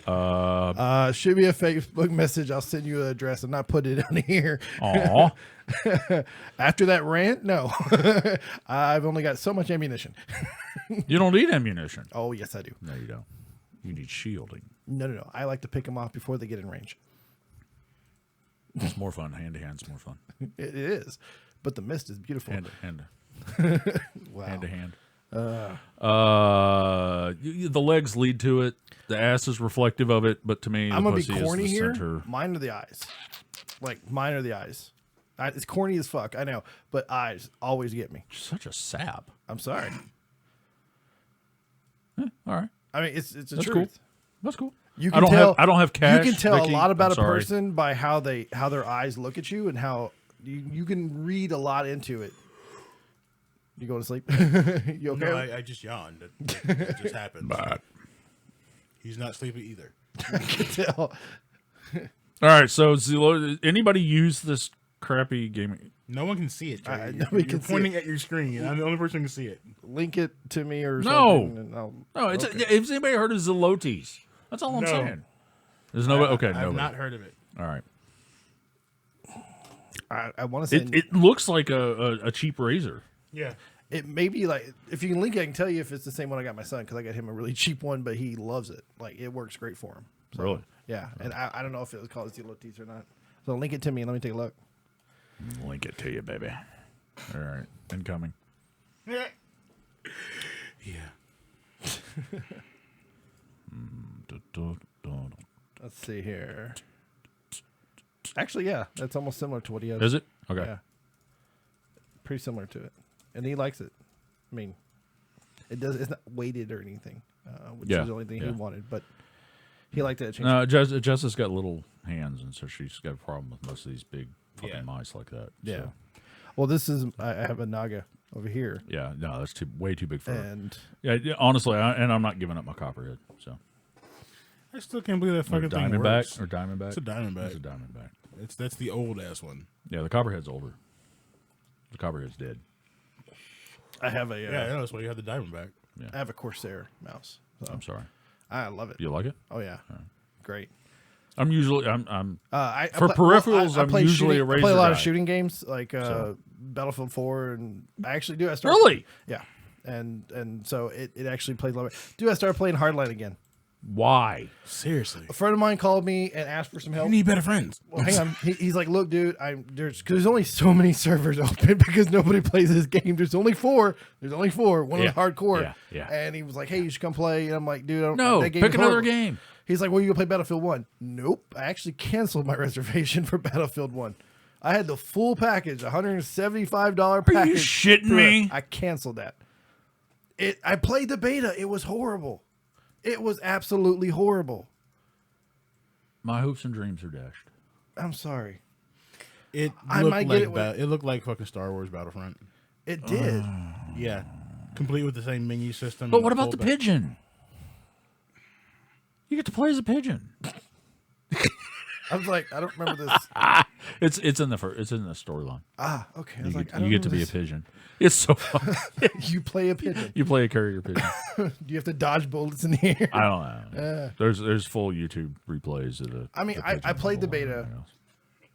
Speaker 2: Shoot me a Facebook message. I'll send you an address. I'm not putting it on here.
Speaker 3: Aw.
Speaker 2: After that rant, no. I've only got so much ammunition.
Speaker 3: You don't need ammunition.
Speaker 2: Oh, yes, I do.
Speaker 3: No, you don't. You need shielding.
Speaker 2: No. I like to pick them off before they get in range.
Speaker 3: It's more fun. Hand to hand's more fun.
Speaker 2: It is. But the mist is beautiful.
Speaker 3: Hand to hand.
Speaker 2: Wow.
Speaker 3: Hand to hand. The legs lead to it. The ass is reflective of it, but to me,
Speaker 2: I'm
Speaker 3: the
Speaker 2: gonna be
Speaker 3: pussy
Speaker 2: corny
Speaker 3: is the
Speaker 2: here.
Speaker 3: center.
Speaker 2: Mine are the eyes. Like mine are the eyes. It's corny as fuck, I know, but eyes always get me.
Speaker 3: Such a sap.
Speaker 2: I'm sorry.
Speaker 3: All right,
Speaker 2: I mean, it's a
Speaker 3: that's
Speaker 2: truth.
Speaker 3: cool. That's cool.
Speaker 2: You
Speaker 3: I
Speaker 2: can
Speaker 3: don't
Speaker 2: tell.
Speaker 3: have. I don't have cash.
Speaker 2: You can tell
Speaker 3: Vicky.
Speaker 2: a lot about
Speaker 3: I'm
Speaker 2: a
Speaker 3: sorry.
Speaker 2: person by how their eyes look at you and how you can read a lot into it. You going to sleep? You okay?
Speaker 4: No, I just yawned. It just happened. He's not sleepy either.
Speaker 2: I can tell.
Speaker 3: All right, so Zillow, anybody use this crappy gaming?
Speaker 4: No one can see it, Trey.
Speaker 2: nobody
Speaker 4: You're
Speaker 2: can see
Speaker 4: pointing at your screen. I'm the only person who can see it.
Speaker 2: Link it to me or
Speaker 3: No.
Speaker 2: something. And
Speaker 3: No, it's
Speaker 2: okay.
Speaker 3: if anybody heard of Zillotes, that's all I'm
Speaker 4: No.
Speaker 3: saying. There's nobody. Okay,
Speaker 4: I've
Speaker 3: nobody.
Speaker 4: not heard of it.
Speaker 3: All right.
Speaker 2: I want to say
Speaker 3: It looks like a cheap razor.
Speaker 4: Yeah.
Speaker 2: it may be like, if you can link it, I can tell you if it's the same one I got my son, because I got him a really cheap one, but he loves it. Like, it works great for him. So,
Speaker 3: Really?
Speaker 2: yeah. And I don't know if it was called Zillotes or not. So link it to me and let me take a look.
Speaker 3: Link it to you, baby. All right, incoming.
Speaker 4: Yeah.
Speaker 2: Let's see here. Actually, yeah, that's almost similar to what he has.
Speaker 3: Is it? Okay.
Speaker 2: Yeah. Pretty similar to it. And he likes it. I mean, it's not weighted or anything, which
Speaker 3: Yeah,
Speaker 2: is the only thing he
Speaker 3: yeah.
Speaker 2: wanted, but he liked it.
Speaker 3: No, Jessica's got little hands, and so she's got a problem with most of these big fucking
Speaker 4: Yeah.
Speaker 3: mice like that.
Speaker 2: Yeah.
Speaker 3: So,
Speaker 2: Well, this is, I have a Naga over here.
Speaker 3: yeah. No, that's way too big for her.
Speaker 2: And
Speaker 3: Yeah, honestly, I'm not giving up my copperhead. So
Speaker 4: I still can't believe that
Speaker 3: or
Speaker 4: fucking thing works.
Speaker 3: Diamondback or Diamondback.
Speaker 4: It's a Diamondback.
Speaker 3: It's a Diamondback.
Speaker 4: That's the old ass one.
Speaker 3: Yeah, the copperhead's older. The copperhead's dead.
Speaker 2: I have a,
Speaker 4: Yeah, I know that's why you have the Diamondback.
Speaker 2: I have a Corsair mouse. So
Speaker 3: I'm sorry.
Speaker 2: I love it.
Speaker 3: You like it?
Speaker 2: Oh yeah. Great.
Speaker 3: I'm usually I'm For
Speaker 2: I
Speaker 3: peripherals, I'm
Speaker 2: play
Speaker 3: usually a
Speaker 2: I play a
Speaker 3: Razer
Speaker 2: lot of
Speaker 3: guy.
Speaker 2: shooting games like Battlefield 4, and I actually do. I started
Speaker 3: Really?
Speaker 2: Yeah, and so it actually played a lot. Dude, I started playing Hardline again.
Speaker 3: why?
Speaker 4: Seriously.
Speaker 2: A friend of mine called me and asked for some help.
Speaker 4: You need better friends.
Speaker 2: Well, hang on. He's like, look, dude, there's only so many servers open because nobody plays this game. There's only four. One
Speaker 3: Yeah,
Speaker 2: is hardcore.
Speaker 3: yeah.
Speaker 2: And he was like, hey, you should come play. And I'm like, dude,
Speaker 3: No,
Speaker 2: that game
Speaker 3: pick
Speaker 2: is
Speaker 3: another
Speaker 2: horrible.
Speaker 3: game.
Speaker 2: He's like, well, you gonna play Battlefield 1? Nope. I actually canceled my reservation for Battlefield 1. I had the full package, $175 package.
Speaker 3: Are you shitting
Speaker 2: for it.
Speaker 3: me?
Speaker 2: I canceled that. I played the beta. It was horrible. It was absolutely horrible.
Speaker 3: My hopes and dreams are dashed.
Speaker 2: I'm sorry.
Speaker 4: It
Speaker 2: I
Speaker 4: looked
Speaker 2: might
Speaker 4: like
Speaker 2: get it with-
Speaker 4: it looked like fucking Star Wars Battlefront.
Speaker 2: It did.
Speaker 4: Yeah. Complete with the same menu system.
Speaker 3: But
Speaker 4: and
Speaker 3: what about
Speaker 4: full
Speaker 3: the
Speaker 4: ba-
Speaker 3: pigeon? You get to play as a pigeon.
Speaker 2: I was like, I don't remember this.
Speaker 3: It's in the storyline.
Speaker 2: Okay. I was
Speaker 3: You
Speaker 2: like,
Speaker 3: get,
Speaker 2: I don't
Speaker 3: you get to
Speaker 2: remember
Speaker 3: be a
Speaker 2: this.
Speaker 3: pigeon. It's so fun.
Speaker 2: You play a pigeon.
Speaker 3: You play a carrier pigeon.
Speaker 2: Do you have to dodge bullets in the air?
Speaker 3: I don't know. There's full YouTube replays of the.
Speaker 2: I mean,
Speaker 3: the
Speaker 2: I
Speaker 3: pigeon
Speaker 2: played the
Speaker 3: level and
Speaker 2: beta.
Speaker 3: everything else.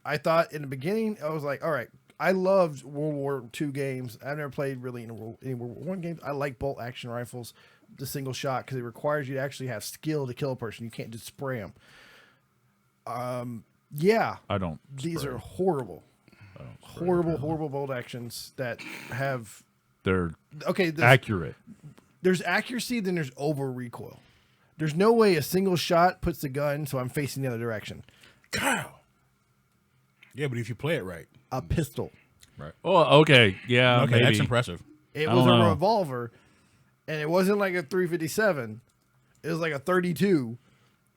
Speaker 2: I thought in the beginning, I was like, all right, I loved World War II games. I've never played really any World War I games. I like bolt action rifles, the single shot, because it requires you to actually have skill to kill a person. You can't just spray them. Yeah,
Speaker 3: I don't.
Speaker 2: these
Speaker 3: spray.
Speaker 2: are horrible.
Speaker 3: I don't spray,
Speaker 2: Horrible,
Speaker 3: apparently.
Speaker 2: horrible bolt actions that have.
Speaker 3: They're
Speaker 2: Okay,
Speaker 3: accurate.
Speaker 2: there's accuracy, then there's over recoil. There's no way a single shot puts the gun so I'm facing the other direction.
Speaker 4: Cow. Yeah, but if you play it right.
Speaker 2: A pistol.
Speaker 3: Right. Oh, okay. Yeah.
Speaker 4: Okay,
Speaker 3: maybe.
Speaker 4: that's impressive.
Speaker 2: It
Speaker 3: I
Speaker 2: was a
Speaker 3: don't know.
Speaker 2: revolver, and it wasn't like a 357. It was like a 32.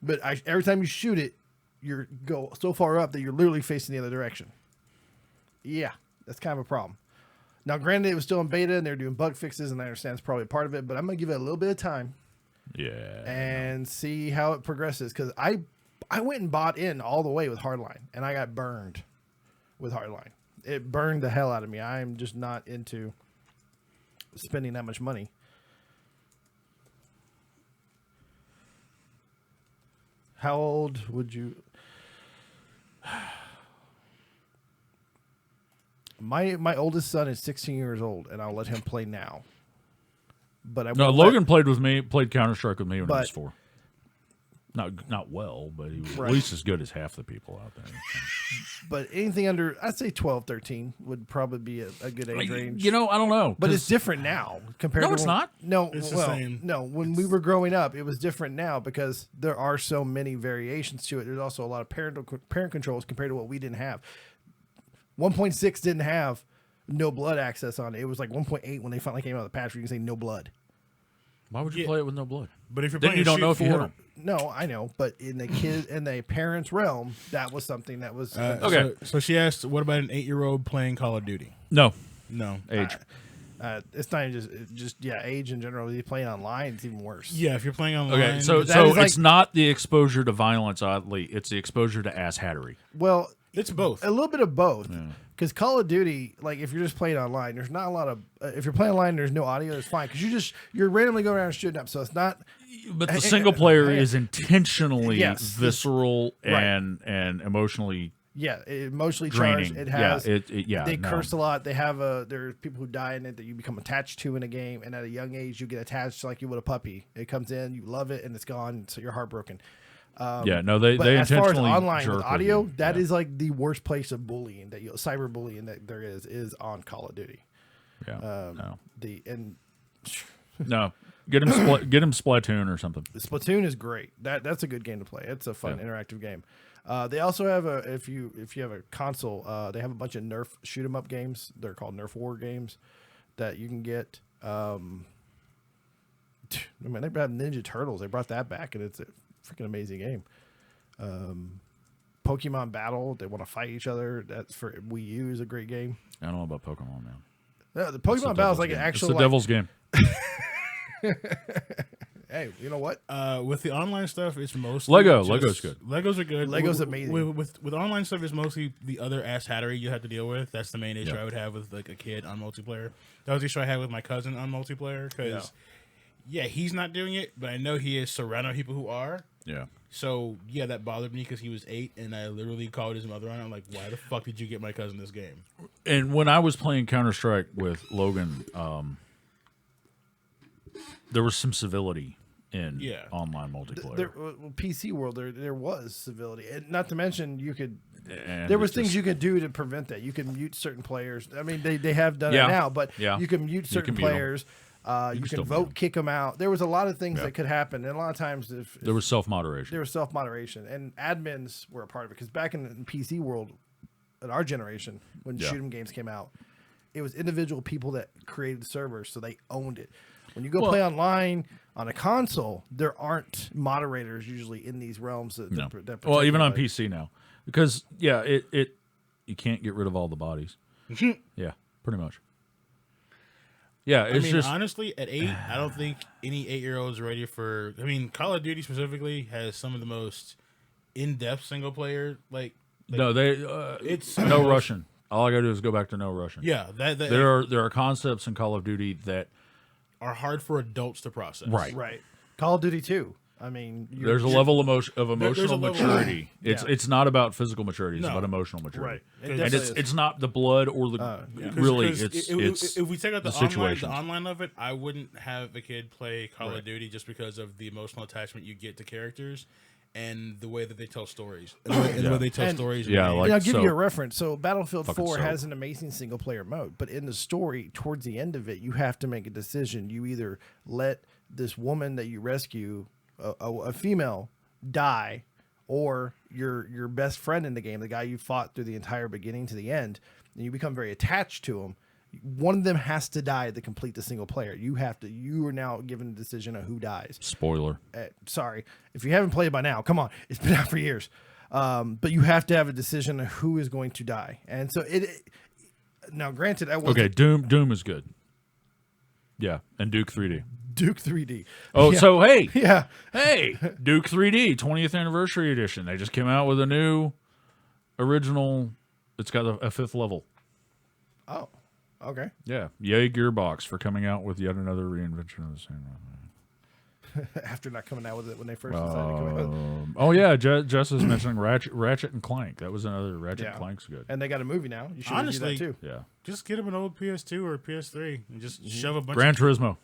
Speaker 2: But every time you shoot it, you go so far up that you're literally facing the other direction. Yeah, that's kind of a problem. Now, granted, it was still in beta, and they're doing bug fixes, and I understand it's probably a part of it. But I'm gonna give it a little bit of time
Speaker 3: Yeah.
Speaker 2: and see how it progresses. Because I went and bought in all the way with Hardline, and I got burned with Hardline. It burned the hell out of me. I'm just not into spending that much money. How old would you? My oldest son is 16 years old, and I'll let him play now. But I
Speaker 3: No,
Speaker 2: won't
Speaker 3: Logan played with me. Played Counter Strike with me when he was
Speaker 2: But-
Speaker 3: 4. Not well, but he was
Speaker 2: Right.
Speaker 3: at least as good as half the people out there.
Speaker 2: But anything under, I'd say 12, 13 would probably be a good age range.
Speaker 3: I don't know.
Speaker 2: But it's
Speaker 3: 'cause-
Speaker 2: different now compared
Speaker 3: No,
Speaker 2: to
Speaker 3: it's
Speaker 2: when-
Speaker 3: not.
Speaker 2: No,
Speaker 4: It's the
Speaker 2: well,
Speaker 4: same.
Speaker 2: no. When we were growing up, it was different now because there are so many variations to it. There's also a lot of parent controls compared to what we didn't have. 1.6 didn't have no blood access on it. It was like 1.8 when they finally came out of the patch where you can say no blood.
Speaker 3: Why would you
Speaker 4: Yeah.
Speaker 3: play it with no blood?
Speaker 4: But if you're
Speaker 3: Then
Speaker 4: playing
Speaker 3: you don't
Speaker 4: shoot
Speaker 3: know if you hit
Speaker 4: for-
Speaker 3: 'em.
Speaker 2: No, I know, but in the parents' realm, that was something that was
Speaker 3: Okay.
Speaker 4: So she asked, "What about an 8-year-old playing Call of Duty?"
Speaker 3: No
Speaker 4: No.
Speaker 3: age.
Speaker 2: it's not even just age in general. You playing online, it's even worse.
Speaker 4: Yeah, if you're playing online.
Speaker 3: Okay, so
Speaker 2: that is like-
Speaker 3: it's not the exposure to violence. Oddly, it's the exposure to ass hattery.
Speaker 2: Well,
Speaker 4: it's both.
Speaker 2: a little bit of both. Because Call of Duty, like if you're just playing online, there's not a lot of. If you're playing online, there's no audio. It's fine because you're randomly going around and shooting up. So it's not.
Speaker 3: But the single player
Speaker 2: yeah.
Speaker 3: is intentionally
Speaker 2: Yes.
Speaker 3: visceral
Speaker 2: Right.
Speaker 3: and emotionally.
Speaker 2: Yeah, emotionally
Speaker 3: Draining.
Speaker 2: charged. It has.
Speaker 3: Yeah,
Speaker 2: They
Speaker 3: no.
Speaker 2: curse a lot. They have there's people who die in it that you become attached to in a game, and at a young age you get attached like you would a puppy. It comes in, you love it, and it's gone, so you're heartbroken.
Speaker 3: Yeah, no, they
Speaker 2: But
Speaker 3: they
Speaker 2: as far as
Speaker 3: intentionally
Speaker 2: online
Speaker 3: jerk
Speaker 2: with audio,
Speaker 3: you.
Speaker 2: that
Speaker 3: Yeah.
Speaker 2: is like the worst place of bullying cyberbullying that there is on Call of Duty.
Speaker 3: Yeah, no,
Speaker 2: No,
Speaker 3: get him get him Splatoon or something.
Speaker 2: Splatoon is great. That's a good game to play. It's a fun interactive game. They also have if you have a console, they have a bunch of Nerf shoot 'em up games. They're called Nerf War games that you can get. I mean, they have Ninja Turtles. They brought that back, and it's a freaking amazing game. Pokemon Battle. They want to fight each other. That's for Wii U is a great game.
Speaker 3: I don't know about Pokemon, man.
Speaker 2: The Pokemon Battle is like an actual.
Speaker 3: It's the devil's game.
Speaker 2: Hey, you know what?
Speaker 4: With the online stuff, it's mostly
Speaker 3: Lego's good.
Speaker 4: Legos are good.
Speaker 2: Lego's amazing.
Speaker 4: With online stuff, it's mostly the other ass hattery you have to deal with. That's the main issue
Speaker 3: Yeah.
Speaker 4: I would have with like a kid on multiplayer. That was the issue I had with my cousin on multiplayer because, yeah, he's not doing it, but I know he is surrounded by people who are.
Speaker 3: Yeah.
Speaker 4: So yeah, that bothered me because he was 8, and I literally called his mother on it. I'm like, "Why the fuck did you get my cousin this game?"
Speaker 3: And when I was playing Counter-Strike with Logan, there was some civility in online multiplayer.
Speaker 2: PC world, there was civility, and not to mention you could.
Speaker 3: And
Speaker 2: There was
Speaker 3: it
Speaker 2: things
Speaker 3: just-
Speaker 2: you could do to prevent that. You can mute certain players. I mean, they have done
Speaker 3: Yeah.
Speaker 2: it now, but
Speaker 3: Yeah.
Speaker 2: you can mute certain
Speaker 3: can mute 'em.
Speaker 2: players. You
Speaker 3: can still
Speaker 2: can
Speaker 3: mute 'em.
Speaker 2: vote, kick them out. There was a lot of things
Speaker 3: Yeah.
Speaker 2: that could happen, and a lot of times if
Speaker 3: there was self-moderation.
Speaker 2: there was self moderation, and admins were a part of it because back in the PC world, in our generation, when
Speaker 3: Yeah.
Speaker 2: shoot 'em games came out, it was individual people that created the servers, so they owned it. When you go play online on a console, there aren't moderators usually in these realms. That,
Speaker 3: No.
Speaker 2: that
Speaker 3: Well, even on
Speaker 2: protect
Speaker 3: PC now, because it you can't get rid of all the bodies. Yeah, pretty much. Yeah,
Speaker 4: I
Speaker 3: it's
Speaker 4: mean,
Speaker 3: just
Speaker 4: honestly, at 8, I don't think any 8-year-old is ready for. I mean, Call of Duty specifically has some of the most in-depth single player. Like
Speaker 3: no. They
Speaker 4: it's
Speaker 3: no Russian. All I gotta do is go back to no Russian.
Speaker 4: Yeah, that
Speaker 3: There are concepts in Call of Duty that
Speaker 4: are hard for adults to process.
Speaker 3: Right.
Speaker 2: Right. Call of Duty 2. I mean,
Speaker 3: there's a level of
Speaker 4: there's
Speaker 3: emotional
Speaker 4: a level-
Speaker 3: maturity. It's not about physical maturity. It's
Speaker 4: No.
Speaker 3: about emotional maturity.
Speaker 2: Right. It
Speaker 3: And
Speaker 2: definitely
Speaker 3: it's
Speaker 2: is.
Speaker 3: it's not the blood or the really.
Speaker 4: 'Cause
Speaker 3: It's
Speaker 4: if we take out the
Speaker 3: situations.
Speaker 4: online of it, I wouldn't have a kid play Call of Duty just because of the emotional attachment you get to characters and the way that they tell stories. And the way they tell
Speaker 2: And-
Speaker 4: stories.
Speaker 3: Yeah,
Speaker 4: and
Speaker 3: like-
Speaker 2: I'll give
Speaker 3: so-
Speaker 2: you a reference. So Battlefield
Speaker 3: Fucking
Speaker 2: 4
Speaker 3: so.
Speaker 2: has an amazing single player mode, but in the story, towards the end of it, you have to make a decision. You either let this woman that you rescue, a female, die, or your best friend in the game, the guy you fought through the entire beginning to the end, and you become very attached to him. One of them has to die to complete the single player. You are now given the decision of who dies.
Speaker 3: spoiler.
Speaker 2: Sorry, if you haven't played by now, come on, it's been out for years. But you have to have a decision of who is going to die, and so now, granted, I wasn't
Speaker 3: Okay, Doom is good. Yeah, and Duke 3D.
Speaker 2: Duke 3D.
Speaker 3: Oh,
Speaker 2: Yeah.
Speaker 3: so hey,
Speaker 2: Yeah,
Speaker 3: hey, Duke 3D 20th anniversary edition. They just came out with a new original. It's got a 5th level.
Speaker 2: oh, okay.
Speaker 3: Yeah, yay Gearbox for coming out with yet another reinvention of the same.
Speaker 2: After not coming out with it when they first decided to come out, with it.
Speaker 3: Oh yeah, Jess is mentioning Ratchet and Clank. That was another Ratchet
Speaker 2: Yeah.
Speaker 3: and Clank's good.
Speaker 2: And they got a movie now. You should review
Speaker 4: Honestly,
Speaker 2: that too.
Speaker 3: Yeah,
Speaker 4: just get him an old PS2 or PS3 and just shove a bunch
Speaker 3: Gran Turismo.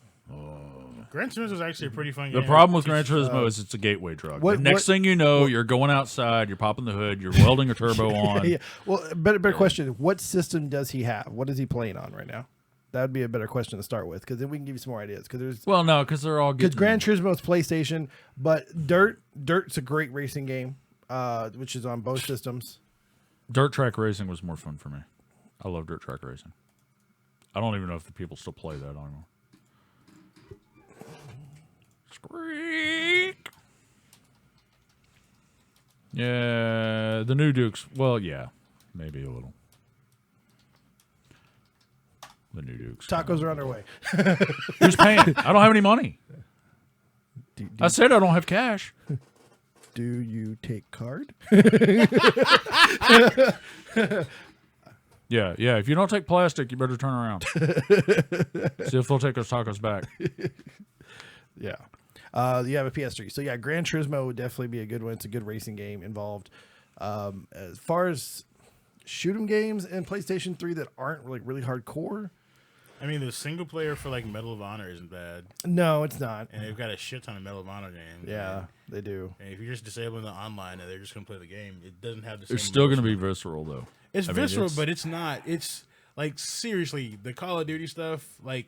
Speaker 4: Gran Turismo is actually a pretty fun game.
Speaker 3: The problem with Gran Turismo is it's a gateway drug.
Speaker 2: what-
Speaker 3: The next
Speaker 2: what-
Speaker 3: thing you know, you're going outside, you're popping the hood, you're welding a turbo on.
Speaker 2: Yeah. Well, better question. What system does he have? What is he playing on right now? That would be a better question to start with, because then we can give you some more ideas. Because
Speaker 3: Well, no, because they're all
Speaker 2: because
Speaker 3: getting...
Speaker 2: Gran Turismo is PlayStation, but Dirt's a great racing game, which is on both systems.
Speaker 3: Dirt track racing was more fun for me. I love dirt track racing. I don't even know if the people still play that anymore. Squeak. Yeah, the new Dukes. Well, yeah, maybe a little. The new Dukes.
Speaker 2: Tacos are on their way.
Speaker 3: Who's paying? I don't have any money. I said I don't have cash.
Speaker 2: Do you take card?
Speaker 3: Yeah. If you don't take plastic, you better turn around. See if they'll take those tacos back.
Speaker 2: Yeah. You have a PS3. So, yeah, Gran Turismo would definitely be a good one. It's a good racing game involved. As far as shoot 'em games and PlayStation 3 that aren't really hardcore,
Speaker 4: I mean, the single player for like Medal of Honor isn't bad,
Speaker 2: no, it's not.
Speaker 4: and they've got a shit ton of Medal of Honor games.
Speaker 2: Yeah, they do.
Speaker 4: And if you're just disabling the online and they're just gonna play the game, it doesn't have the same.
Speaker 3: It's still going to be
Speaker 4: emotional-
Speaker 3: visceral, though.
Speaker 4: It's
Speaker 3: I mean,
Speaker 4: visceral,
Speaker 3: it's-
Speaker 4: but it's not. It's like seriously, the Call of Duty stuff, like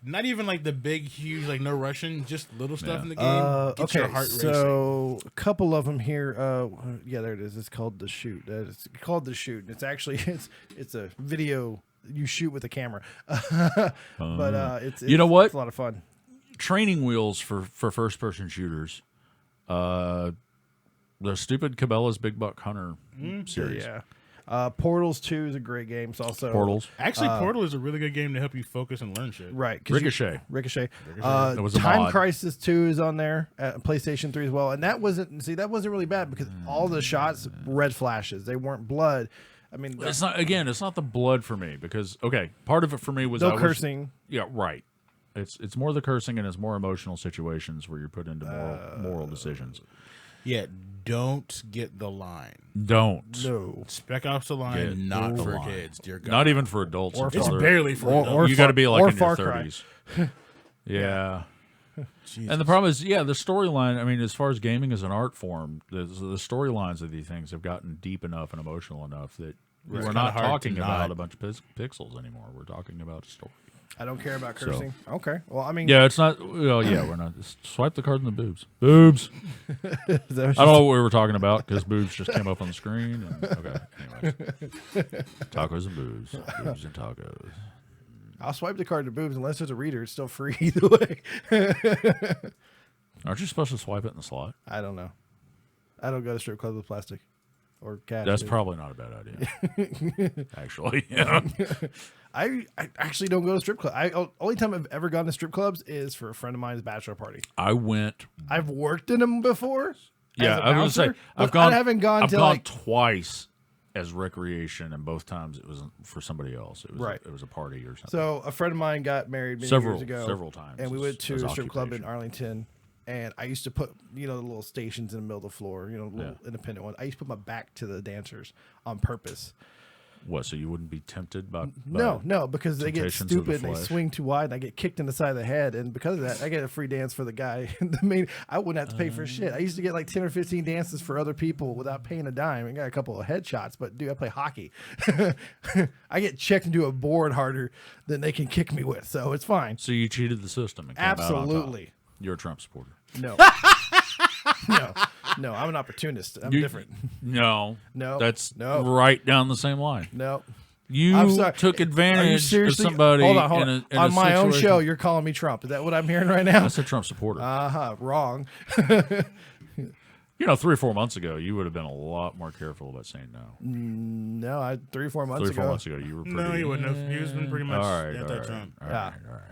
Speaker 4: not even like the big, huge, like no Russian, just little stuff
Speaker 3: Yeah.
Speaker 4: in the game. Gets
Speaker 2: Okay,
Speaker 4: your heart racing.
Speaker 2: so a couple of them here. Yeah, there it is. It's called The Shoot. It's called The Shoot. It's actually it's a video you shoot with a camera. But it's
Speaker 3: You know what?
Speaker 2: It's a lot of fun.
Speaker 3: Training wheels for first-person shooters. The stupid Cabela's Big Buck Hunter series.
Speaker 2: Yeah. Portals 2 is a great game. It's also
Speaker 3: Portals.
Speaker 4: Actually, Portal is a really good game to help you focus and learn shit.
Speaker 2: Right. 'cause
Speaker 3: Ricochet.
Speaker 2: Ricochet.
Speaker 3: That was a
Speaker 2: Time
Speaker 3: mod.
Speaker 2: Crisis 2 is on there at PlayStation 3 as well. And that wasn't really bad because all the shots, red flashes. They weren't blood. I mean,
Speaker 3: It's not the blood for me because part of it for me was
Speaker 2: no
Speaker 3: I was-
Speaker 2: cursing.
Speaker 3: Yeah, right. It's more the cursing and it's more emotional situations where you're put into moral decisions.
Speaker 4: Yeah, don't get the line.
Speaker 3: Don't.
Speaker 2: No.
Speaker 4: Spec Ops the line,
Speaker 3: Get
Speaker 4: not
Speaker 3: the
Speaker 4: for
Speaker 3: line.
Speaker 4: kids, dear God.
Speaker 3: Not even for adults.
Speaker 2: Or
Speaker 3: until
Speaker 4: It's
Speaker 3: they're-
Speaker 4: barely for
Speaker 2: Or-
Speaker 4: adults.
Speaker 2: or
Speaker 3: you got to be like
Speaker 2: or
Speaker 3: in your
Speaker 2: Far Cry.
Speaker 3: 30s. Yeah.
Speaker 4: Jesus.
Speaker 3: And the problem is, the storyline. I mean, as far as gaming as an art form, the storylines of these things have gotten deep enough and emotional enough that we're
Speaker 4: kinda
Speaker 3: not
Speaker 4: hard to
Speaker 3: talking about
Speaker 4: not-
Speaker 3: a bunch of pixels anymore. We're talking about a story.
Speaker 2: I don't care about cursing. Okay. Well, I mean,
Speaker 3: Yeah, it's not. Well, yeah, we're not. Just swipe the card in the boobs. Boobs.
Speaker 2: is that what
Speaker 3: I don't know what we were talking about because boobs just came up on the screen. And, okay. Anyways. Tacos and boobs. Boobs and tacos.
Speaker 2: I'll swipe the card to boobs unless there's a reader. It's still free either way.
Speaker 3: Aren't you supposed to swipe it in the slot?
Speaker 2: I don't know. I don't go to strip clubs with plastic or cash.
Speaker 3: That's
Speaker 2: dude.
Speaker 3: probably not a bad idea. Actually, yeah.
Speaker 2: I actually don't go to strip clubs. Only time I've ever gone to strip clubs is for a friend of mine's bachelor party.
Speaker 3: I went.
Speaker 2: I've worked in them before.
Speaker 3: Yeah,
Speaker 2: as a
Speaker 3: I was gonna say
Speaker 2: bouncer,
Speaker 3: I've
Speaker 2: but
Speaker 3: gone.
Speaker 2: I haven't gone
Speaker 3: I've
Speaker 2: to
Speaker 3: gone
Speaker 2: like.
Speaker 3: twice as recreation, and both times it was for somebody else. It was
Speaker 2: Right.
Speaker 3: It was a party or something.
Speaker 2: So a friend of mine got married many
Speaker 3: Several-
Speaker 2: years ago.
Speaker 3: several times
Speaker 2: and we
Speaker 3: as-
Speaker 2: went to
Speaker 3: as
Speaker 2: a strip club in
Speaker 3: occupation.
Speaker 2: Arlington. And I used to put, the little stations in the middle of the floor, little independent ones. I used to put my back to the dancers on purpose.
Speaker 3: What? So you wouldn't be tempted by
Speaker 2: No, because they get
Speaker 3: temptations of the
Speaker 2: stupid and they
Speaker 3: flesh?
Speaker 2: swing too wide and I get kicked in the side of the head. And because of that, I get a free dance for the guy. I wouldn't have to pay for shit. I used to get like 10 or 15 dances for other people without paying a dime. I got a couple of headshots, but dude, I play hockey. I get checked into a board harder than they can kick me with. So it's fine.
Speaker 3: So you cheated the system and came out on top.
Speaker 2: Absolutely.
Speaker 3: You're a Trump supporter.
Speaker 2: No. No, I'm an opportunist. I'm different.
Speaker 3: No.
Speaker 2: No.
Speaker 3: That's
Speaker 2: No.
Speaker 3: right down the same line.
Speaker 2: No.
Speaker 3: You
Speaker 2: I'm sorry.
Speaker 3: took
Speaker 2: Are you
Speaker 3: advantage of
Speaker 2: seriously?
Speaker 3: somebody
Speaker 2: Hold on.
Speaker 3: in a
Speaker 2: On my own
Speaker 3: situation-
Speaker 2: show, you're calling me Trump. Is that what I'm hearing right now?
Speaker 3: I said Trump supporter.
Speaker 2: Wrong.
Speaker 3: 3 or 4 months ago, you would have been a lot more careful about saying no.
Speaker 2: No, 3 or 4 months
Speaker 3: 3 or 4
Speaker 2: ago.
Speaker 3: months ago, you were pretty.
Speaker 4: No, he wouldn't have. He was been pretty much
Speaker 3: All right,
Speaker 4: anti-Trump.
Speaker 3: all
Speaker 2: Yeah.
Speaker 3: right, all right.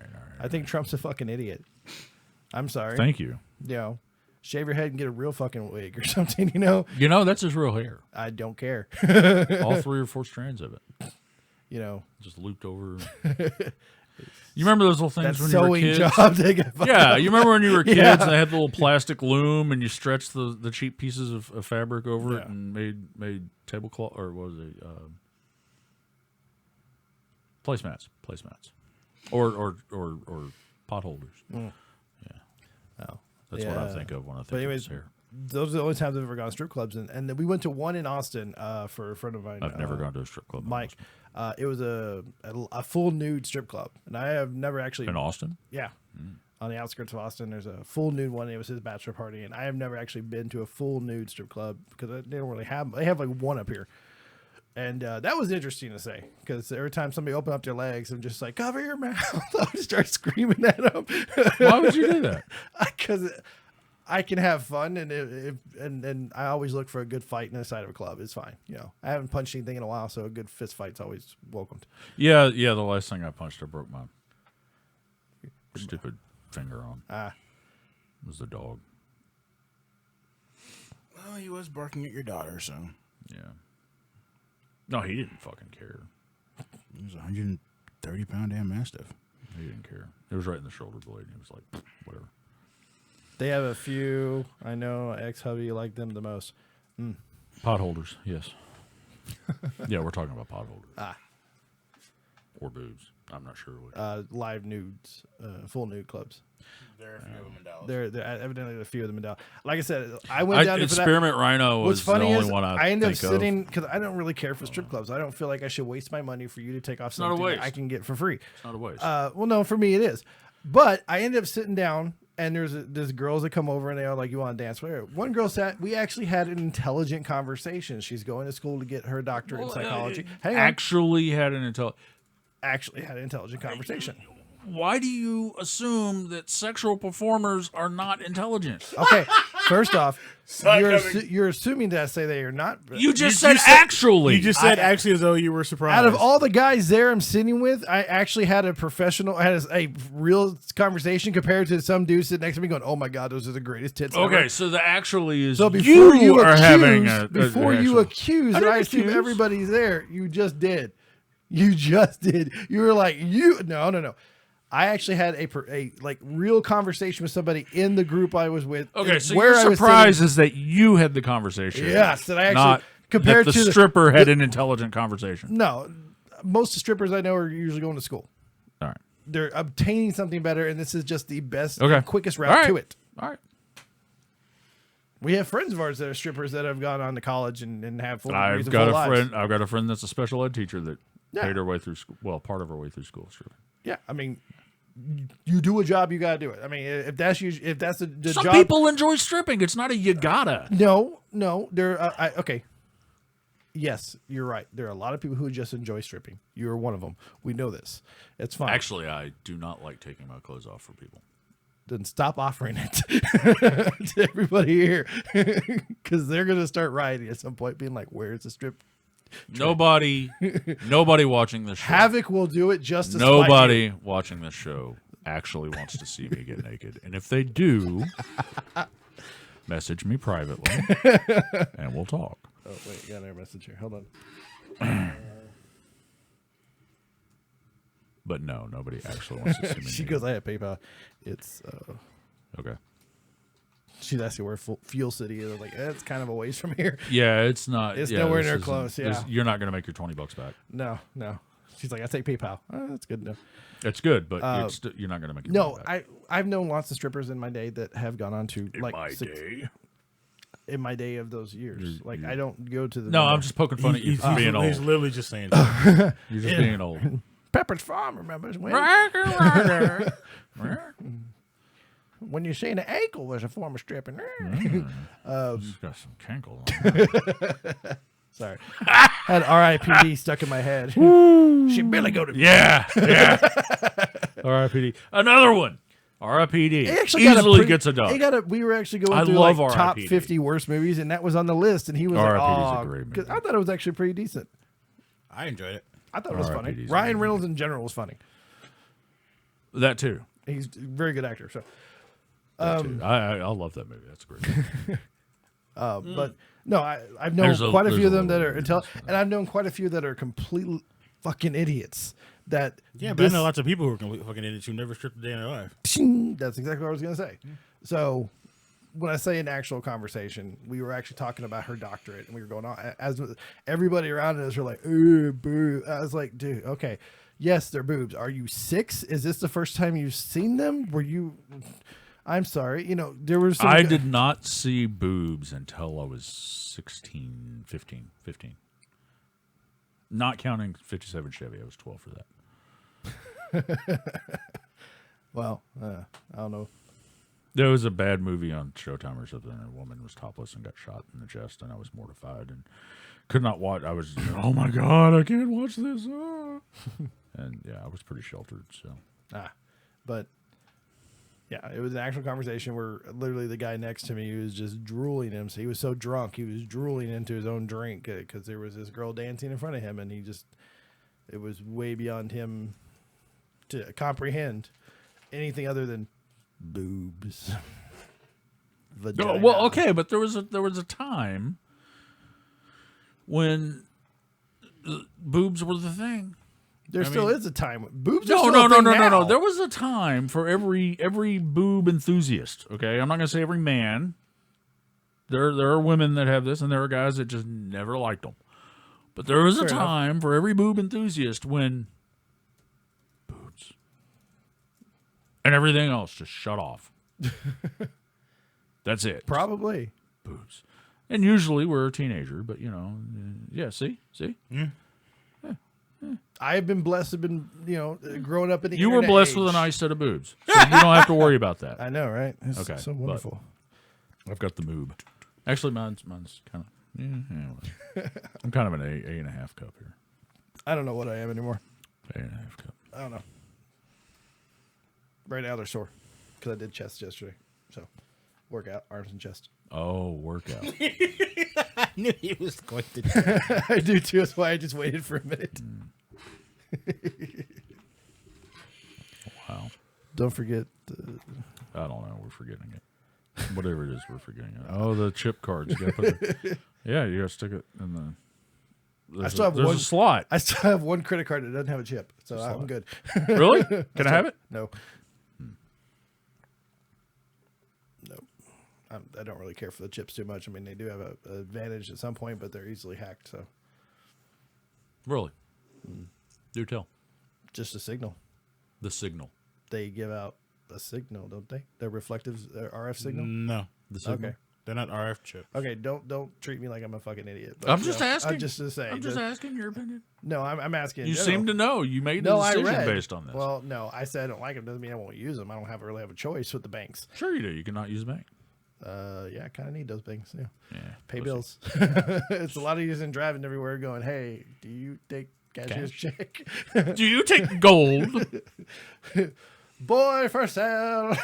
Speaker 2: I think Trump's a fucking idiot. I'm sorry.
Speaker 3: Thank you.
Speaker 2: Shave your head and get a real fucking wig or something,
Speaker 3: That's his real hair.
Speaker 2: I don't care.
Speaker 3: All 3 or 4 strands of it. Just looped over. You remember those little things
Speaker 2: That
Speaker 3: when you were
Speaker 2: sewing
Speaker 3: kids?
Speaker 2: job. They get
Speaker 3: Yeah, you remember when you were kids
Speaker 2: Yeah.
Speaker 3: and they had the little plastic loom and you stretched the cheap pieces of fabric over it
Speaker 2: Yeah.
Speaker 3: and made tablecloth, or what was it? Placemats. Or pot holders.
Speaker 2: Oh,
Speaker 3: That's what I think of when I think
Speaker 2: But
Speaker 3: of
Speaker 2: anyways,
Speaker 3: his hair.
Speaker 2: those are the only times I've ever gone to strip clubs, and then we went to one in Austin for a friend of mine.
Speaker 3: I've never gone to a strip club.
Speaker 2: Mike. It was a full nude strip club, and I have never actually.
Speaker 3: In Austin?
Speaker 2: Yeah. On the outskirts of Austin, there's a full nude one. It was his bachelor party, and I have never actually been to a full nude strip club because they don't really have. They have like one up here, and that was interesting to say because every time somebody opened up their legs, I'm just like, cover your mouth. I would start screaming at them.
Speaker 3: Why would you do that?
Speaker 2: Because I can have fun, and I always look for a good fight inside of a club. It's fine, you know. I haven't punched anything in a while, so a good fist fight's always welcomed.
Speaker 3: Yeah. The last thing I punched, I broke my stupid finger on. It was the dog.
Speaker 4: Well, he was barking at your daughter, so.
Speaker 3: Yeah. No, he didn't fucking care.
Speaker 4: He was a 130-pound damn mastiff.
Speaker 3: He didn't care. It was right in the shoulder blade. He was like, whatever.
Speaker 2: They have a few. I know ex-hubby liked them the most.
Speaker 3: Pot holders, yes. Yeah, we're talking about pot holders. Or boobs. I'm not sure which.
Speaker 2: Live nudes, full nude clubs.
Speaker 4: There are a few of them in Dallas.
Speaker 2: There evidently a few of them in Dallas. Like I said, I went down to for that.
Speaker 3: Experiment Rhino
Speaker 2: What's
Speaker 3: was the
Speaker 2: funny
Speaker 3: only
Speaker 2: is
Speaker 3: one
Speaker 2: I ended up
Speaker 3: think
Speaker 2: sitting because I don't really care for strip clubs. I don't feel like I should waste my money for you to take off
Speaker 3: not a
Speaker 2: something that
Speaker 3: waste.
Speaker 2: I can get for free.
Speaker 3: It's not a waste.
Speaker 2: Well, no, for me it is. But I ended up sitting down, and there's girls that come over, and they are like, "You want to dance?" Whatever. One girl sat. We actually had an intelligent conversation. She's going to school to get her doctorate in psychology. Hang on.
Speaker 3: Actually had an
Speaker 2: Actually had an intelligent conversation.
Speaker 3: Why do you assume that sexual performers are not intelligent?
Speaker 2: Okay, first off, you're assuming that I say they are not.
Speaker 3: You just said actually.
Speaker 4: You just said actually as though you were surprised.
Speaker 2: Out of all the guys there I'm sitting with, I actually had a professional, I had a real conversation compared to some dude sitting next to me going, "Oh my God, those are the greatest tits ever."
Speaker 3: Okay, so the actually is
Speaker 2: So before you
Speaker 3: are
Speaker 2: accuse,
Speaker 3: having
Speaker 2: before you accuse,
Speaker 3: I
Speaker 2: and
Speaker 3: didn't
Speaker 2: I assume
Speaker 3: accuse.
Speaker 2: everybody's there, you just did. You just did. You were like, no. I actually had a like real conversation with somebody in the group I was with.
Speaker 3: Okay, so
Speaker 2: where
Speaker 3: your
Speaker 2: I was
Speaker 3: surprise is that you had the conversation.
Speaker 2: Yes, that I actually
Speaker 3: not
Speaker 2: compared
Speaker 3: that
Speaker 2: to
Speaker 3: the stripper had an intelligent conversation.
Speaker 2: No, most of the strippers I know are usually going to school.
Speaker 3: All right.
Speaker 2: They're obtaining something better, and this is just the best,
Speaker 3: Okay.
Speaker 2: and quickest
Speaker 3: All
Speaker 2: route
Speaker 3: right.
Speaker 2: to it.
Speaker 3: All right.
Speaker 2: We have friends of ours that are strippers that have gone on to college and have full degrees
Speaker 3: I've
Speaker 2: of
Speaker 3: got
Speaker 2: full
Speaker 3: a
Speaker 2: lives.
Speaker 3: friend. I've got a friend that's a special ed teacher that
Speaker 2: Yeah.
Speaker 3: paid her way through school. Well, part of her way through school. Stripping.
Speaker 2: Yeah, I mean, you do a job, you gotta do it. I mean, if that's the
Speaker 3: Some
Speaker 2: job.
Speaker 3: people enjoy stripping. It's not a you gotta.
Speaker 2: No, there. Okay. Yes, you're right. There are a lot of people who just enjoy stripping. You are one of them. We know this. It's fine.
Speaker 3: Actually, I do not like taking my clothes off for people.
Speaker 2: Then stop offering it to everybody here, because they're gonna start rioting at some point, being like, "Where's the strip?"
Speaker 3: Nobody watching this show.
Speaker 2: Havoc will do it just to spite
Speaker 3: Nobody
Speaker 2: you.
Speaker 3: watching this show actually wants to see me get naked. And if they do, message me privately and we'll talk.
Speaker 2: Oh wait, got another message here. Hold on.
Speaker 3: But no, nobody actually wants to see me
Speaker 2: She
Speaker 3: naked.
Speaker 2: goes, "I have PayPal." It's
Speaker 3: Okay.
Speaker 2: she's asking where Fuel City is. I was like, it's kind of a ways from here.
Speaker 3: Yeah, it's not.
Speaker 2: It's
Speaker 3: yeah,
Speaker 2: nowhere
Speaker 3: this
Speaker 2: near
Speaker 3: isn't-
Speaker 2: close, yeah.
Speaker 3: You're not going to make your $20 back.
Speaker 2: No. She's like, "I take PayPal." Oh, that's good to know.
Speaker 3: It's good, but you're not going to make your
Speaker 2: No,
Speaker 3: money back.
Speaker 2: I've known lots of strippers in my day that have gone on to
Speaker 3: In my day.
Speaker 2: in my day of those years. Like I don't go to the
Speaker 3: No, I'm just poking fun at you for being
Speaker 4: He's
Speaker 3: old.
Speaker 4: literally just saying that.
Speaker 3: You're just being old.
Speaker 2: Pepperidge Farm. Remembers when you're saying the ankle was a form of stripping.
Speaker 3: She's got some cankle.
Speaker 2: Sorry, had R.I.P.D. stuck in my head. She barely go to.
Speaker 3: Yeah. R.I.P.D. Another one. R.I.P.D.
Speaker 2: He actually
Speaker 3: Easily gets a dog.
Speaker 2: We were actually going
Speaker 3: I
Speaker 2: through
Speaker 3: love
Speaker 2: like top
Speaker 3: R.I.P.D..
Speaker 2: 50 worst movies, and that was on the list. And he was like,
Speaker 3: R.I.P.D. is a
Speaker 2: "Oh,"
Speaker 3: great movie.
Speaker 2: 'cause I thought it was actually pretty decent.
Speaker 4: I enjoyed it.
Speaker 2: I thought it was
Speaker 3: R.I.P.D.
Speaker 2: funny.
Speaker 3: is a
Speaker 2: Ryan
Speaker 3: great
Speaker 2: Reynolds in general was funny.
Speaker 3: That too.
Speaker 2: He's a very good actor. So,
Speaker 3: That too. I love that movie. That's great.
Speaker 2: but no, I've known quite a few of them that are and I've known quite a few that are complete fucking idiots. That
Speaker 4: Yeah, but I know lots of people who are complete fucking idiots who never stripped a day in their life.
Speaker 2: That's exactly what I was gonna say. So when I say an actual conversation, we were actually talking about her doctorate, and we were going on as everybody around us were like, "Ooh, boo." I was like, "Dude, okay, yes, they're boobs. Are you 6? Is this the first time you've seen them? Were you?" I'm sorry. You know, there was some
Speaker 3: I did not see boobs until I was 16, 15. Not counting 57 Chevy. I was 12 for that.
Speaker 2: Well, I don't know.
Speaker 3: There was a bad movie on Showtime or something, and a woman was topless and got shot in the chest, and I was mortified and could not watch. I was, oh my God, I can't watch this. Ah. And yeah, I was pretty sheltered. So
Speaker 2: But yeah, it was an actual conversation where literally the guy next to me was just drooling him. So he was so drunk, he was drooling into his own drink because there was this girl dancing in front of him, and it was way beyond him to comprehend anything other than boobs. Vagina.
Speaker 3: well, okay, but there was a time when boobs were the thing.
Speaker 2: There still is a time. Boobs are
Speaker 3: No,
Speaker 2: still
Speaker 3: no,
Speaker 2: a
Speaker 3: no,
Speaker 2: thing
Speaker 3: no, no, no.
Speaker 2: now.
Speaker 3: There was a time for every boob enthusiast. Okay, I'm not gonna say every man. There are women that have this, and there are guys that just never liked them. But there was a
Speaker 2: Fair enough.
Speaker 3: time for every boob enthusiast when boobs and everything else just shut off. That's it.
Speaker 2: Probably.
Speaker 3: Boobs, and usually we're a teenager, but yeah. See.
Speaker 2: I have been blessed to been, growing up in the
Speaker 3: You were
Speaker 2: internet
Speaker 3: blessed
Speaker 2: age.
Speaker 3: with a nice set of boobs, so you don't have to worry about that.
Speaker 2: I know, right? It's
Speaker 3: Okay,
Speaker 2: so
Speaker 3: but-
Speaker 2: wonderful.
Speaker 3: I've got the moob. Actually, mine's kind of. Well. I'm kind of an A and a half cup here.
Speaker 2: I don't know what I am anymore.
Speaker 3: A and a half cup.
Speaker 2: I don't know. Right now they're sore because I did chest yesterday. So, workout, arms and chest.
Speaker 3: Oh, workout.
Speaker 4: I knew he was going to do that.
Speaker 2: I do too. That's why I just waited for a minute.
Speaker 3: Wow.
Speaker 2: Don't forget.
Speaker 3: I don't know. We're forgetting it. Whatever it is, we're forgetting it. Oh, the chip cards. You gotta put yeah, you gotta stick it in the. There's,
Speaker 2: still have
Speaker 3: there's
Speaker 2: one-
Speaker 3: a slot.
Speaker 2: I still have one credit card that doesn't have a chip, so I'm good.
Speaker 3: Really? Can I have it?
Speaker 2: No. No. I don't really care for the chips too much. I mean, they do have an advantage at some point, but they're easily hacked. So
Speaker 3: Really? Do tell.
Speaker 2: just a signal.
Speaker 3: The signal.
Speaker 2: They give out a signal, don't they? They're reflective RF signal.
Speaker 4: No,
Speaker 3: The signal.
Speaker 2: Okay.
Speaker 4: they're not RF chips.
Speaker 2: Okay, don't treat me like I'm a fucking idiot. But,
Speaker 3: I'm just asking.
Speaker 2: I'm just to say.
Speaker 3: I'm just asking your opinion.
Speaker 2: No, I'm asking. in
Speaker 3: You
Speaker 2: general.
Speaker 3: seem to know. You made a
Speaker 2: No, I
Speaker 3: decision
Speaker 2: read.
Speaker 3: based on this.
Speaker 2: Well, no, I said I don't like them. Doesn't mean I won't use them. I don't really have a choice with the banks.
Speaker 3: Sure you do. You cannot use a bank.
Speaker 2: Yeah, I kind of need those banks. Yeah,
Speaker 3: Yeah.
Speaker 2: pay
Speaker 3: pussy.
Speaker 2: bills. It's a lot of using driving everywhere, going, "Hey, do you take cashier's check?
Speaker 3: Do you take gold?
Speaker 2: Boy for sale."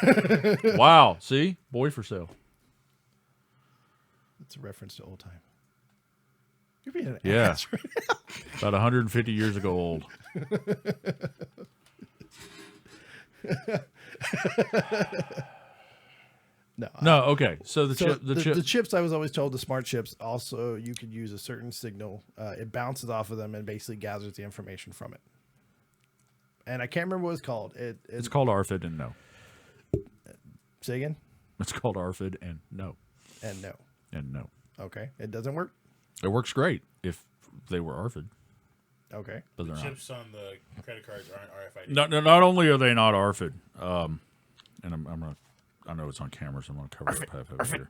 Speaker 3: Wow. See? Boy for sale.
Speaker 2: It's a reference to old time. You're being an
Speaker 3: Yeah.
Speaker 2: ass right now.
Speaker 3: About 150 years ago old.
Speaker 2: No,
Speaker 3: No, okay. So the chip,
Speaker 2: the chips, I was always told, the smart chips, also you could use a certain signal. It bounces off of them and basically gathers the information from it. And I can't remember what it's called.
Speaker 3: it's called ARFID and no.
Speaker 2: Say again?
Speaker 3: It's called ARFID and no.
Speaker 2: And no.
Speaker 3: And no.
Speaker 2: Okay. It doesn't work?
Speaker 3: It works great if they were ARFID,
Speaker 2: Okay.
Speaker 3: but they're not.
Speaker 4: Chips on the credit cards aren't RFID.
Speaker 3: No, not only are they not ARFID, and I'm gonna, I know it's on camera, so I'm gonna cover it up half over here.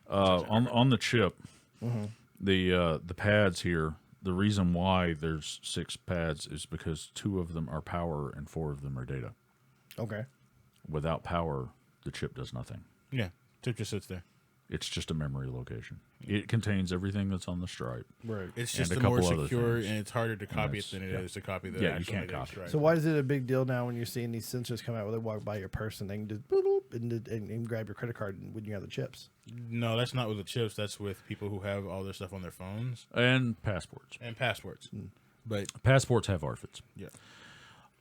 Speaker 3: On the chip, the pads here. The reason why there's 6 pads is because 2 of them are power and 4 of them are data.
Speaker 2: Okay.
Speaker 3: Without power, the chip does nothing.
Speaker 4: Yeah, chip just sits there.
Speaker 3: It's just a memory location. It contains everything that's on the stripe.
Speaker 2: Right.
Speaker 4: It's
Speaker 3: And
Speaker 4: just
Speaker 3: a
Speaker 4: the more
Speaker 3: couple other
Speaker 4: secure,
Speaker 3: things.
Speaker 4: and it's harder to copy it
Speaker 3: that's-
Speaker 4: than it
Speaker 3: yeah.
Speaker 4: is to copy the
Speaker 3: Yeah, you
Speaker 4: actual
Speaker 3: can't
Speaker 4: negative
Speaker 3: copy it.
Speaker 4: stripe.
Speaker 2: So why is it a big deal now when you're seeing these sensors come out where they walk by your purse and they can just boop, boop, and grab your credit card when you have the chips?
Speaker 4: No, that's not with the chips. That's with people who have all their stuff on their phones
Speaker 3: And passports.
Speaker 4: and passports. But
Speaker 3: Passports have ARFIDs.
Speaker 4: yeah,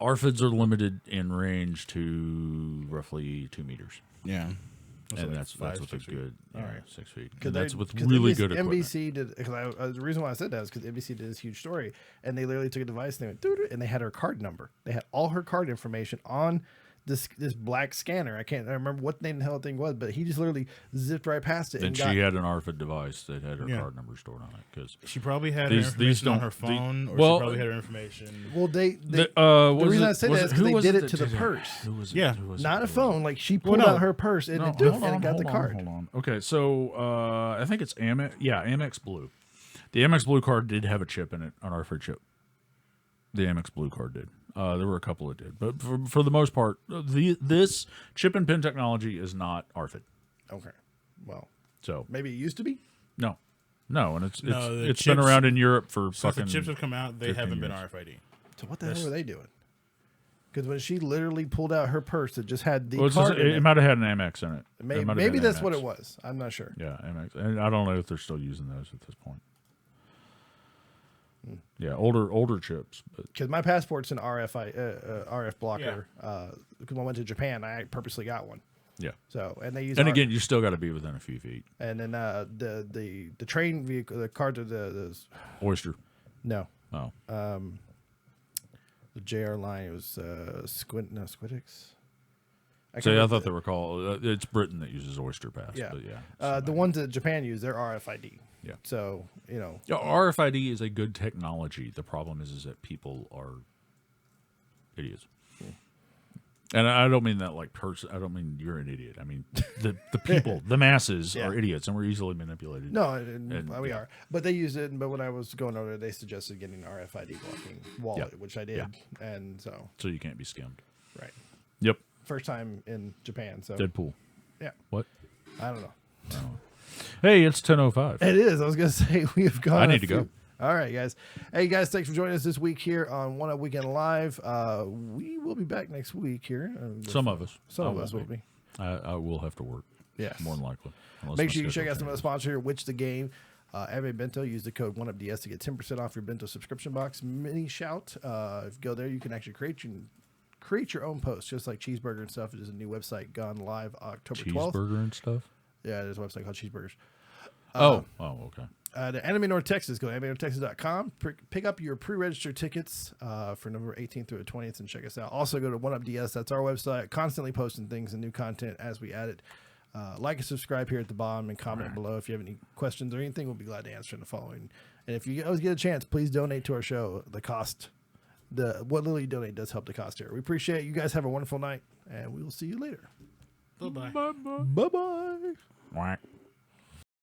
Speaker 3: ARFIDs are limited in range to roughly 2 meters.
Speaker 4: yeah,
Speaker 3: And that's with
Speaker 4: 6
Speaker 3: a
Speaker 4: feet.
Speaker 3: good,
Speaker 2: All right.
Speaker 3: 6 feet.
Speaker 2: Because
Speaker 3: And that's with really good equipment.
Speaker 2: NBC did, because the reason why I said that is because NBC did this huge story, and they literally took a device and they went, doo-doo, and they had her card number. They had all her card information on this black scanner. I remember what the hell thing was, but he just literally zipped right past it.
Speaker 3: And she had an ARFID device that had her card number stored on it. Because
Speaker 4: she probably had her information on her phone, or she probably had her information.
Speaker 2: Well, the reason I say that is because they did it to the purse.
Speaker 3: Who was it?
Speaker 4: Yeah.
Speaker 3: Who was
Speaker 2: Not
Speaker 3: it?
Speaker 2: a phone. Like she pulled out her purse and it got the card.
Speaker 3: Hold on. Okay, so I think it's Amex. Yeah, Amex Blue. The Amex Blue card did have a chip in it, an RFID chip. The Amex Blue card did. There were a couple that did, but for the most part, this chip and pin technology is not RFID.
Speaker 2: Okay, well,
Speaker 3: so
Speaker 2: maybe it used to be.
Speaker 3: No, and it's
Speaker 4: chips,
Speaker 3: been around in Europe for
Speaker 4: since
Speaker 3: fucking.
Speaker 4: the chips have come out, they haven't been
Speaker 3: years.
Speaker 4: RFID.
Speaker 2: So what the hell were they doing? Because when she literally pulled out her purse, it just had the
Speaker 3: Well,
Speaker 2: card in
Speaker 3: it might have had an Amex in it.
Speaker 2: Maybe that's
Speaker 3: Amex.
Speaker 2: what it was. I'm not sure.
Speaker 3: Yeah, Amex, and I don't know if they're still using those at this point. Yeah, older chips.
Speaker 2: Because my passport's an RF blocker. Because when I went to Japan, I purposely got one.
Speaker 3: Yeah.
Speaker 2: So and they use.
Speaker 3: And again, you still got to be within a few feet.
Speaker 2: And then the train vehicle, the card to the
Speaker 3: Oyster.
Speaker 2: no.
Speaker 3: Oh.
Speaker 2: The JR line, it was Squidix.
Speaker 3: See, I thought they were called. It's Britain that uses Oyster Pass.
Speaker 2: Yeah.
Speaker 3: But yeah.
Speaker 2: The ones that Japan use, they're RFID.
Speaker 3: Yeah.
Speaker 2: So
Speaker 3: Yeah, RFID is a good technology. The problem is that people are idiots. And I don't mean that like person. I don't mean you're an idiot. I mean the people, the masses are idiots, and we're easily manipulated.
Speaker 2: No, we are. But they use it. But when I was going over there, they suggested getting an RFID blocking wallet, which I did.
Speaker 3: Yeah.
Speaker 2: And so
Speaker 3: you can't be skimmed.
Speaker 2: right,
Speaker 3: Yep.
Speaker 2: first time in Japan. So
Speaker 3: Deadpool.
Speaker 2: yeah,
Speaker 3: What?
Speaker 2: I don't know.
Speaker 3: Hey, it's 10:05.
Speaker 2: It is. I was gonna say we have gone.
Speaker 3: I need to go.
Speaker 2: All right, guys. Hey, guys, thanks for joining us this week here on One Up Weekend Live. We will be back next week here.
Speaker 3: Some of us.
Speaker 2: Some of us will be.
Speaker 3: I will have to work.
Speaker 2: Yes.
Speaker 3: More than likely. Unless
Speaker 2: Make
Speaker 3: my
Speaker 2: sure you check
Speaker 3: schedule
Speaker 2: out some of the
Speaker 3: changes.
Speaker 2: sponsors here. Which the Game, Every Bento. Use the code OneUpDS to get 10% off your bento subscription box. Mini shout. If you go there, you can actually create your own post, just like Cheeseburger and stuff. It is a new website gone live October 12th.
Speaker 3: Cheeseburger and stuff.
Speaker 2: Yeah, there's a website called Cheeseburgers.
Speaker 3: Okay.
Speaker 2: The Anime North Texas, go to animenorthtexas.com. Pick up your pre-registered tickets for November 18th through the 20th and check us out. Also, go to OneUpDS. That's our website. Constantly posting things and new content as we add it. Like and subscribe here at the bottom and comment below if you have any questions or anything. We'll be glad to answer in the following. And if you always get a chance, please donate to our show. The cost, what little you donate does help the cost here. We appreciate it. You guys have a wonderful night, and we will see you later.
Speaker 4: Bye-bye.
Speaker 2: Bye-bye.
Speaker 3: Quack.